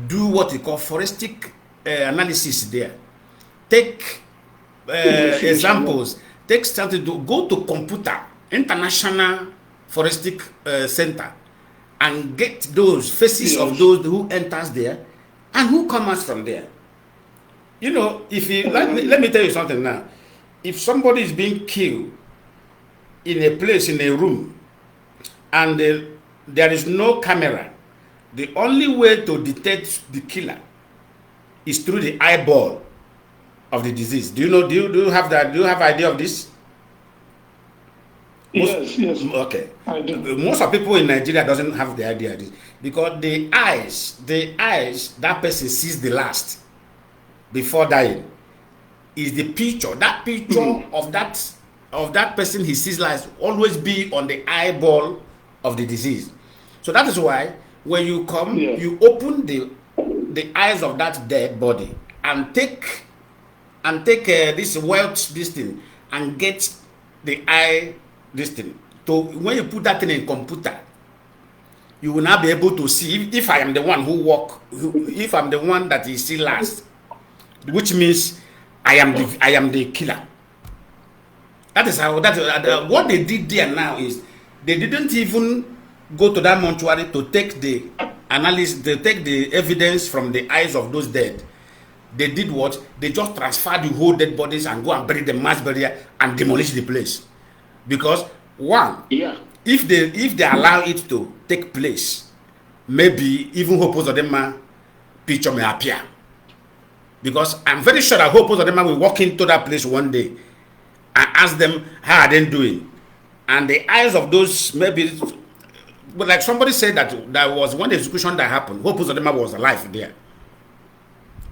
do what we call forensic analysis there. Take examples, take something to go to computer, international forensic center, and get those faces of those who enters there and who comes from there. You know, if you let me tell you something now. If somebody is being killed in a place, in a room, and there is no camera, the only way to detect the killer is through the eyeball of the disease. Do you know? Do you have that? Do you have idea of this? Yes. Okay. I do. Most of people in Nigeria doesn't have the idea of this, because the eyes that person sees the last before dying is the picture. That picture of that person he sees last always be on the eyeball of the disease. So that is why when you come, you open the eyes of that dead body and take this wealth this thing and get the eye this thing. So when you put that thing in computer, you will now be able to see if I am the one if I'm the one that you see last, which means I am the killer. That is how what they did there now is they didn't even go to that mortuary to take the analysis, they take the evidence from the eyes of those dead. They did what? They just transferred the whole dead bodies and go and bury the mass burial and demolish the place. Because if they allow it to take place, maybe even Hope Uzodinma picture may appear. Because I'm very sure that Hope Uzodinma will walk into that place one day and ask them how are they doing, and the eyes of those, maybe, but like somebody said that was one execution that happened. Hope Uzodinma was alive there.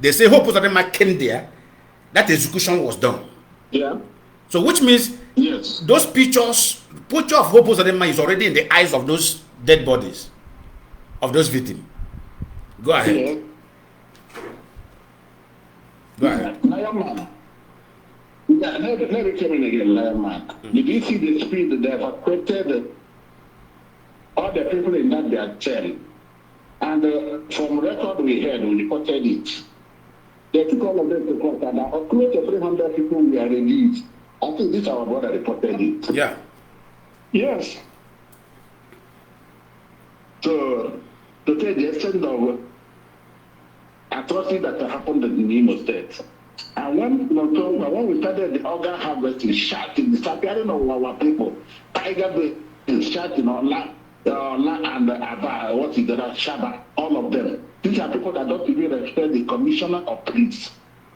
They say Hope Uzodinma came there, that execution was done. Yeah. So which means those picture of Hope Uzodinma is already in the eyes of those dead bodies, of those victims. Go ahead. Yeah. Go ahead. Lion Man. Yeah, let me come in again, Lion Man. Did you see the speed that they evacuated all the people in that their cell? And from record we heard, we reported it. They took all of them to court, and close to 300 people were released. I think this our brother reported it. Yeah. Yes. So, to take the extent of atrocity that happened in Imo State. And when we started the organ harvesting, shouting, disappearing of our people, Tiger Bay shouting on land and Aba, what is that, Shaba, all of them. These are people that don't even respect the commissioner of police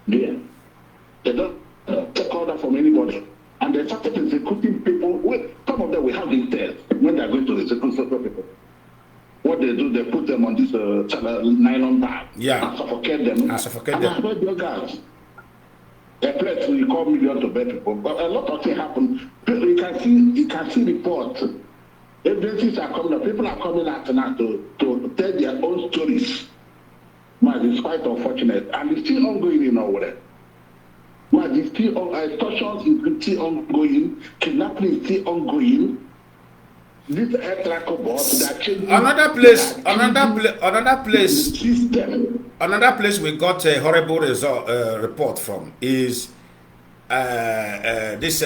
there. They don't take order from anybody. And they started executing people. Some of them will have intel when they're going to execute certain people. What they do, they put them on this nylon bag and suffocate them. And I heard your guys. A place will call millions to bed people. But a lot of things happen. You can see reports. Evidences are coming up. People are coming out now to tell their own stories. Man, it's quite unfortunate. And it's still ongoing in Owerri. Man, it's still extortion is still ongoing. Kidnapping is still ongoing. This air tracker bot that changing. Another place we got a horrible report from is this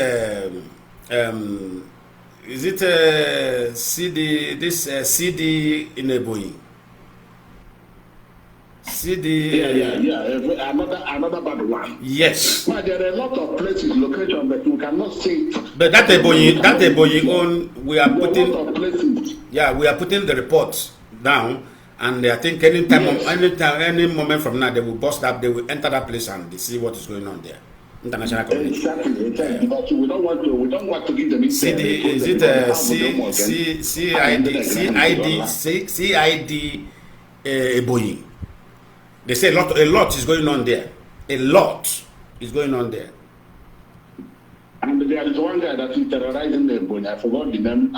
is it CD in Ebonyi? CD. Yeah. Another bad one. Yes. Well, there are a lot of places, location, but we cannot say it. But that Ebonyi own, we are putting. A lot of places. Yeah, we are putting the reports down, and I think any moment from now, they will bust up, they will enter that place and they see what is going on there. International community. Exactly. Because we don't want to give them CID Eboyi. They say a lot is going on there. A lot is going on there. And there is one guy that is terrorizing Ebony. I forgot the name.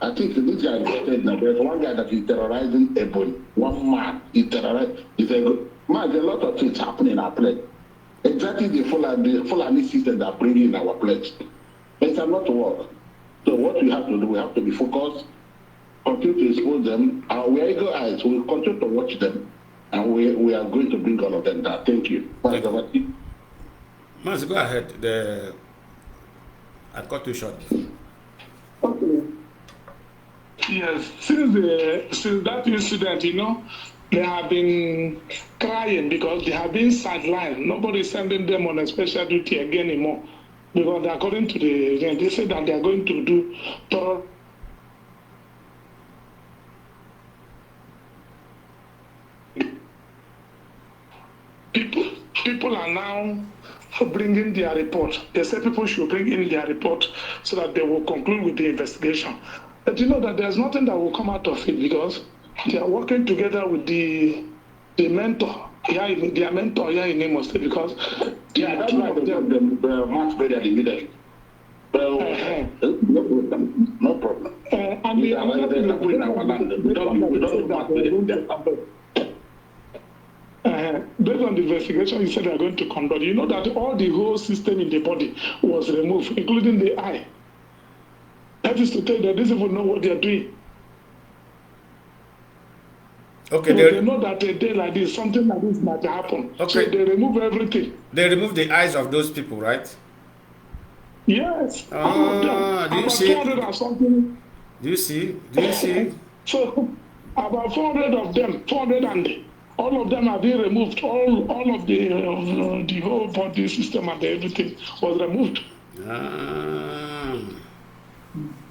I think this guy said now. There's one guy that is terrorizing Ebony. One man is terrorizing. He said, man, there's a lot of things happening in our place. Exactly the Fulani system that bring in our place. It cannot work. So what we have to do, we have to be focused, continue to expose them, and we are eagle eyes. We will continue to watch them, and we are going to bring all of them down. Thank you. Mazi, go ahead. I got too short. Okay. Yes, since that incident, they have been crying because they have been sidelined. Nobody is sending them on a special duty again anymore. Because according to they say that they are going to do thorough. People are now bringing their report. They say people should bring in their report so that they will conclude with the investigation. But you know that there's nothing that will come out of it because they are working together with the mentor. Their mentor here in Imo State because that's why the much better than the middle. No problem. And the other thing that we based on the investigation, you said they are going to conduct. You know that all the whole system in the body was removed, including the eye. That is to tell you that these people know what they are doing. Okay, so they know that a day like this, something like this might happen. Okay. So they remove everything. They remove the eyes of those people, right? Yes. Do you see? 400 or something. Do you see? So about 400 of them, 400 and all of them are being removed. All of the whole body system and everything was removed.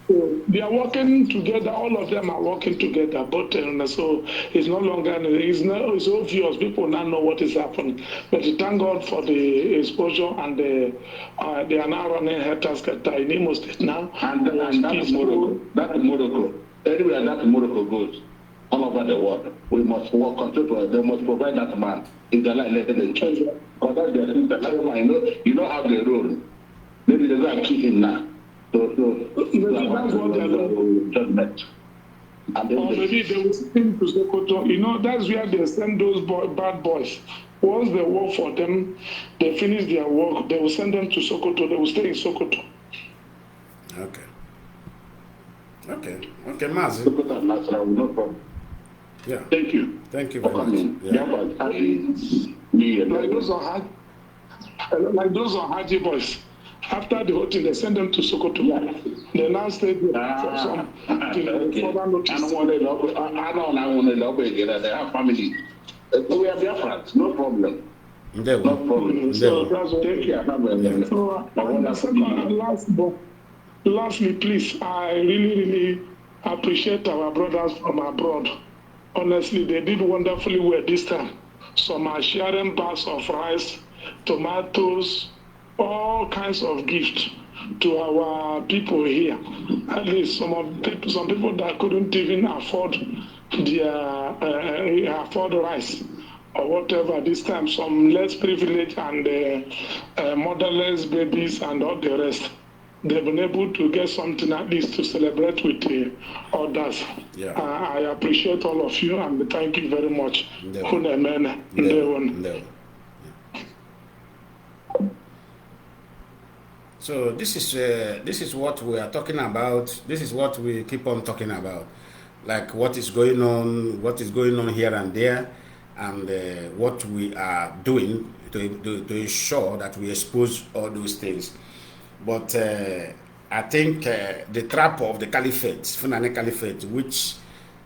So they are working together. All of them are working together. But so it's no longer. It's obvious. People now know what is happening. But thank God for the exposure and they are now running head-to-head in Imo State now. And that's Morocco. That's Morocco. Anywhere that Morocco goes, all over the world, we must work on people. They must provide that man in the line, let them change. Because that's their system. You know how they roll. Maybe they're going to kill him now. So that's what they are doing. Judgment. Or maybe they will send him to Sokoto. That's where they send those bad boys. Once they work for them, they finish their work, they will send them to Sokoto. They will stay in Sokoto. Okay, Mazi. Sokoto and Nasra, no problem. Yeah. Thank you. Thank you very much. Yeah. Like those on Haji boys. After the whole thing, they send them to Sokoto. Yeah. They now stay there for some further notice. I don't want to love it. They have family. We are Biafrans, no problem. No problem. So that's what they care. Lastly, please, I really appreciate our brothers from abroad. Honestly, they did wonderfully well this time. Some are sharing bags of rice, tomatoes, all kinds of gifts to our people here. At least some people that couldn't even afford rice or whatever. This time, some less privileged and motherless babies and all the rest. They've been able to get something at least to celebrate with others. Yeah. I appreciate all of you and thank you very much. So this is what we are talking about. This is what we keep on talking about, like what is going on here and there, and what we are doing to ensure that we expose all those things. But I think the trap of the caliphate, Fulani Caliphate, which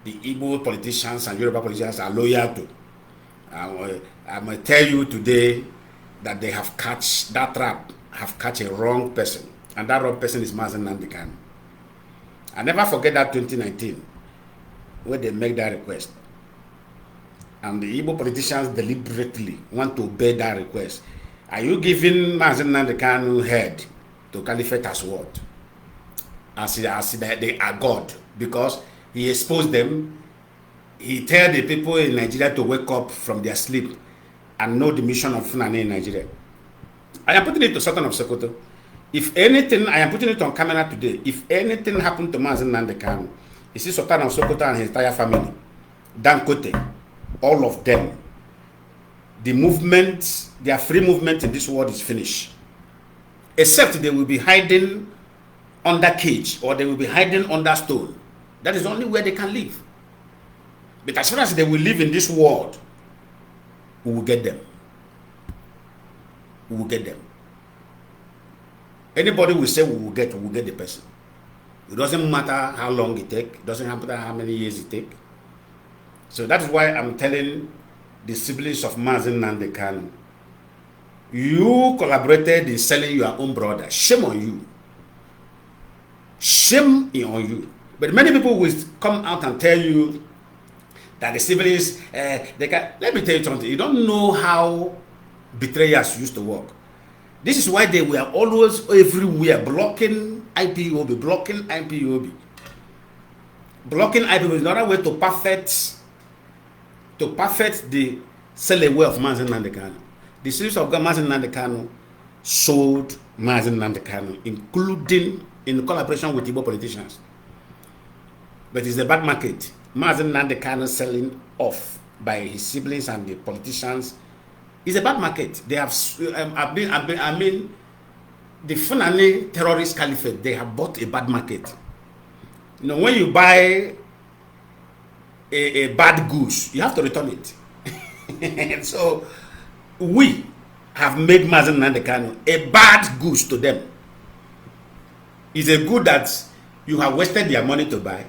the Igbo politicians and Yoruba politicians are loyal to, I might tell you today that they have catch that trap. Have catch a wrong person, and that wrong person is Mazi Nnamdi Kanu. I never forget that 2019 where they make that request. And the Igbo politicians deliberately want to obey that request. Are you giving Mazi Nnamdi Kanu head to caliphate as what? As they are God, because he exposed them. He tell the people in Nigeria to wake up from their sleep and know the mission of Fulani in Nigeria. I am putting it to Sultan of Sokoto. If anything, I am putting it on camera today. If anything happened to Mazi Nnamdi Kanu, you see Sultan of Sokoto and his entire family, Dankote, all of them, the movement, their free movement in this world is finished. Except they will be hiding under cage or they will be hiding under stone. That is only where they can live. But as far as they will live in this world, we will get them. We will get them. Anybody will say we will get the person. It doesn't matter how long it takes. It doesn't matter how many years it takes. So that is why I'm telling the siblings of Mazi Nnamdi Kanu, you collaborated in selling your own brother. Shame on you. Shame on you. But many people will come out and tell you that the siblings, they can. Let me tell you something. You don't know how betrayers used to work. This is why they were always everywhere blocking IPOB, blocking IPOB. Blocking IPOB is another way to perfect the sell away of Mazi Nnamdi Kanu. The series of Mazi Nnamdi Kanu sold Mazi Nnamdi Kanu, including in collaboration with Igbo politicians. But it's a bad market. Mazi Nnamdi Kanu selling off by his siblings and the politicians is a bad market. They have, I mean, the Fulani terrorist caliphate, they have bought a bad market. You know, when you buy a bad goose, you have to return it. And so we have made Mazi Nnamdi Kanu a bad goose to them. It's a good that you have wasted your money to buy,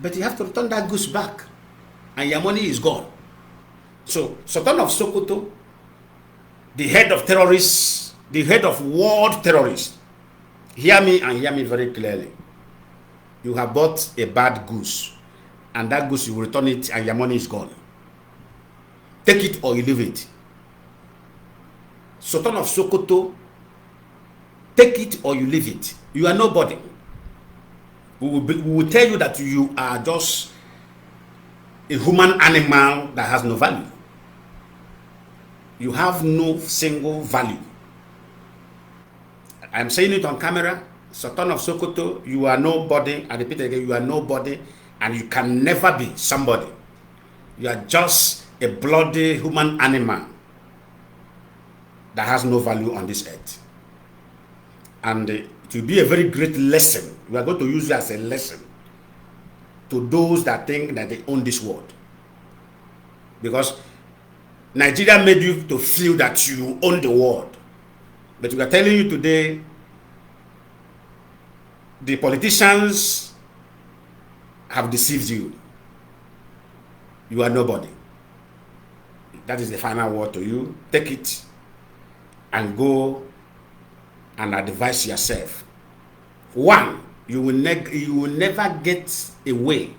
but you have to return that goose back, and your money is gone. So Sultan of Sokoto, the head of terrorists, the head of world terrorists, hear me and hear me very clearly. You have bought a bad goose, and that goose you will return it and your money is gone. Take it or you leave it. Sultan of Sokoto, take it or you leave it. You are nobody. We will tell you that you are just a human animal that has no value. You have no single value. I'm saying it on camera. Sultan of Sokoto, you are nobody. I repeat again, you are nobody, and you can never be somebody. You are just a bloody human animal that has no value on this earth. And it will be a very great lesson. We are going to use it as a lesson to those that think that they own this world. Because Nigeria made you to feel that you own the world. But we are telling you today, the politicians have deceived you. You are nobody. That is the final word to you. Take it and go and advise yourself. One, you will never get away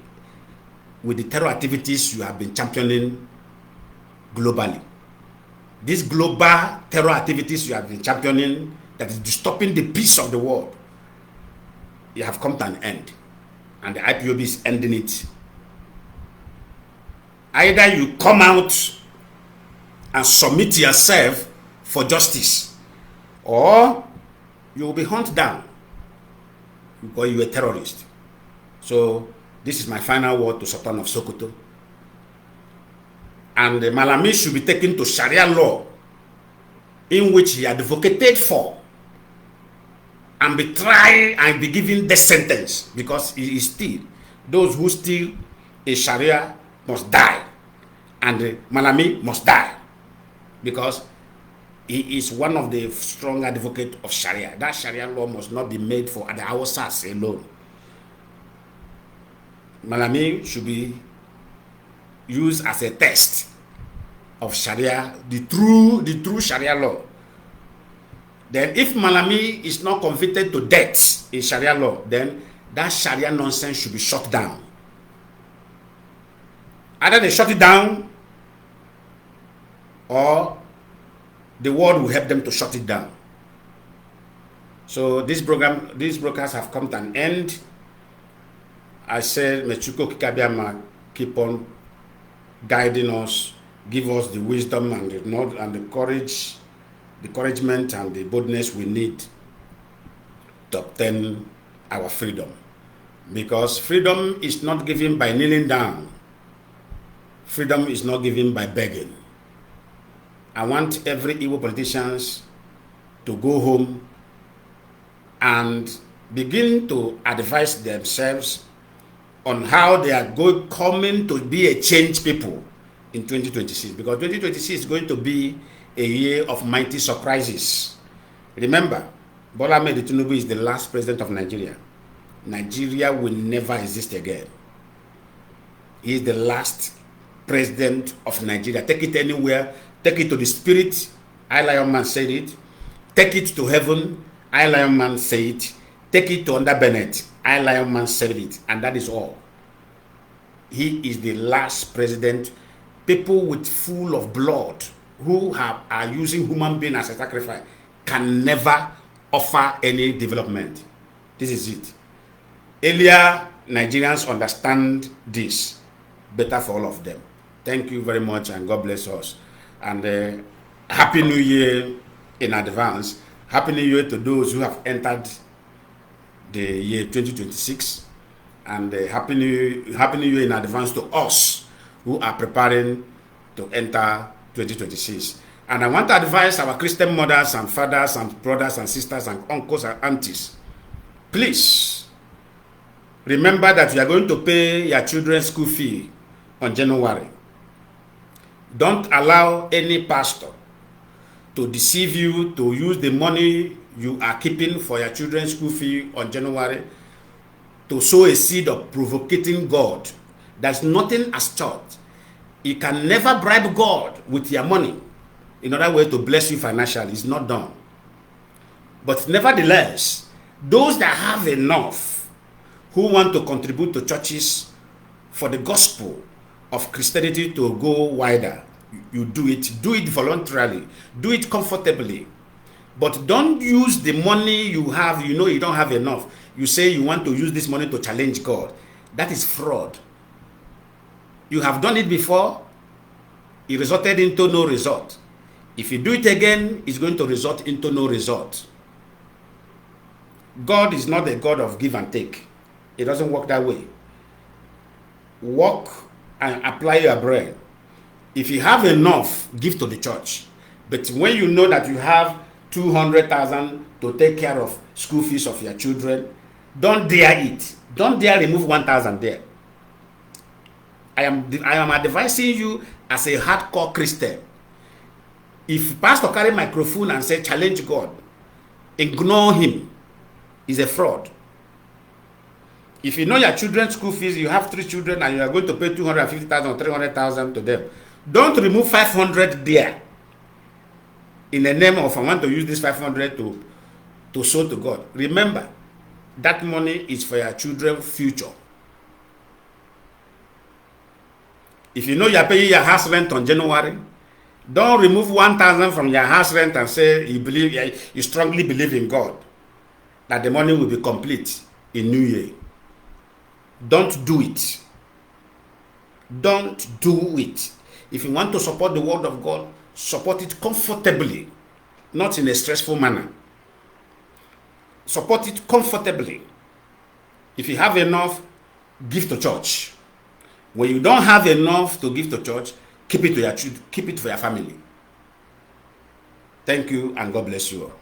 with the terror activities you have been championing globally. These global terror activities you have been championing that is disturbing the peace of the world, you have come to an end, and the IPOB is ending it. Either you come out and submit yourself for justice, or you will be hunted down because you are a terrorist. So this is my final word to Sultan of Sokoto. And Malami should be taken to Sharia law, in which he advocated for, and be tried and be given death sentence, because he is still, those who steal a Sharia must die, and Malami must die, because he is one of the strong advocates of Sharia. That Sharia law must not be made for the Hausas alone. Malami should be used as a test of Sharia, the true Sharia law. Then if Malami is not convicted to death in Sharia law, then that Sharia nonsense should be shut down. Either they shut it down or the world will help them to shut it down. So this program, these broadcasts have come to an end. I said, Mechuko Kikabiama, keep on guiding us, give us the wisdom and the courage, the encouragement and the boldness we need to obtain our freedom. Because freedom is not given by kneeling down. Freedom is not given by begging. I want every Igbo politicians to go home and begin to advise themselves on how they are coming to be a change people in 2026. Because 2026 is going to be a year of mighty surprises. Remember, Bola Ahmed Tinubu is the last president of Nigeria. Nigeria will never exist again. He is the last president of Nigeria. Take it anywhere. Take it to the spirit. I Lion Man said it. Take it to heaven. I Lion Man said it. Take it to under Bennett. I Lion Man said it. And that is all. He is the last president. People with full of blood who are using human being as a sacrifice can never offer any development. This is it. Earlier, Nigerians understand this better for all of them. Thank you very much and God bless us. And Happy New Year in advance. Happy New Year to those who have entered the year 2026. And Happy New Year in advance to us who are preparing to enter 2026. And I want to advise our Christian mothers and fathers and brothers and sisters and uncles and aunties. Please, remember that you are going to pay your children's school fee on January. Don't allow any pastor to deceive you to use the money you are keeping for your children's school fee on January to sow a seed of provoking God. There's nothing as church. You can never bribe God with your money in other way to bless you financially. It's not done. But nevertheless, those that have enough who want to contribute to churches for the gospel of Christianity to go wider, you do it voluntarily, do it comfortably, but don't use the money you have. You know you don't have enough. You say you want to use this money to challenge God. That is fraud. You have done it before. It resulted into no result. If you do it again, it's going to result into no result. God is not a God of give and take. It doesn't work that way. Work and apply your brain. If you have enough, give to the church. But when you know that you have 200,000 to take care of school fees of your children, don't dare it. Don't dare remove 1,000 there. I am advising you as a hardcore Christian. If pastor carry microphone and say challenge God, ignore him. He's a fraud. If you know your children's school fees, you have 3 children and you are going to pay 250,000 or 300,000 to them, don't remove 500 there in the name of I want to use this 500 to sow to God. Remember, that money is for your children's future. If you know you are paying your house rent on January, don't remove 1,000 from your house rent and say you strongly believe in God that the money will be complete in New Year. Don't do it. Don't do it. If you want to support the word of God, support it comfortably, not in a stressful manner. Support it comfortably. If you have enough, give to church. When you don't have enough to give to church, keep it for your family. Thank you and God bless you all.